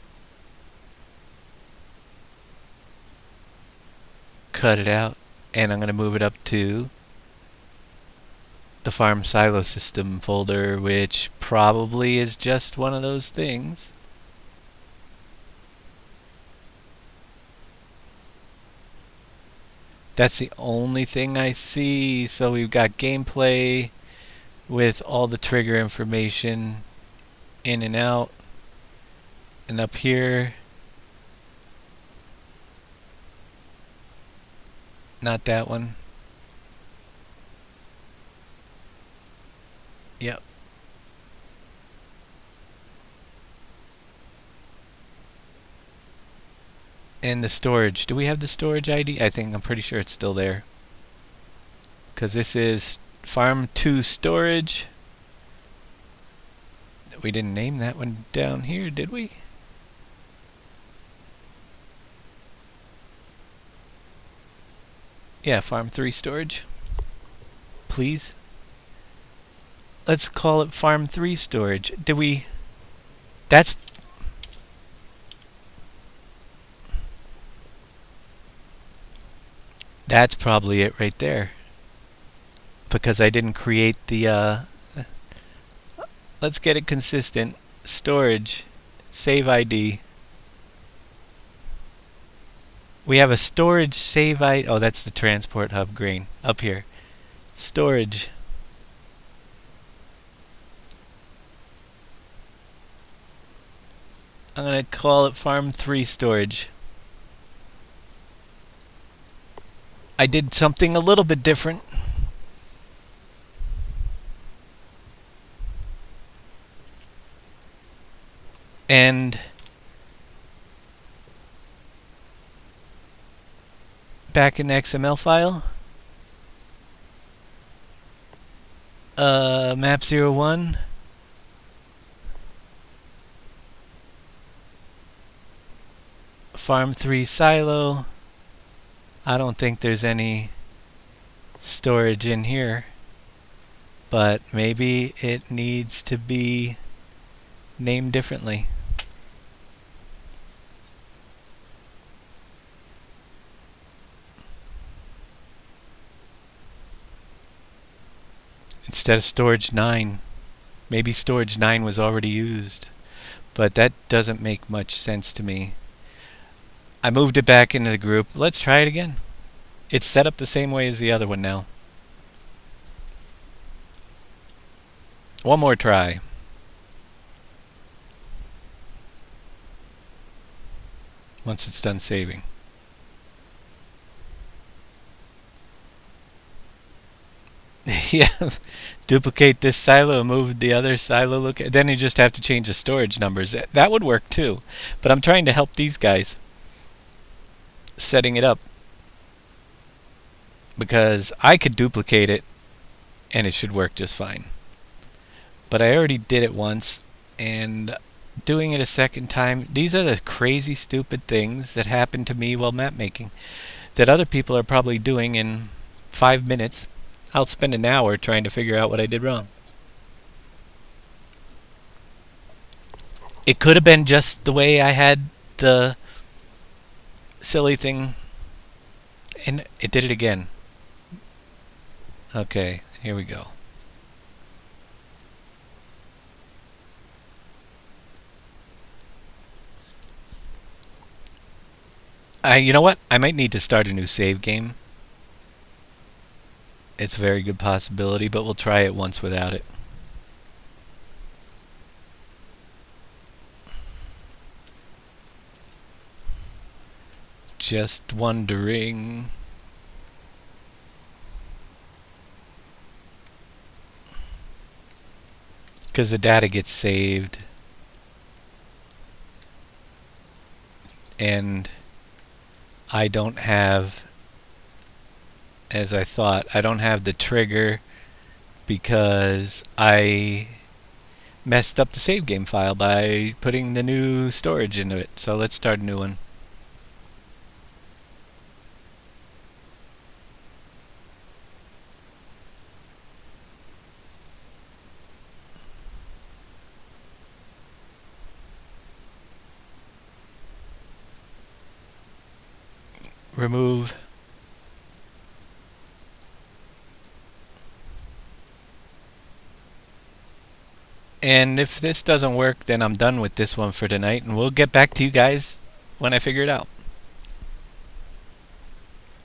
Cut it out, and I'm going to move it up to the farm silo system folder, which probably is just one of those things. That's the only thing I see. So we've got gameplay with all the trigger information in and out, and up here, not that one. Yep. And the storage. Do we have the storage ID? I'm pretty sure it's still there. Because this is Farm 2 storage. We didn't name that one down here, did we? Yeah, Farm 3 storage. Please. Let's call it Farm 3 storage. Did we That's probably it right there. Because I didn't create the let's get it consistent. Storage, save ID. We have a storage save ID. Oh, that's the transport hub grain up here. Storage. I'm going to call it Farm 3 Storage. I did something a little bit different. And back in the XML file, map01, Farm 3 silo. I don't think there's any storage in here, but maybe it needs to be named differently. Instead of storage 9, maybe storage 9 was already used, but that doesn't make much sense to me. I moved it back into the group. Let's try it again. It's set up the same way as the other one now. One more try. Once it's done saving. Yeah, duplicate this silo, move the other silo. Then you just have to change the storage numbers. That would work too. But I'm trying to help these guys setting it up, because I could duplicate it and it should work just fine. But I already did it once, and doing it a second time, these are the crazy stupid things that happen to me while map making that other people are probably doing in 5 minutes. I'll spend an hour trying to figure out what I did wrong. It could have been just the way I had the silly thing, and it did it again. Okay, here we go. You know what? I might need to start a new save game. It's a very good possibility, but we'll try it once without it. Just wondering. Because the data gets saved. And I don't have, as I thought, I don't have the trigger because I messed up the save game file by putting the new storage into it. So let's start a new one. Remove. And if this doesn't work, then I'm done with this one for tonight, and we'll get back to you guys when I figure it out.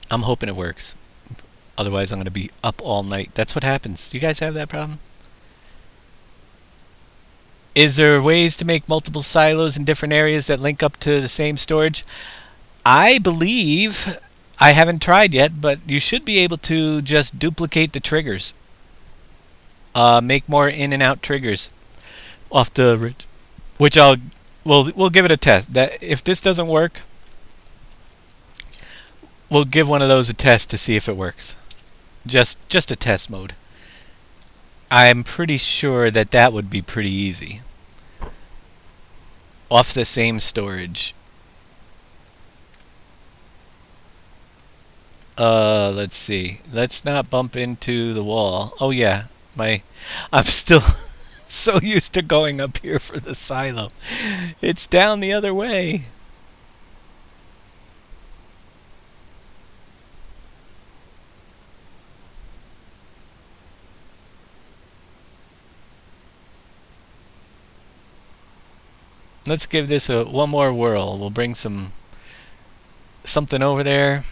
I'm hoping it works. Otherwise, I'm going to be up all night. That's what happens. Do you guys have that problem? Is there ways to make multiple silos in different areas that link up to the same storage? I believe, I haven't tried yet, but you should be able to just duplicate the triggers. Make more in and out triggers off the, which we'll give it a test. That if this doesn't work, we'll give one of those a test to see if it works. Just a test mode. I'm pretty sure that would be pretty easy. Off the same storage. Let's see. Let's not bump into the wall. Oh yeah, I'm still So used to going up here for the silo. It's down the other way. Let's give this one more whirl. We'll bring something over there.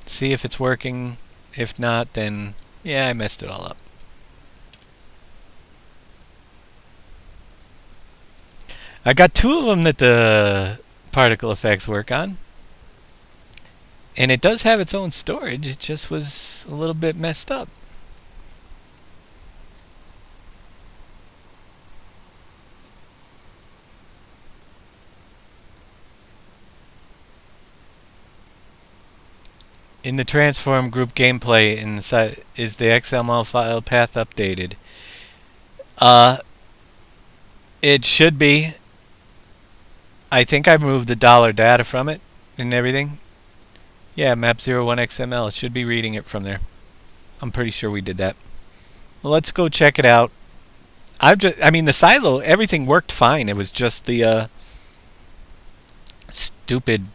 See if it's working. If not, then yeah, I messed it all up. I got two of them that the particle effects work on. And it does have its own storage. It just was a little bit messed up. In the transform group gameplay, is the XML file path updated? It should be. I think I removed the dollar data from it and everything. Yeah, map01xml. It should be reading it from there. I'm pretty sure we did that. Well, let's go check it out. I mean, the silo, everything worked fine. It was just the stupid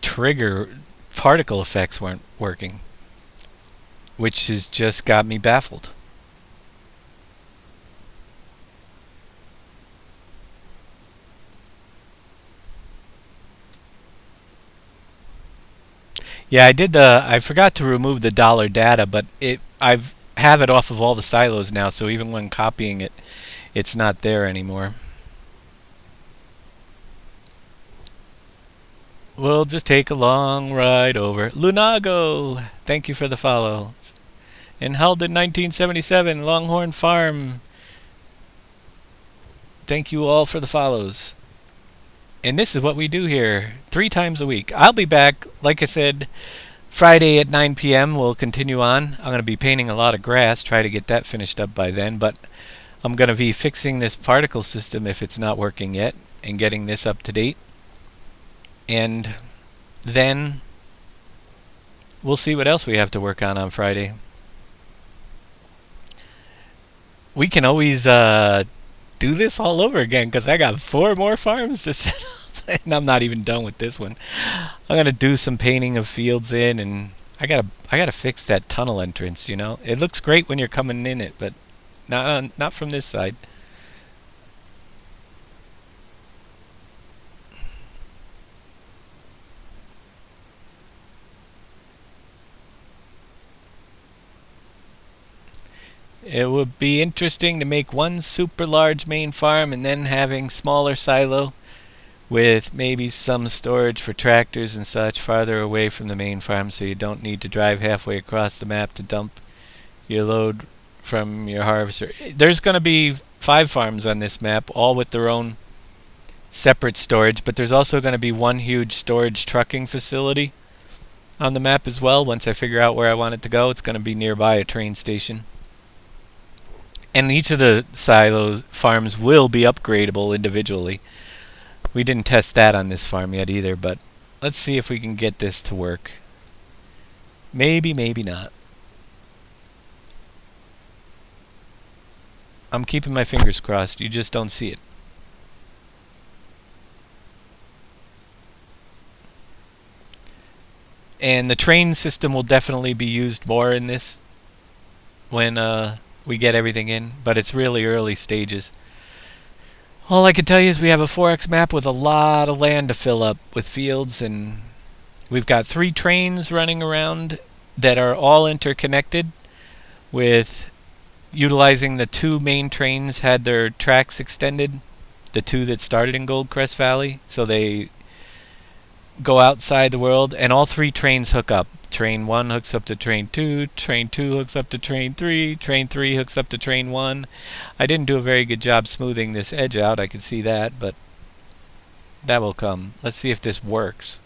trigger particle effects weren't working, which has just got me baffled. Yeah, I forgot to remove the dollar data, but I have it off of all the silos now, so even when copying it, it's not there anymore. We'll just take a long ride over. Lunago, thank you for the follow. And held in 1977, Longhorn Farm. Thank you all for the follows. And this is what we do here 3 times a week. I'll be back, like I said, Friday at 9 p.m. We'll continue on. I'm going to be painting a lot of grass, try to get that finished up by then. But I'm going to be fixing this particle system if it's not working yet and getting this up to date. And then we'll see what else we have to work on Friday. We can always do this all over again because I got 4 more farms to set up and I'm not even done with this one. I'm gonna do some painting of fields in, and I gotta fix that tunnel entrance. You know, it looks great when you're coming in it, but not from this side. It would be interesting to make one super large main farm and then having smaller silo with maybe some storage for tractors and such farther away from the main farm, so you don't need to drive halfway across the map to dump your load from your harvester. There's going to be 5 farms on this map, all with their own separate storage, but there's also going to be one huge storage trucking facility on the map as well. Once I figure out where I want it to go, it's going to be nearby a train station. And each of the silos farms will be upgradable individually. We didn't test that on this farm yet either, but let's see if we can get this to work. Maybe, maybe not. I'm keeping my fingers crossed. You just don't see it. And the train system will definitely be used more in this when we get everything in, but it's really early stages. All I can tell you is we have a 4X map with a lot of land to fill up with fields, and we've got 3 trains running around that are all interconnected with utilizing the 2 main trains had their tracks extended, the 2 that started in Goldcrest Valley, so they go outside the world, and all 3 trains hook up. Train 1 hooks up to Train 2, Train 2 hooks up to Train 3, Train 3 hooks up to Train 1. I didn't do a very good job smoothing this edge out, I can see that, but that will come. Let's see if this works.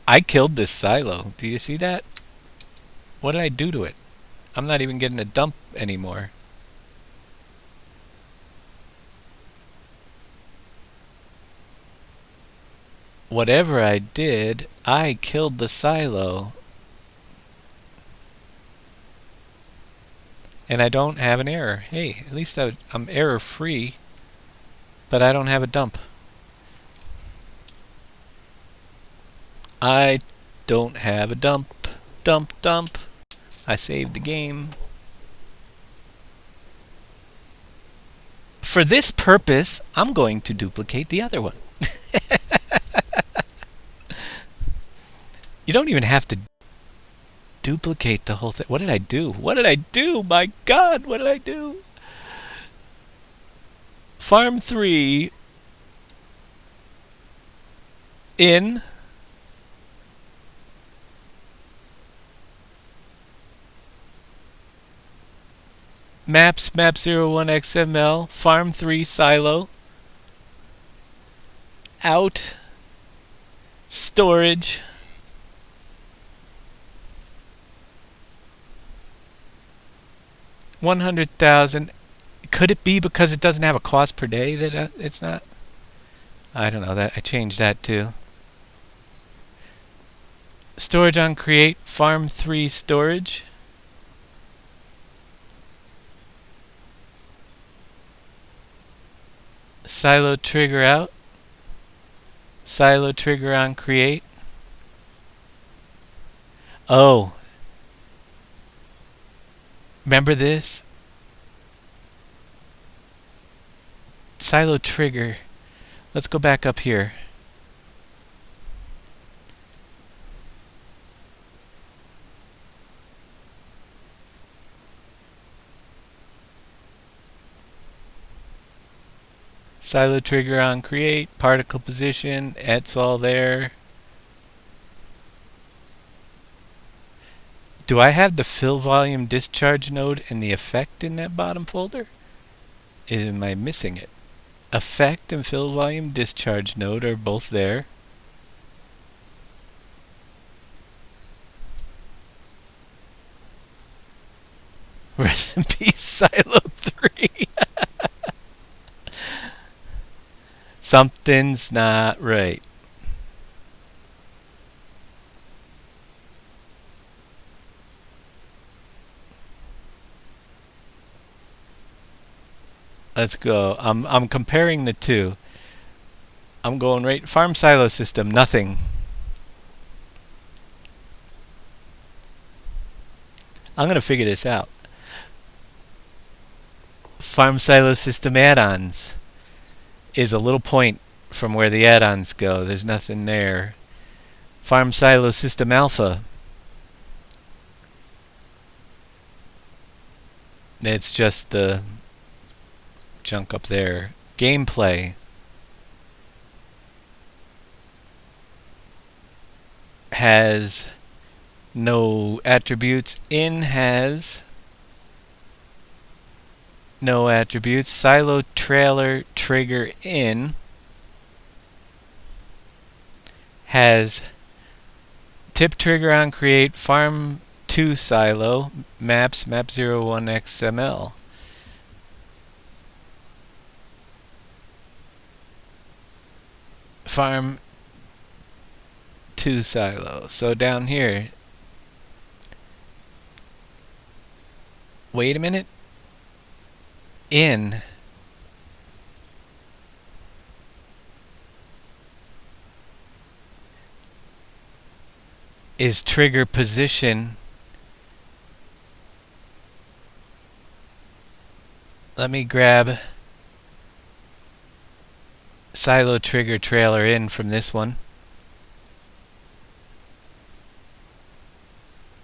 I killed this silo. Do you see that? What did I do to it? I'm not even getting a dump anymore. Whatever I did, I killed the silo. And I don't have an error. Hey, at least I'm error free, but I don't have a dump. I don't have a dump. Dump. I saved the game. For this purpose, I'm going to duplicate the other one. You don't even have to duplicate the whole thing. What did I do? What did I do? My God, what did I do? Farm 3 in maps map01xml farm 3 silo out storage 100,000. Could it be because it doesn't have a cost per day that it's not? I don't know. That I changed that too. Storage on create farm 3 storage. Silo trigger out. Silo trigger on create. Oh. Remember this? Silo trigger. Let's go back up here. Silo trigger on create, particle position, it's all there. Do I have the fill volume discharge node and the effect in that bottom folder? Am I missing it? Effect and fill volume discharge node are both there. Rest in peace, Silo 3. Something's not right. Let's go. I'm comparing the two. I'm going right farm silo system, nothing. I'm gonna figure this out. Farm silo system add-ons is a little point from where the add-ons go. There's nothing there. Farm silo system alpha. It's just the junk up there. Gameplay has no attributes. In has no attributes. Silo trailer trigger in has tip trigger on create farm 2 silo maps map01xml. Farm 2 silo. So down here, wait a minute. In is trigger position. Let me grab silo trigger trailer in from this one.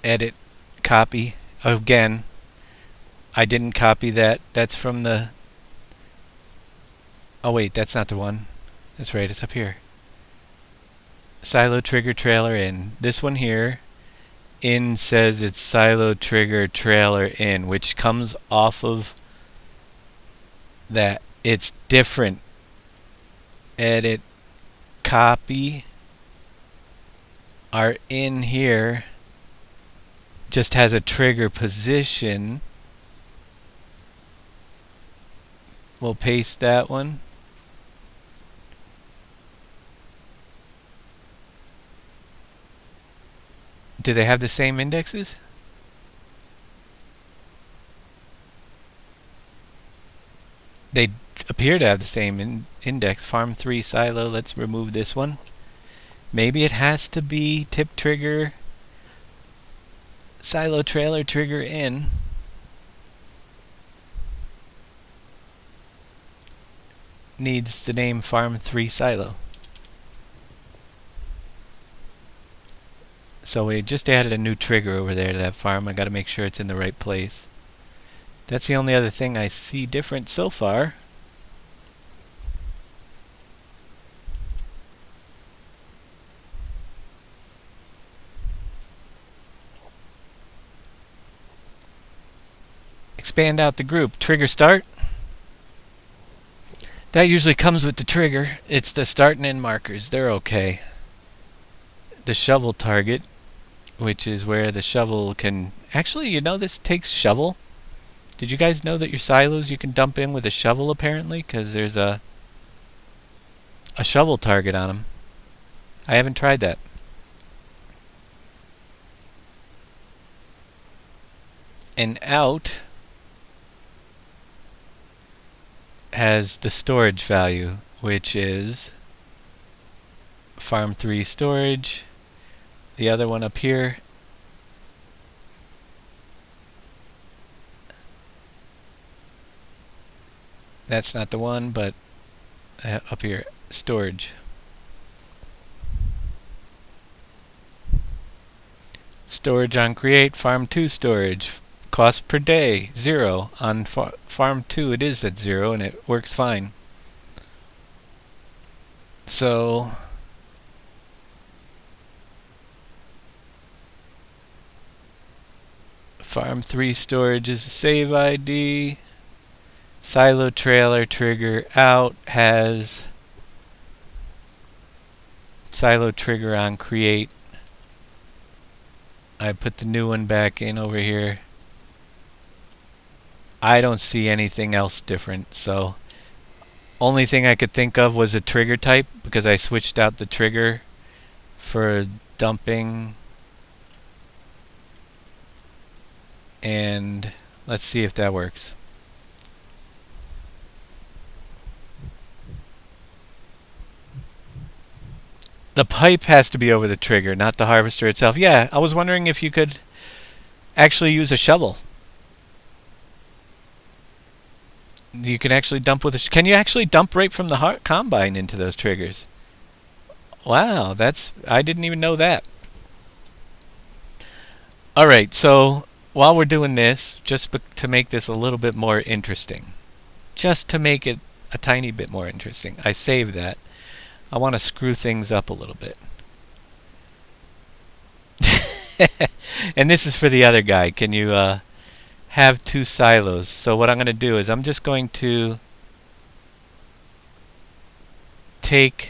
Edit, copy. Again, I didn't copy that. That's from the... Oh wait, that's not the one. That's right, it's up here. Silo trigger trailer in. This one here, in says it's silo trigger trailer in, which comes off of that. It's different. Edit, copy. Our in here just has a trigger position. We'll paste that one. Do they have the same indexes? They appear to have the same index. Farm 3 silo. Let's remove this one. Maybe it has to be tip trigger, silo trailer trigger in. Needs the name Farm 3 silo. So we just added a new trigger over there to that farm. I got to make sure it's in the right place. That's the only other thing I see different so far. Expand out the group. Trigger start. That usually comes with the trigger. It's the start and end markers. They're okay. The shovel target, which is where the shovel can... Actually, you know this takes shovel? Did you guys know that your silos you can dump in with a shovel apparently? Because there's a shovel target on them. I haven't tried that. And out has the storage value, which is Farm 3 storage. The other one up here that's not the one, but up here, storage. Storage on create, Farm 2 storage. Cost per day, 0. On Farm 2 it is at 0 and it works fine. So Farm 3 storage is the save ID. Silo trailer trigger out has silo trigger on create. I put the new one back in over here. I don't see anything else different, so only thing I could think of was a trigger type because I switched out the trigger for dumping. And let's see if that works. The pipe has to be over the trigger, not the harvester itself. Yeah, I was wondering if you could actually use a shovel. You can actually dump with a... Can you actually dump right from the combine into those triggers? Wow, that's... I didn't even know that. Alright, so while we're doing this, just to make this a little bit more interesting, just to make it a tiny bit more interesting, I saved that. I want to screw things up a little bit. And this is for the other guy. Can you have 2 silos? So what I'm going to do is I'm just going to take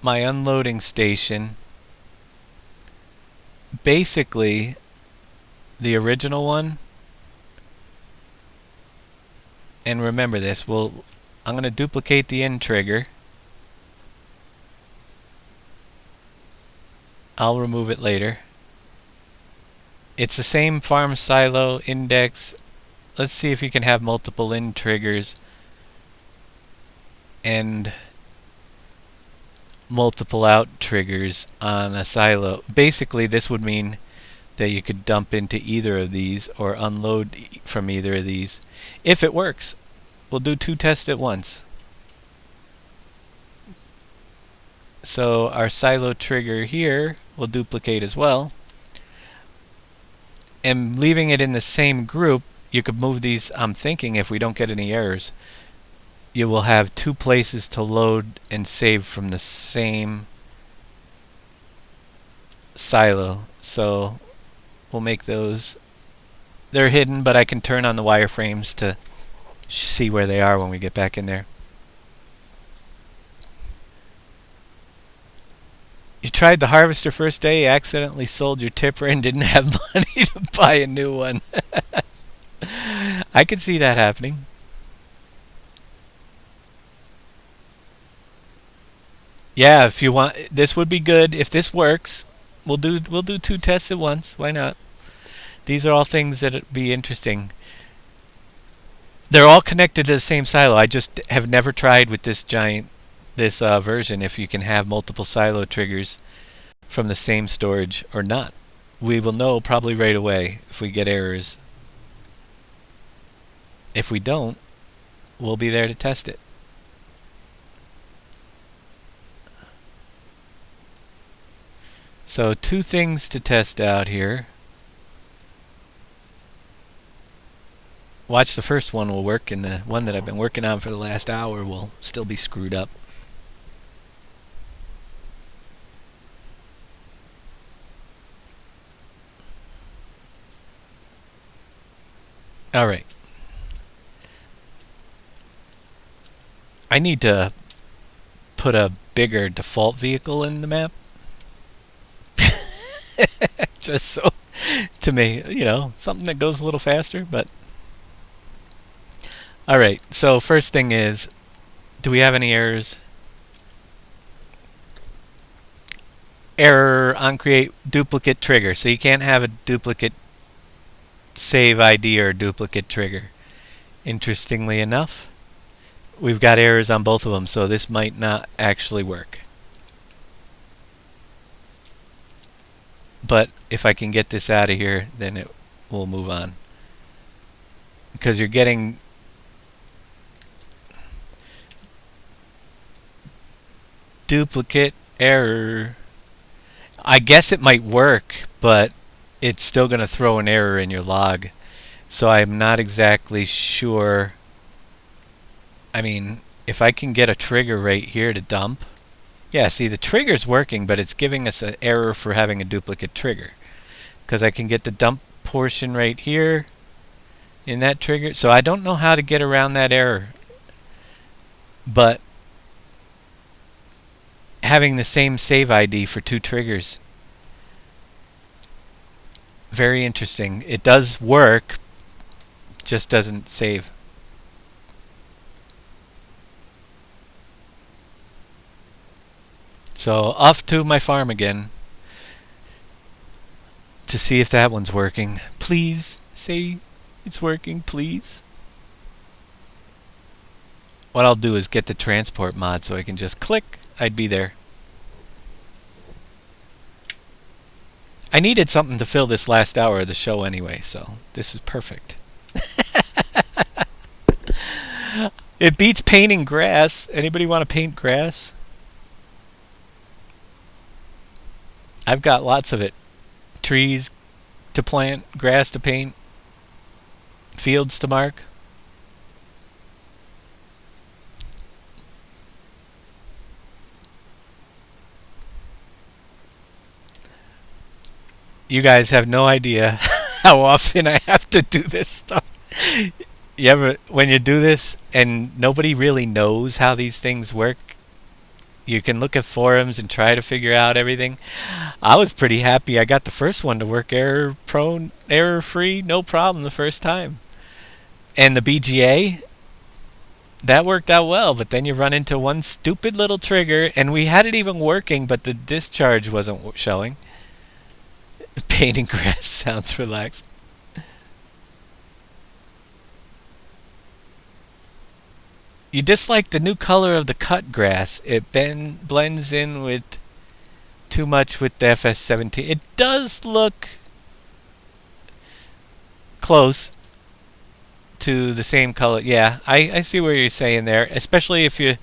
my unloading station, basically the original one, and remember this, I'm going to duplicate the end trigger. I'll remove it later. It's the same farm silo index. Let's see if you can have multiple end triggers and multiple out triggers on a silo. Basically, this would mean that you could dump into either of these or unload from either of these. If it works, we'll do 2 tests at once. So our silo trigger here will duplicate as well. And leaving it in the same group, you could move these. I'm thinking if we don't get any errors, you will have 2 places to load and save from the same silo. So we'll make those. They're hidden, but I can turn on the wireframes to see where they are when we get back in there. You tried the harvester first day, accidentally sold your tipper and didn't have money to buy a new one. I could see that happening. Yeah, if you want, this would be good. If this works, we'll do 2 tests at once. Why not? These are all things that would be interesting. They're all connected to the same silo. I just have never tried with this version if you can have multiple silo triggers from the same storage or not. We will know probably right away if we get errors. If we don't, we'll be there to test it. So 2 things to test out here. Watch, the first one will work, and the one that I've been working on for the last hour will still be screwed up. Alright. I need to put a bigger default vehicle in the map. Just so, to me, you know, something that goes a little faster, but... Alright, so first thing is, do we have any errors? Error on create duplicate trigger. So you can't have a duplicate save ID or duplicate trigger. Interestingly enough, we've got errors on both of them, so this might not actually work. But if I can get this out of here, then it will move on. Because you're getting duplicate error. I guess it might work, but it's still going to throw an error in your log. So I'm not exactly sure. I mean, if I can get a trigger right here to dump. Yeah, see, the trigger's working, but it's giving us an error for having a duplicate trigger. Because I can get the dump portion right here in that trigger. So I don't know how to get around that error. But having the same save ID for 2 triggers, very interesting. It does work, just doesn't save. So off to my farm again to see if that one's working. Please say it's working, please. What I'll do is get the transport mod so I can just click, I'd be there. I needed something to fill this last hour of the show anyway, so this is perfect. It beats painting grass. Anybody want to paint grass? I've got lots of it. Trees to plant, grass to paint, fields to mark. You guys have no idea how often I have to do this stuff. You ever, when you do this and nobody really knows how these things work, you can look at forums and try to figure out everything. I was pretty happy I got the first one to work error-prone, error-free, no problem the first time. And the BGA, that worked out well, but then you run into one stupid little trigger, and we had it even working, but the discharge wasn't showing. Painting grass sounds relaxed. You dislike the new color of the cut grass. It blends in with too much with the FS17. It does look close to the same color. Yeah, I see what you're saying there. Especially if you,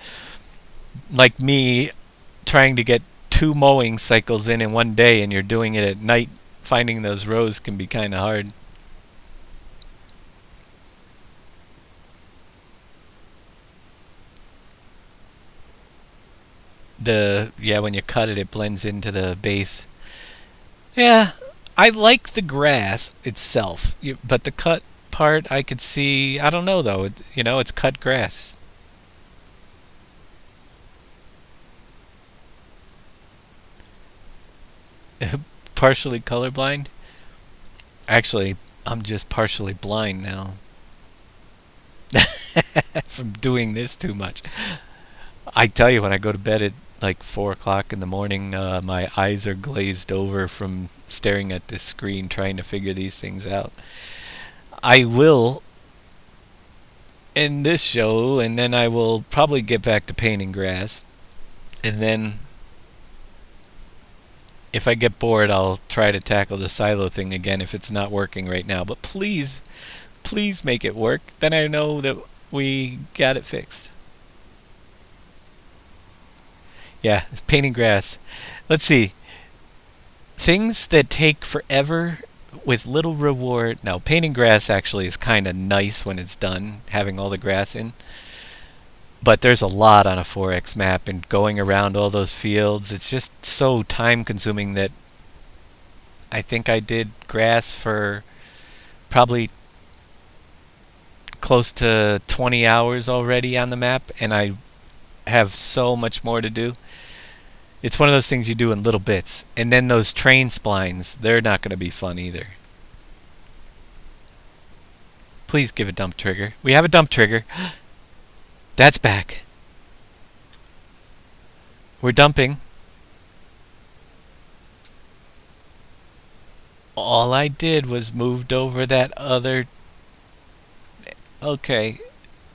like me, trying to get 2 mowing cycles in one day and you're doing it at night. Finding those rows can be kind of hard. When you cut it, it blends into the base. Yeah, I like the grass itself, but the cut part I could see. I don't know though. It's cut grass. Partially colorblind. Actually, I'm just partially blind now from doing this too much. I tell you, when I go to bed at like 4 o'clock in the morning, my eyes are glazed over from staring at this screen trying to figure these things out. I will in this show, and then I will probably get back to painting grass. And then if I get bored, I'll try to tackle the silo thing again if it's not working right now. But please, please make it work. Then I know that we got it fixed. Yeah, painting grass. Let's see. Things that take forever with little reward. Now, painting grass actually is kind of nice when it's done, having all the grass in. But there's a lot on a 4X map, and going around all those fields, it's just so time consuming that I think I did grass for probably close to 20 hours already on the map, and I have so much more to do. It's one of those things you do in little bits. And then those train splines, they're not going to be fun either. Please give a dump trigger. We have a dump trigger. That's back. We're dumping. All I did was moved over that other... Okay,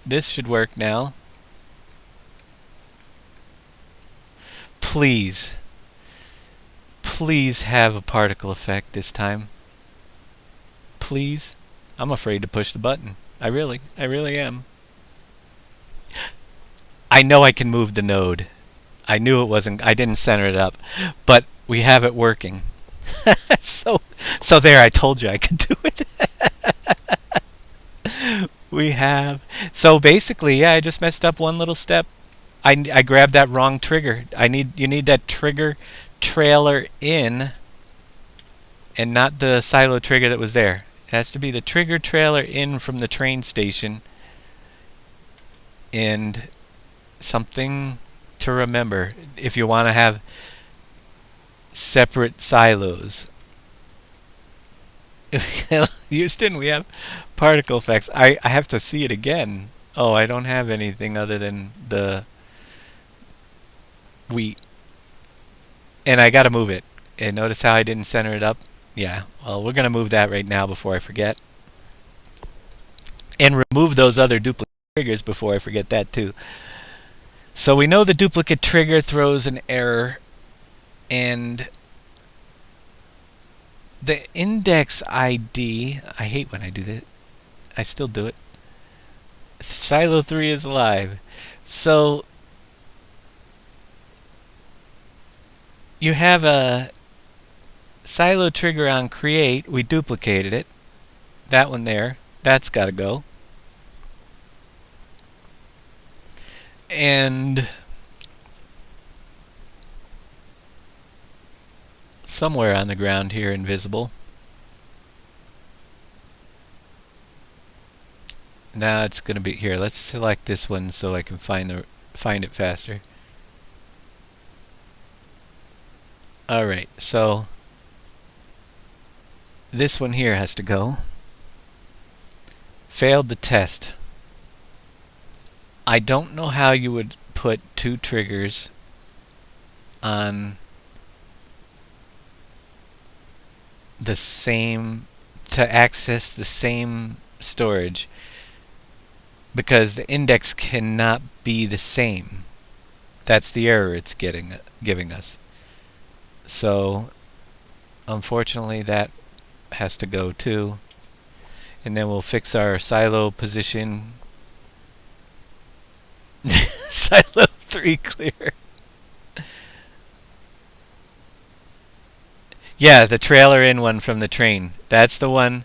this should work now. Please. Please have a particle effect this time. Please. I'm afraid to push the button. I really am. I know I can move the node. I knew it wasn't, I didn't center it up. But we have it working. so there, I told you I could do it. We have. So basically, yeah, I just messed up one little step. I grabbed that wrong trigger. You need that trigger trailer in and not the silo trigger that was there. It has to be the trigger trailer in from the train station. And something to remember if you want to have separate silos. Houston, we have particle effects. I have to see it again. Oh, I don't have anything other than the wheat. And I gotta move it. And notice how I didn't center it up? Yeah, well, we're gonna move that right now before I forget. And remove those other duplicate triggers before I forget that too. So we know the duplicate trigger throws an error, and the index ID, I hate when I do that. I still do it. Silo 3 is alive. So you have a silo trigger on create. We duplicated it. That one there. That's got to go. And somewhere on the ground here, invisible. Now it's going to be here. Let's select this one so I can find it faster. Alright, so this one here has to go. Failed the test. I don't know how you would put two triggers on the same, to access the same storage, because the index cannot be the same. That's the error it's giving us. So unfortunately that has to go too. And then we'll fix our silo position. Silo 3 clear. Yeah, the trailer in one from the train. That's the one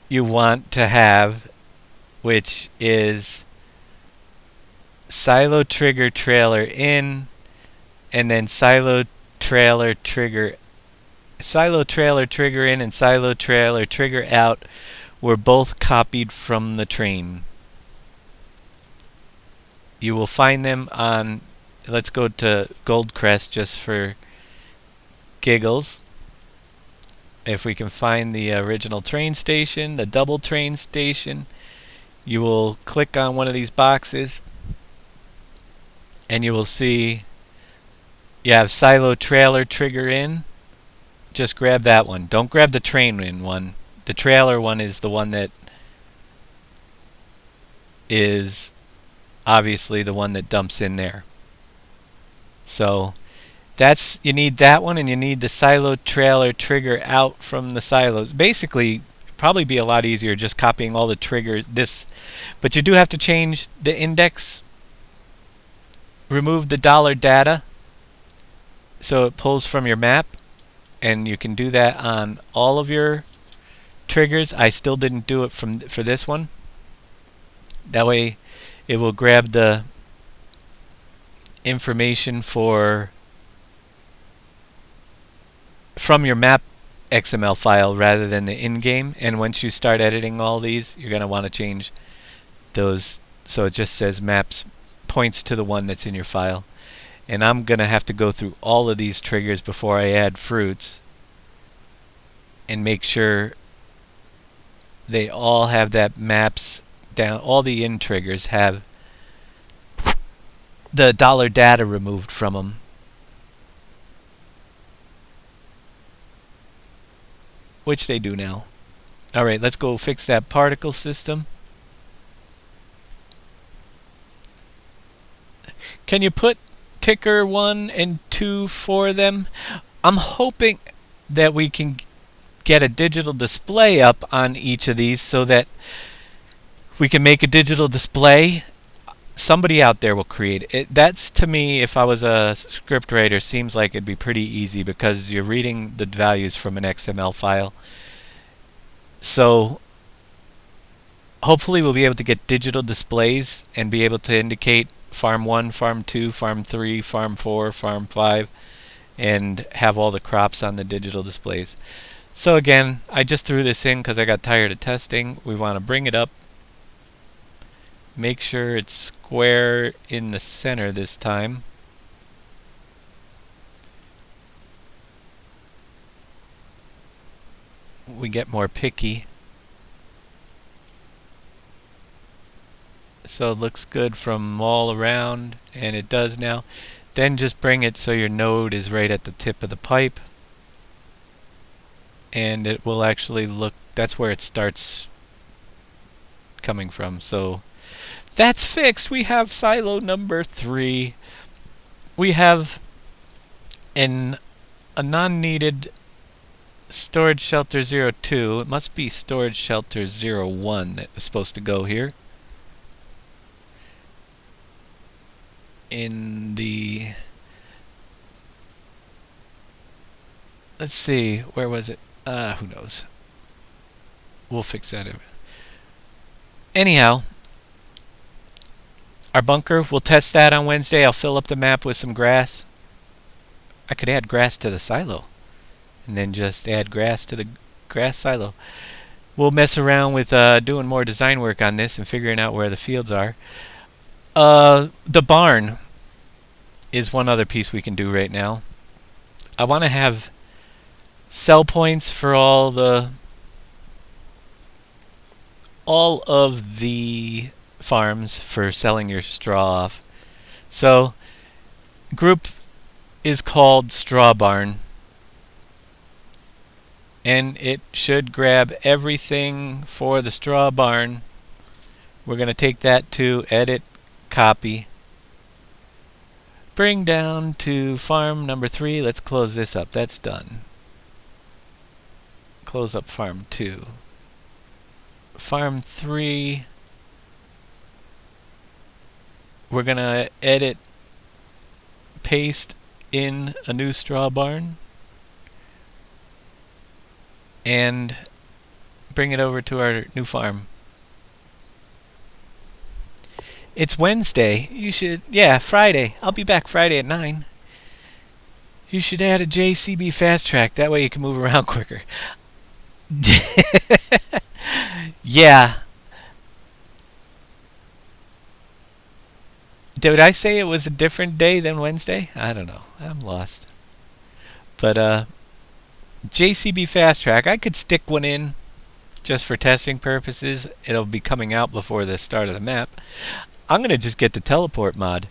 you want to have, which is silo trigger trailer in, and then silo trailer trigger in and silo trailer trigger out were both copied from the train. You will find them on, let's go to Goldcrest just for giggles. If we can find the original train station, the double train station, you will click on one of these boxes and you will see you have silo trailer trigger in. Just grab that one. Don't grab the train in one. The trailer one is the one that is obviously the one that dumps in there. So you need that one, and you need the silo trailer trigger out from the silos. Basically, probably be a lot easier just copying all the trigger but you do have to change the index, remove the dollar data so it pulls from your map, and you can do that on all of your triggers. I still didn't do it for this one. That way it will grab the information from your map XML file rather than the in-game. And once you start editing all these, you're going to want to change those so it just says maps points to the one that's in your file. And I'm going to have to go through all of these triggers before I add fruits and make sure they all have that maps down. All the in triggers have the dollar data removed from them. Which they do now. Alright, let's go fix that particle system. Can you put ticker 1 and 2 for them? I'm hoping that we can get a digital display up on each of these so that we can make a digital display. Somebody out there will create it. That's, to me, if I was a script writer, seems like it'd be pretty easy because you're reading the values from an XML file. So hopefully we'll be able to get digital displays and be able to indicate farm 1, farm 2, farm 3, farm 4, farm 5, and have all the crops on the digital displays. So again, I just threw this in because I got tired of testing. We want to bring it up. Make sure it's square in the center this time. We get more picky. So it looks good from all around, and it does now. Then just bring it so your node is right at the tip of the pipe. And it will actually look, that's where it starts coming from. So that's fixed. We have silo number 3. We have a non-needed storage shelter 02. It must be storage shelter 01 that was supposed to go here. In the, let's see, where was it? Who knows? We'll fix that. Anyhow, our bunker, we'll test that on Wednesday. I'll fill up the map with some grass. I could add grass to the silo and then just add grass to the grass silo. We'll mess around with doing more design work on this and figuring out where the fields are. The barn is one other piece we can do right now. I want to have sell points for all of the farms for selling your straw off. So group is called Straw Barn, and it should grab everything for the straw barn. We're going to take that to edit, copy, bring down to farm number 3. Let's close this up. That's done. Close up farm 2. Farm 3, we're going to edit, paste in a new straw barn, and bring it over to our new farm. It's Wednesday. You should, Friday. I'll be back Friday at 9. You should add a JCB fast track. That way you can move around quicker. Yeah. Did I say it was a different day than Wednesday? I don't know. I'm lost. But JCB fast track, I could stick one in just for testing purposes. It'll be coming out before the start of the map. I'm going to just get the teleport mod.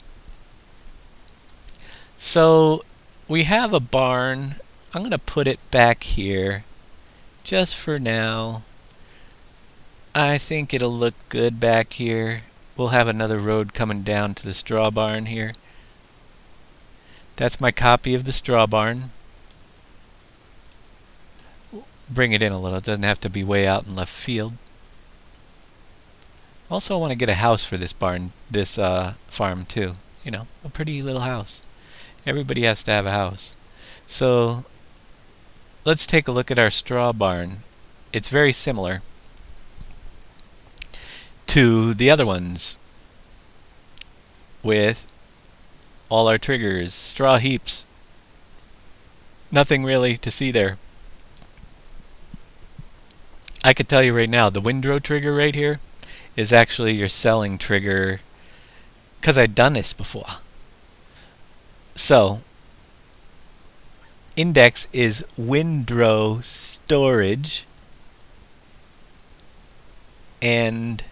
So we have a barn. I'm going to put it back here just for now. I think it'll look good back here. we'll have another road coming down to the straw barn here. That's my copy of the straw barn. Bring it in a little. It doesn't have to be way out in left field. Also, I want to get a house for this barn, this farm too. You know, a pretty little house. Everybody has to have a house. So let's take a look at our straw barn. It's very similar to the other ones with all our triggers, straw heaps. Nothing really to see there. I could tell you right now, the windrow trigger right here is actually your selling trigger, because I'd done this before. So, index is windrow storage, and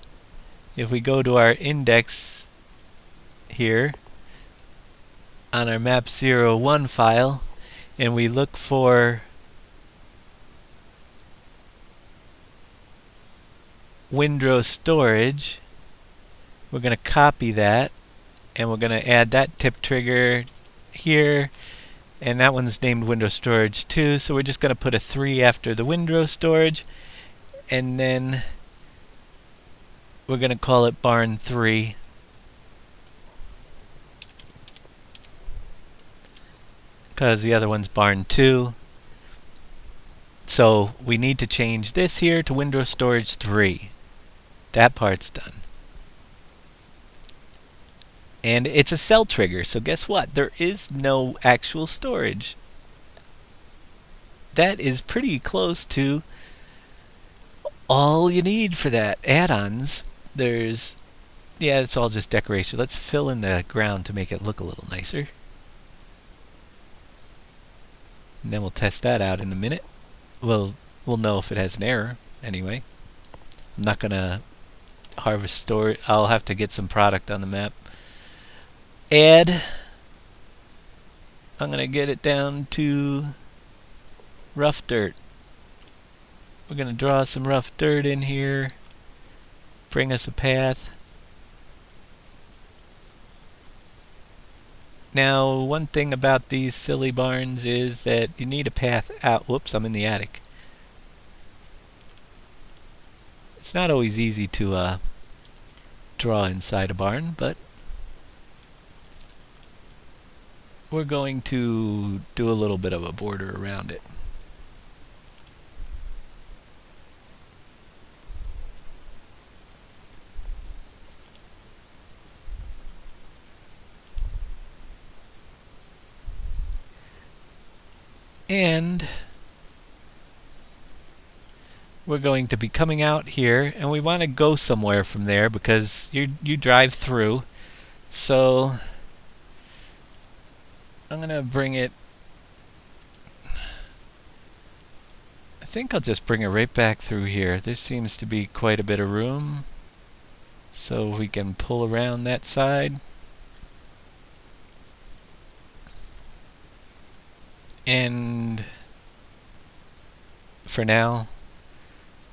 if we go to our index here on our map01 file and we look for windrow storage, we're going to copy that and we're going to add that tip trigger here, and that one's named windrow storage 2, so we're just going to put a 3 after the windrow storage, and then we're going to call it barn 3. Because the other one's barn 2. So we need to change this here to windrow storage 3. That part's done. And it's a cell trigger, so guess what? There is no actual storage. That is pretty close to all you need for that. Add-ons, there's, yeah, it's all just decoration. Let's fill in the ground to make it look a little nicer. And then we'll test that out in a minute. We'll know if it has an error anyway. I'm not gonna harvest store. I'll have to get some product on the map. Add. I'm gonna get it down to rough dirt. We're gonna draw some rough dirt in here. Bring us a path. Now, one thing about these silly barns is that you need a path out. Whoops, I'm in the attic. It's not always easy to draw inside a barn, but we're going to do a little bit of a border around it. And we're going to be coming out here, and we want to go somewhere from there because you drive through. So I'm gonna bring it. I think I'll just bring it right back through here. There seems to be quite a bit of room, so we can pull around that side. And for now,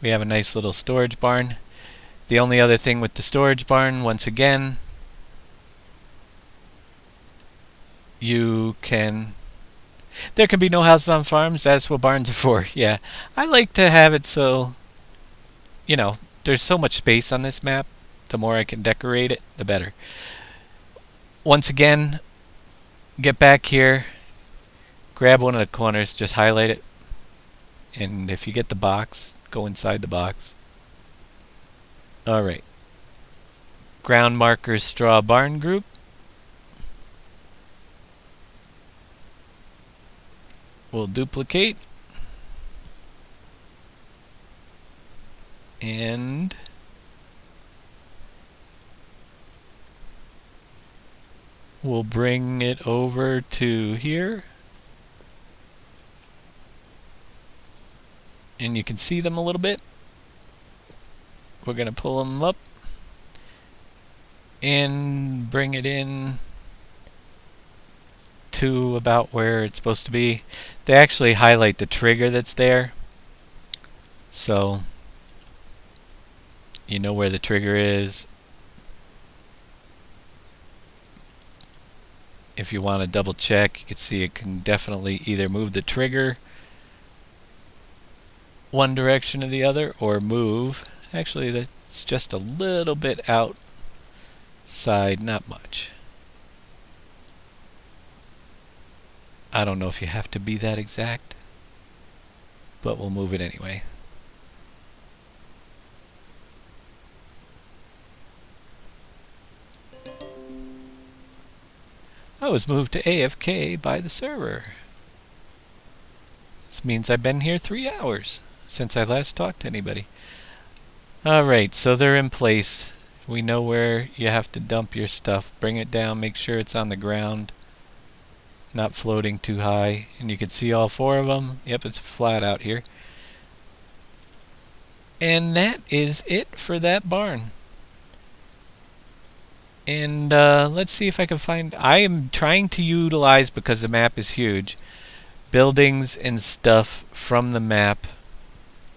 we have a nice little storage barn. The only other thing with the storage barn, once again, there can be no houses on farms. That's what barns are for. Yeah, I like to have it so, you know, there's so much space on this map. The more I can decorate it, the better. Once again, get back here. Grab one of the corners, just highlight it, and if you get the box, go inside the box. Alright. Ground markers straw barn group. We'll duplicate. And we'll bring it over to here. And you can see them a little bit. We're going to pull them up and bring it in to about where it's supposed to be. They actually highlight the trigger that's there, so you know where the trigger is. If you want to double check, you can see it can definitely either move the trigger one direction or the other, or move. Actually, that's just a little bit outside, not much. I don't know if you have to be that exact, but we'll move it anyway. I was moved to AFK by the server. This means I've been here 3 hours since I last talked to anybody. Alright, so they're in place. We know where you have to dump your stuff. Bring it down, make sure it's on the ground, not floating too high. And you can see all 4 of them. Yep, it's flat out here. And that is it for that barn. And let's see if I can find... I am trying to utilize, because the map is huge, buildings and stuff from the map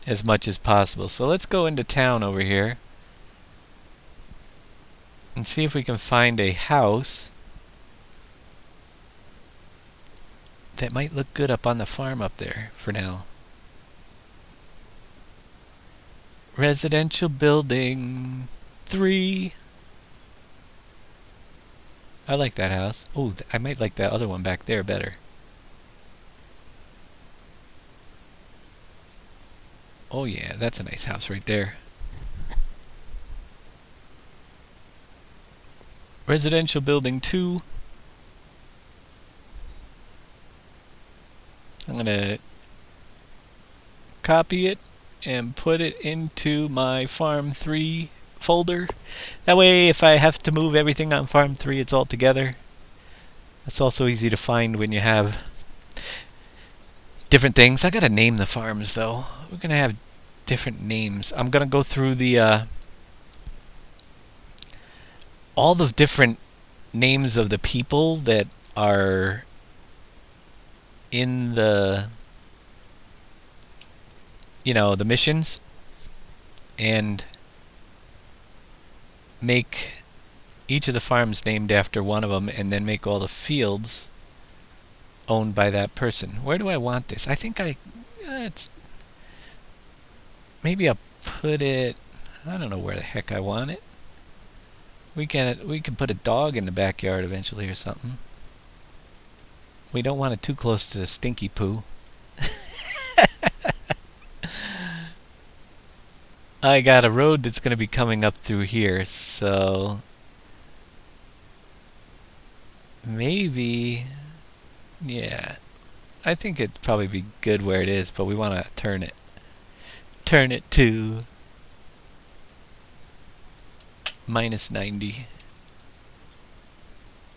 as much as possible. So let's go into town over here and see if we can find a house that might look good up on the farm up there for now. Residential building 3. I like that house. Oh, I might like that other one back there better. Oh yeah, that's a nice house right there. Residential building 2. I'm gonna copy it and put it into my Farm 3 folder. That way, if I have to move everything on Farm 3, it's all together. It's also easy to find when you have different things. I gotta name the farms though. We're gonna have different names. I'm gonna go through the all the different names of the people that are in the, you know, the missions, and make each of the farms named after one of them, and then make all the fields owned by that person. Where do I want this? I think it's, maybe I'll put it, I don't know where the heck I want it. We can put a dog in the backyard eventually or something. We don't want it too close to the stinky poo. I got a road that's going to be coming up through here, so maybe, yeah, I think it'd probably be good where it is, but we want to turn it to -90.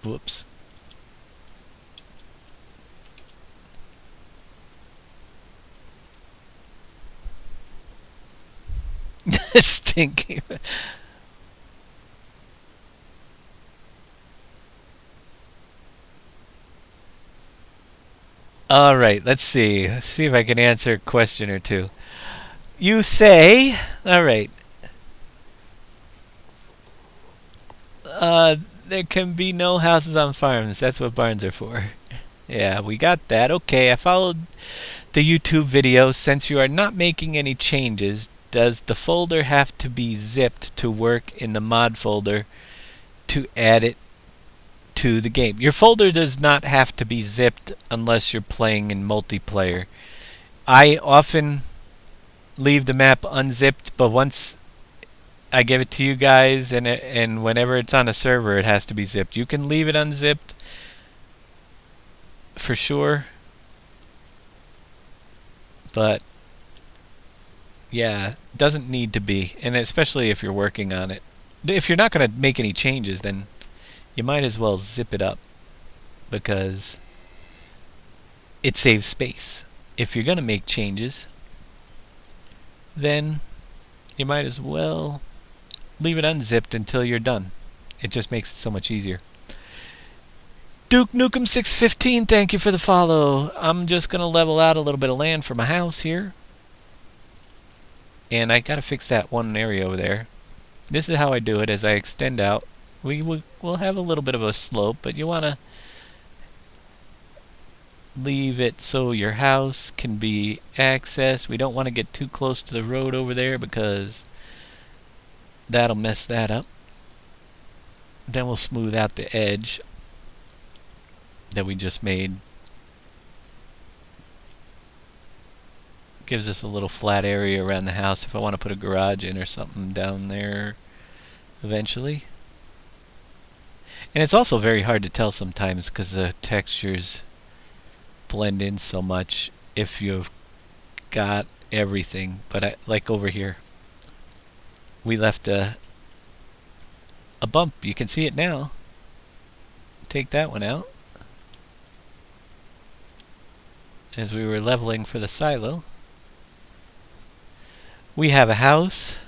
Whoops. Stinky. All right, let's see. Let's see if I can answer a question or two. You say, all right. There can be no houses on farms. That's what barns are for. Yeah, we got that. Okay, I followed the YouTube video. Since you are not making any changes, does the folder have to be zipped to work in the mod folder to add it to the game? Your folder does not have to be zipped unless you're playing in multiplayer. I often leave the map unzipped, but once I give it to you guys, and whenever it's on a server, it has to be zipped. You can leave it unzipped for sure, but yeah, doesn't need to be, and especially if you're working on it. If you're not going to make any changes, then you might as well zip it up, because it saves space. If you're going to make changes, then you might as well leave it unzipped until you're done. It just makes it so much easier. Duke Nukem 615, thank you for the follow. I'm just going to level out a little bit of land for my house here. And I got to fix that one area over there. This is how I do it. As I extend out, we'll have a little bit of a slope, but you want to leave it so your house can be accessed. We don't want to get too close to the road over there because that'll mess that up. Then we'll smooth out the edge that we just made. Gives us a little flat area around the house if I want to put a garage in or something down there eventually. And it's also very hard to tell sometimes because the textures blend in so much if you've got everything. But like over here, we left a bump. You can see it now. Take that one out. As we were leveling for the silo. We have a house,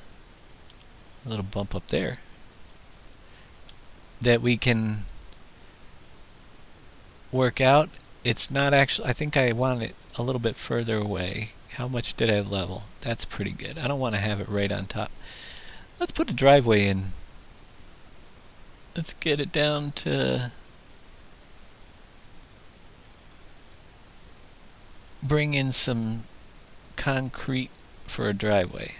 a little bump up there, that we can work out. It's not actually, I think I want it a little bit further away. How much did I level? That's pretty good. I don't want to have it right on top. Let's put a driveway in. Let's get it down to, bring in some concrete for a driveway.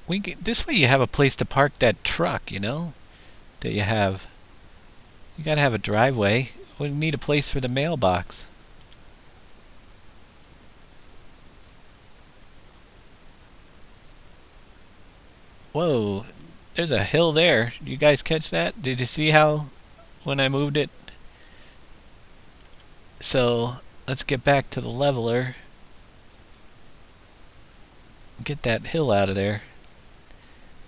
This way you have a place to park that truck, you know, that you have. You gotta have a driveway. We need a place for the mailbox. Whoa, there's a hill there. You guys catch that? Did you see how when I moved it? So let's get back to the leveler. Get that hill out of there.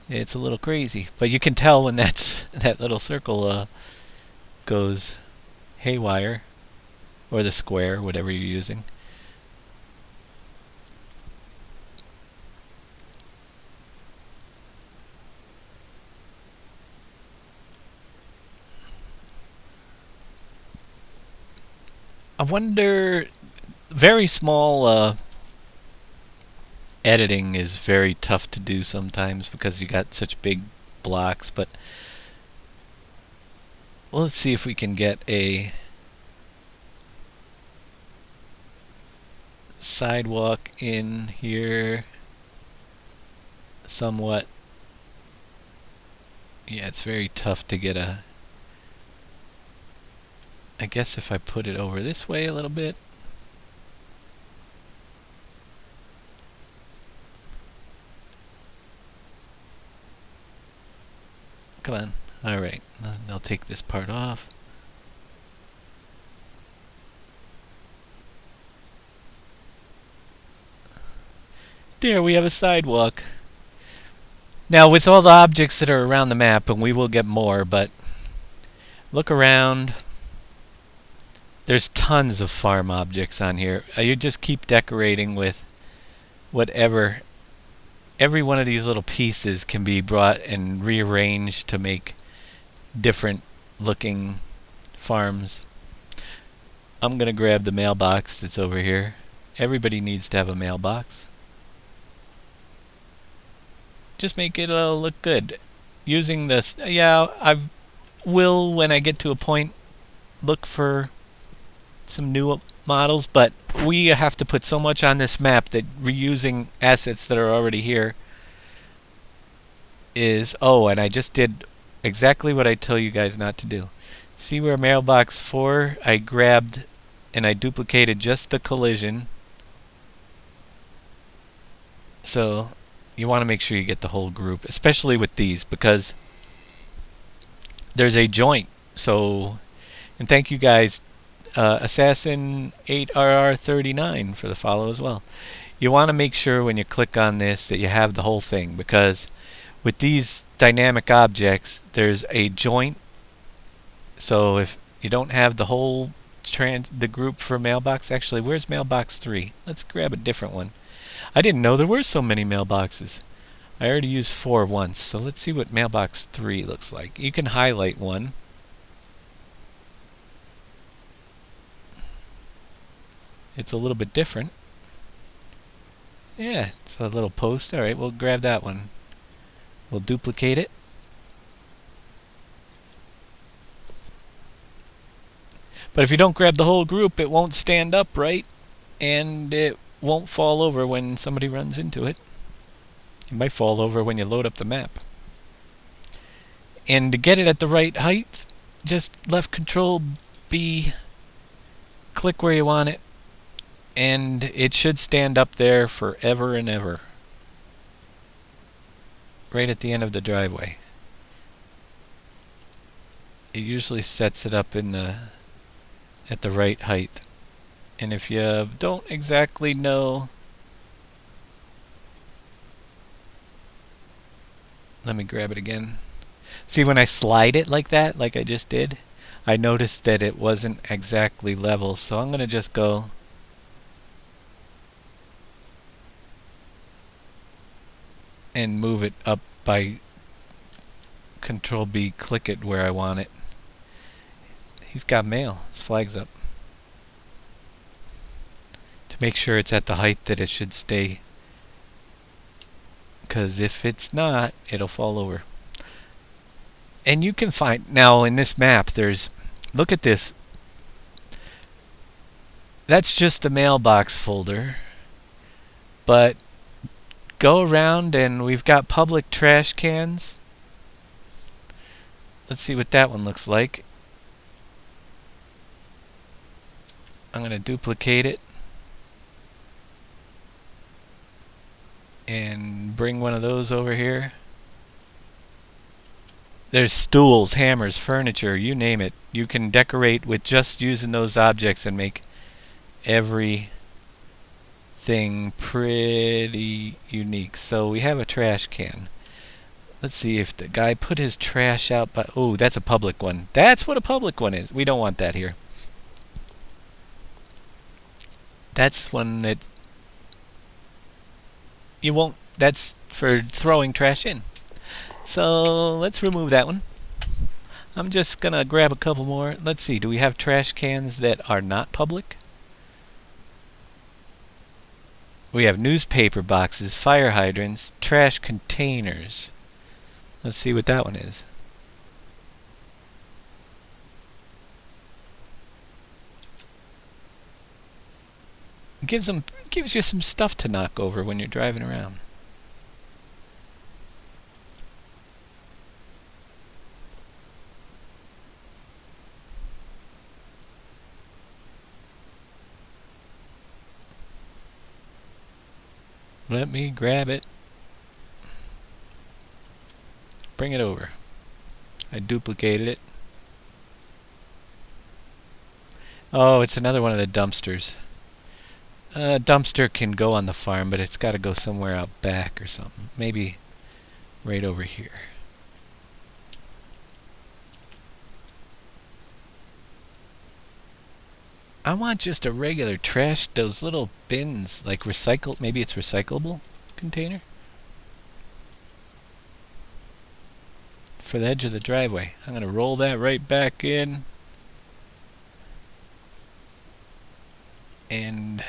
It's a little crazy, but you can tell when that little circle goes haywire, or the square, whatever you're using. I wonder, very small editing is very tough to do sometimes because you got such big blocks, but let's see if we can get a sidewalk in here somewhat. Yeah, it's very tough to get a, I guess if I put it over this way a little bit. Come on. Alright, I'll take this part off. There, we have a sidewalk. Now, with all the objects that are around the map, and we will get more, but look around. There's tons of farm objects on here. You just keep decorating with whatever. Every one of these little pieces can be brought and rearranged to make different looking farms. I'm gonna grab the mailbox that's over here. Everybody needs to have a mailbox. Just make it look good. Using this, yeah, I will, when I get to a point, look for some new models, but we have to put so much on this map that reusing assets that are already here is, oh, and I just did exactly what I tell you guys not to do. See where mailbox 4, I grabbed and I duplicated just the collision. So you want to make sure you get the whole group, especially with these, because there's a joint. So, and thank you guys, Assassin 8RR39 for the follow as well. You want to make sure when you click on this that you have the whole thing, because with these dynamic objects there's a joint. So if you don't have the whole the group for mailbox, actually, where's mailbox 3? Let's grab a different one. I didn't know there were so many mailboxes. I already used 4 once, so let's see what mailbox 3 looks like. You can highlight one. It's a little bit different. Yeah, it's a little post. Alright, we'll grab that one. We'll duplicate it. But if you don't grab the whole group, it won't stand up right, and it won't fall over when somebody runs into it. It might fall over when you load up the map. And to get it at the right height, just left control B, click where you want it, and it should stand up there forever and ever. Right at the end of the driveway. It usually sets it up in at the right height. And if you don't exactly know, let me grab it again. See, when I slide it like that, like I just did, I noticed that it wasn't exactly level, so I'm going to just go and move it up by Control B, click it where I want it. He's got mail. His flag's up. To make sure it's at the height that it should stay, because if it's not, it'll fall over. And you can find, now in this map, there's, look at this. That's just the mailbox folder. But go around and we've got public trash cans. Let's see what that one looks like. I'm going to duplicate it and bring one of those over here. There's stools, hammers, furniture, you name it. You can decorate with just using those objects and make everything pretty unique. So we have a trash can. Let's see if the guy put his trash out by... Oh, that's a public one. That's what a public one is. We don't want that here. That's one that you won't... That's for throwing trash in. So let's remove that one. I'm just gonna grab a couple more. Let's see, do we have trash cans that are not public? We have newspaper boxes, fire hydrants, trash containers. Let's see what that one is. Gives you some stuff to knock over when you're driving around. Let me grab it. Bring it over. I duplicated it. Oh, it's another one of the dumpsters. A dumpster can go on the farm, but it's got to go somewhere out back or something. Maybe right over here. I want just a regular trash, those little bins, like recycled, maybe it's recyclable container for the edge of the driveway. I'm going to roll that right back in and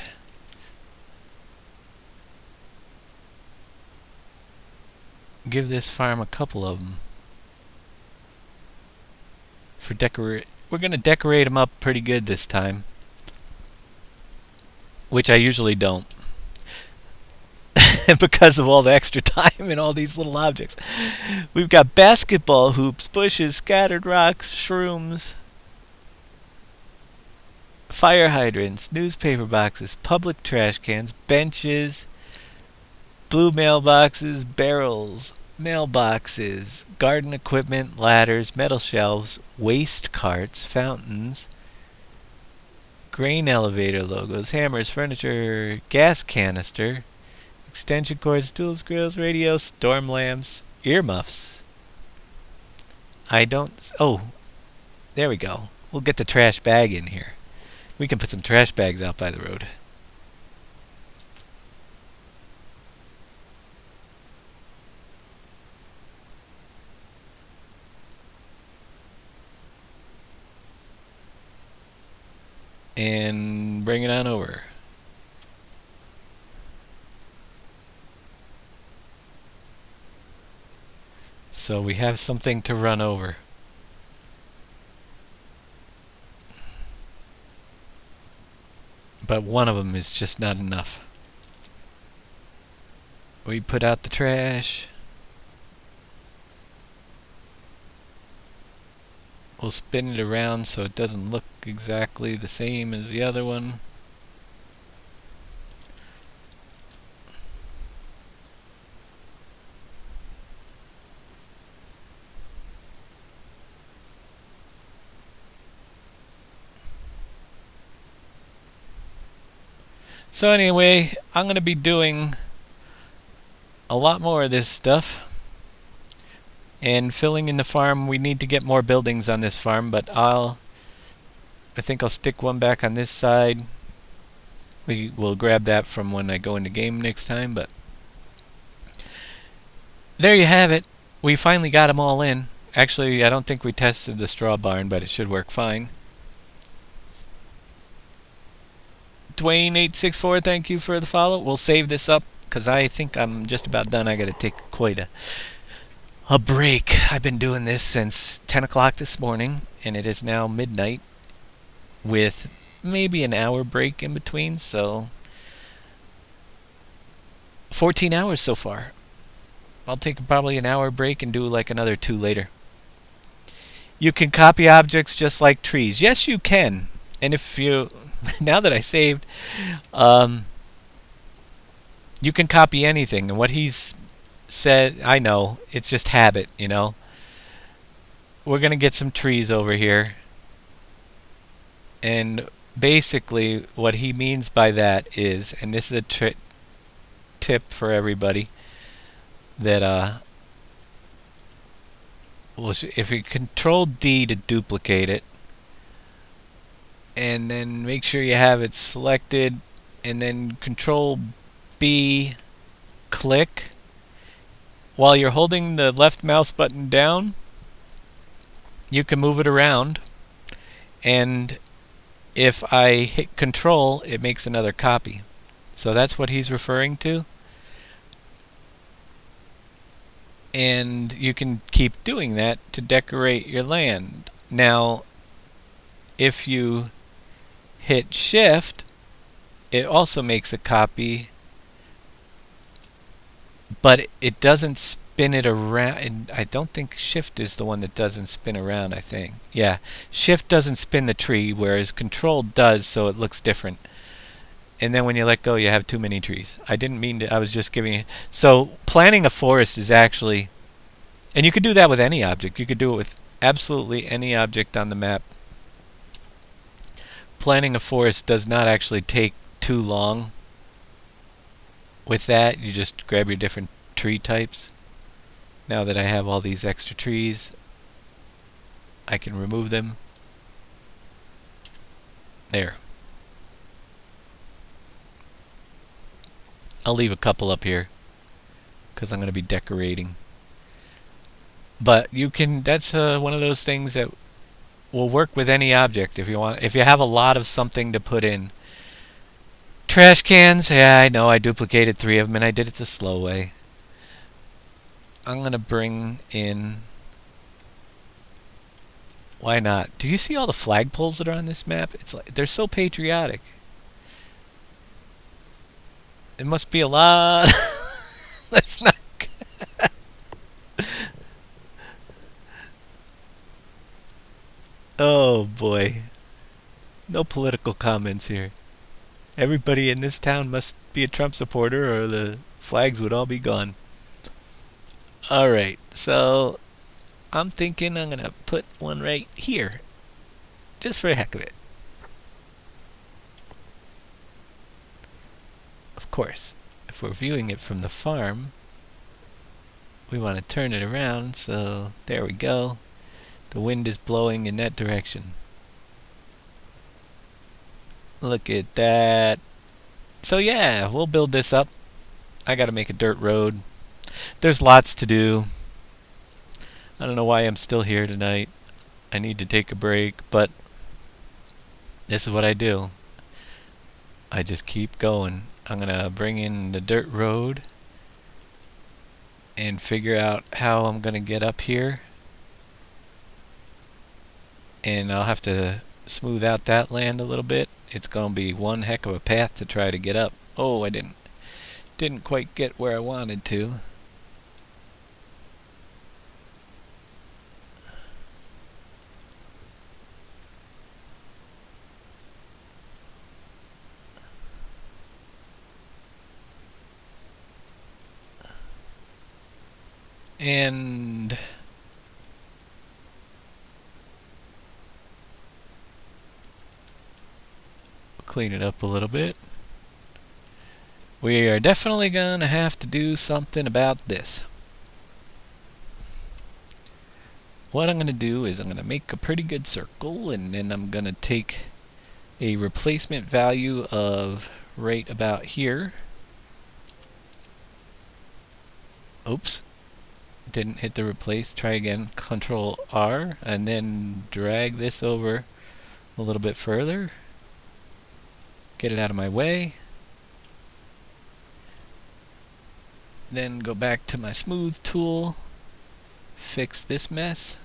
give this farm a couple of them for decorate. We're going to decorate them up pretty good this time, which I usually don't because of all the extra time and all these little objects. We've got basketball hoops, bushes, scattered rocks, shrooms, fire hydrants, newspaper boxes, public trash cans, benches, blue mailboxes, barrels, mailboxes, garden equipment, ladders, metal shelves, waste carts, fountains, grain elevator logos, hammers, furniture, gas canister, extension cords, tools, grills, radios, storm lamps, earmuffs. Oh, there we go. We'll get the trash bag in here. We can put some trash bags out by the road. And bring it on over. So we have something to run over. but one of them is just not enough. We put out the trash. We'll spin it around so it doesn't look exactly the same as the other one. So anyway, I'm going to be doing a lot more of this stuff and filling in the farm. We need to get more buildings on this farm, but I think I'll stick one back on this side. We will grab that from when I go into game next time, but there you have it. We finally got them all in. Actually, I don't think we tested the straw barn, but it should work fine. Dwayne864, thank you for the follow. We'll save this up because I think I'm just about done. I got to take quite a break. I've been doing this since 10 o'clock this morning, and it is now midnight with maybe an hour break in between, so 14 hours so far. I'll take probably an hour break and do like another 2 later. You can copy objects just like trees. Yes, you can. And if you... now that I saved, you can copy anything. And what he's said, I know, it's just habit, you know. We're going to get some trees over here. And basically what he means by that is, and this is a tip for everybody, that if you control D to duplicate it, and then make sure you have it selected, and then control B, click. While you're holding the left mouse button down, you can move it around, and if I hit control, it makes another copy. So that's what he's referring to. And you can keep doing that to decorate your land. Now, if you hit shift, it also makes a copy, but it doesn't spin it around. And I don't think shift is the one that doesn't spin around, I think. Yeah, shift doesn't spin the tree, whereas control does, so it looks different. And then when you let go, you have too many trees. I didn't mean to, I was just giving you... So planting a forest is actually... And you could do that with any object. You could do it with absolutely any object on the map. Planting a forest does not actually take too long. With that, you just grab your different tree types. Now that I have all these extra trees, I can remove them. There. I'll leave a couple up here because I'm going to be decorating. But you can, that's one of those things that will work with any object if you want. If you have a lot of something to put in. Trash cans, yeah, I know I duplicated 3 of them and I did it the slow way. I'm going to bring in, why not? Do you see all the flagpoles that are on this map? It's like they're so patriotic. It must be a lot. Let's not. Oh boy. No political comments here. Everybody in this town must be a Trump supporter or the flags would all be gone. Alright, so I'm thinking I'm going to put one right here. Just for the heck of it. Of course, if we're viewing it from the farm, we want to turn it around, so there we go. The wind is blowing in that direction. Look at that. So yeah, we'll build this up. I gotta make a dirt road. There's lots to do. I don't know why I'm still here tonight. I need to take a break, but this is what I do. I just keep going. I'm gonna bring in the dirt road and figure out how I'm gonna get up here. And I'll have to smooth out that land a little bit it's gonna be one heck of a path to try to get up. Oh, I didn't quite get where I wanted to. And clean it up a little bit. We are definitely gonna have to do something about this. What I'm gonna do is I'm gonna make a pretty good circle, and then I'm gonna take a replacement value of right about here. Oops, didn't hit the replace. Try again. Control R, and then drag this over a little bit further. Get it out of my way. Then go back to my smooth tool. Fix this mess.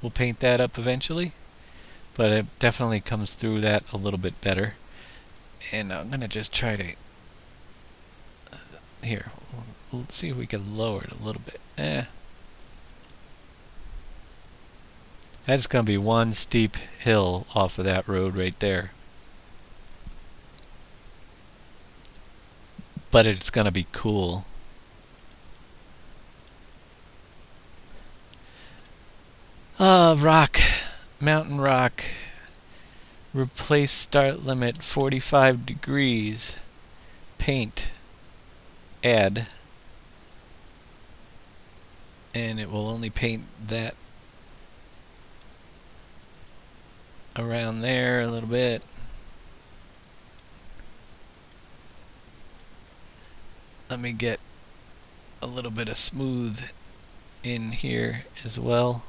We'll paint that up eventually, but it definitely comes through that a little bit better. And I'm gonna just try to here. Let's see if we can lower it a little bit. That's gonna be one steep hill off of that road right there. But it's gonna be cool. Rock, mountain rock. Replace start limit 45 degrees. Paint. Add. And it will only paint that around there a little bit. Let me get a little bit of smooth in here as well.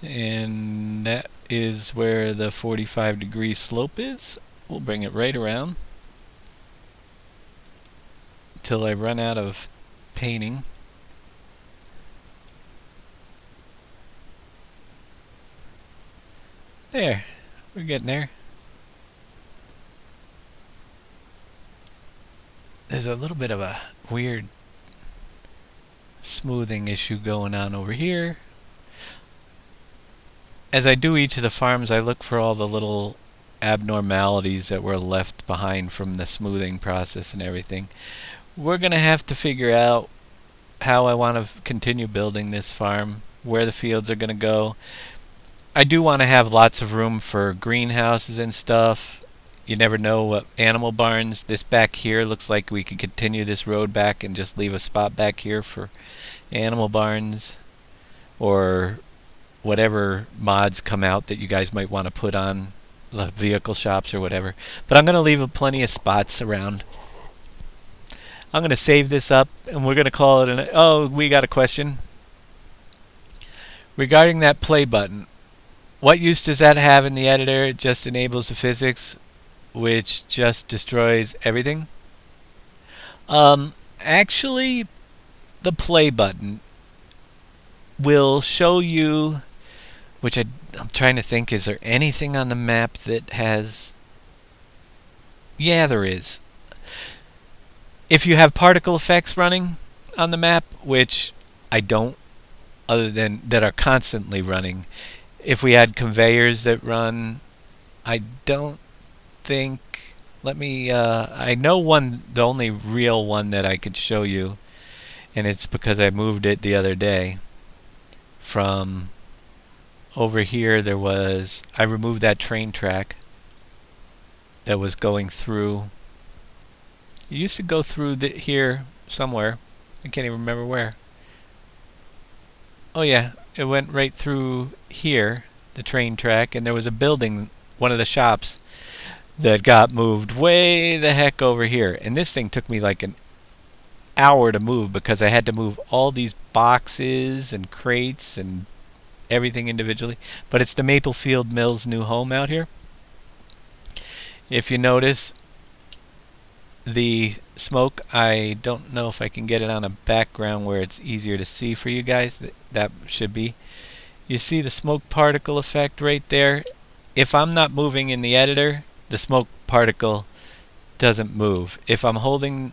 And that is where the 45-degree slope is. We'll bring it right around till I run out of painting. There, we're getting there. There's a little bit of a weird smoothing issue going on over here. As I do each of the farms, I look for all the little abnormalities that were left behind from the smoothing process and everything. We're going to have to figure out how I want to continue building this farm, where the fields are going to go. I do want to have lots of room for greenhouses and stuff. You never know what animal barns. This back here looks like we could continue this road back and just leave a spot back here for animal barns, or whatever mods come out that you guys might want to put on the vehicle shops or whatever. But I'm going to leave plenty of spots around. I'm going to save this up, and we're going to call it oh, we got a question regarding that play button. What use does that have in the editor? It just enables the physics, which just destroys everything. Actually, the play button will show you, which I'm trying to think, is there anything on the map that has... Yeah, there is. If you have particle effects running on the map, which I don't, other than that are constantly running. If we had conveyors that run, I don't think... Let me... I know one, the only real one that I could show you, and it's because I moved it the other day. From over here, there was... I removed that train track that was going through... It used to go through here somewhere. I can't even remember where. Oh yeah, it went right through here, the train track, and there was a building, one of the shops, that got moved way the heck over here. And this thing took me like hour to move because I had to move all these boxes and crates and everything individually. But it's the Maplefield Mills new home out here. If you notice the smoke, I don't know if I can get it on a background where it's easier to see for you guys. That should be. You see the smoke particle effect right there? If I'm not moving in the editor, the smoke particle doesn't move. If I'm holding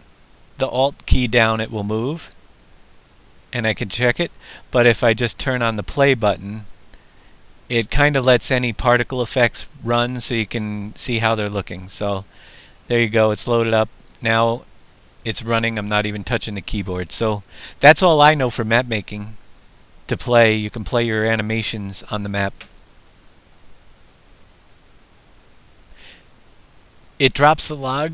the Alt key down, it will move, and I can check it. But if I just turn on the play button, it kind of lets any particle effects run so you can see how they're looking. So there you go, it's loaded up. Now it's running, I'm not even touching the keyboard. So that's all I know for map making. To play, you can play your animations on the map. It drops the log.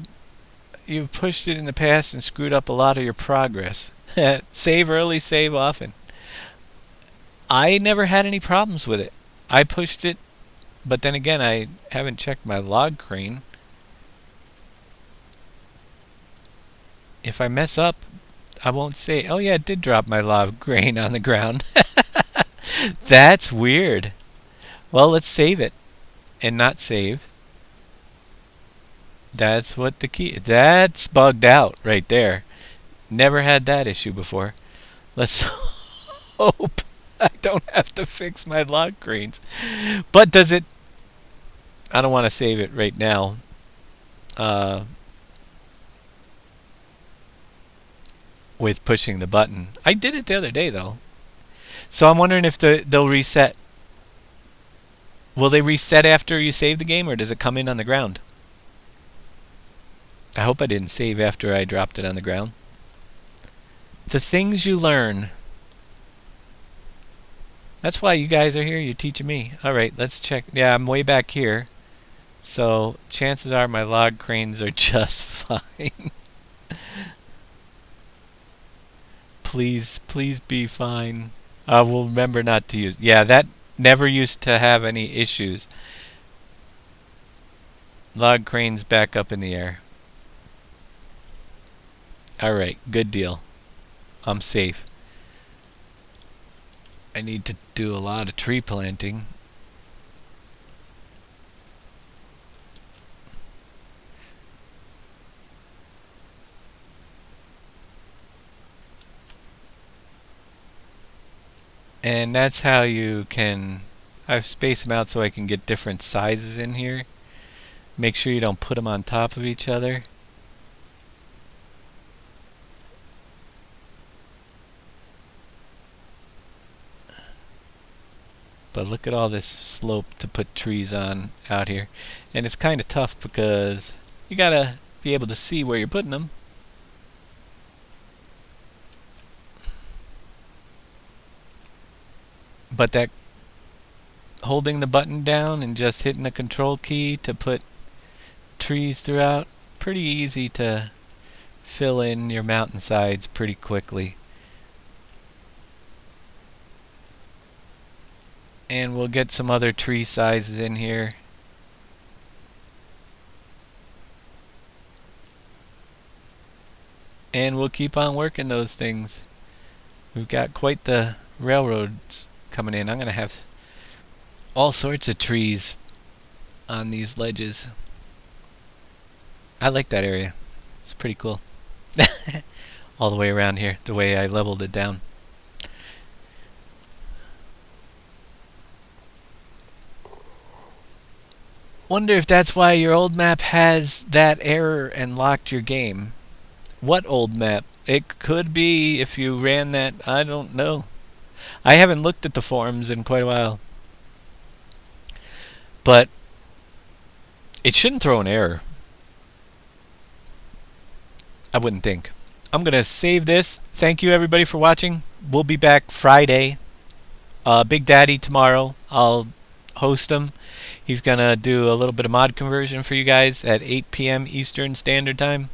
You've pushed it in the past and screwed up a lot of your progress. Save early, save often. I never had any problems with it. I pushed it, but then again, I haven't checked my log crane. If I mess up, I won't say, oh yeah, it did drop my log crane on the ground. That's weird. Well, let's save it and not save. That's what the key... That's bugged out right there. Never had that issue before. Let's hope I don't have to fix my log cranes. But does it... I don't want to save it right now. With pushing the button. I did it the other day, though. So I'm wondering if they'll reset. Will they reset after you save the game, or does it come in on the ground? I hope I didn't save after I dropped it on the ground. The things you learn. That's why you guys are here. You're teaching me. Alright, let's check. Yeah, I'm way back here. So chances are my log cranes are just fine. Please be fine. I will remember not to use. Yeah, that never used to have any issues. Log cranes back up in the air. Alright, good deal. I'm safe. I need to do a lot of tree planting. And that's how you can... I've spaced them out so I can get different sizes in here. Make sure you don't put them on top of each other. But look at all this slope to put trees on out here. And it's kind of tough because you gotta be able to see where you're putting them. But that holding the button down and just hitting the control key to put trees throughout, pretty easy to fill in your mountainsides pretty quickly. And we'll get some other tree sizes in here. And we'll keep on working those things. We've got quite the railroads coming in. I'm going to have all sorts of trees on these ledges. I like that area. It's pretty cool. All the way around here, the way I leveled it down. Wonder if that's why your old map has that error and locked your game. What old map? It could be if you ran that. I don't know. I haven't looked at the forums in quite a while. But it shouldn't throw an error. I wouldn't think. I'm going to save this. Thank you everybody for watching. We'll be back Friday. Big Daddy tomorrow. I'll host him. He's going to do a little bit of mod conversion for you guys at 8 p.m. Eastern Standard Time.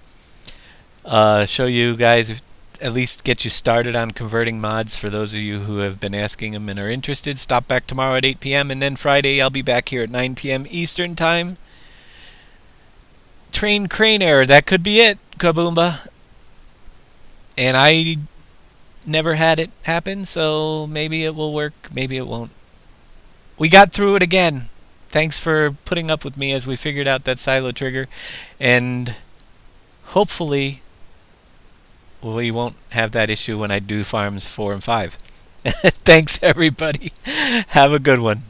Show you guys, at least get you started on converting mods for those of you who have been asking them and are interested. Stop back tomorrow at 8 p.m. and then Friday I'll be back here at 9 p.m. Eastern Time. Train crane error, that could be it, Kaboomba. And I never had it happen, so maybe it will work, maybe it won't. We got through it again. Thanks for putting up with me as we figured out that silo trigger, and hopefully we won't have that issue when I do farms 4 and 5. Thanks everybody. Have a good one.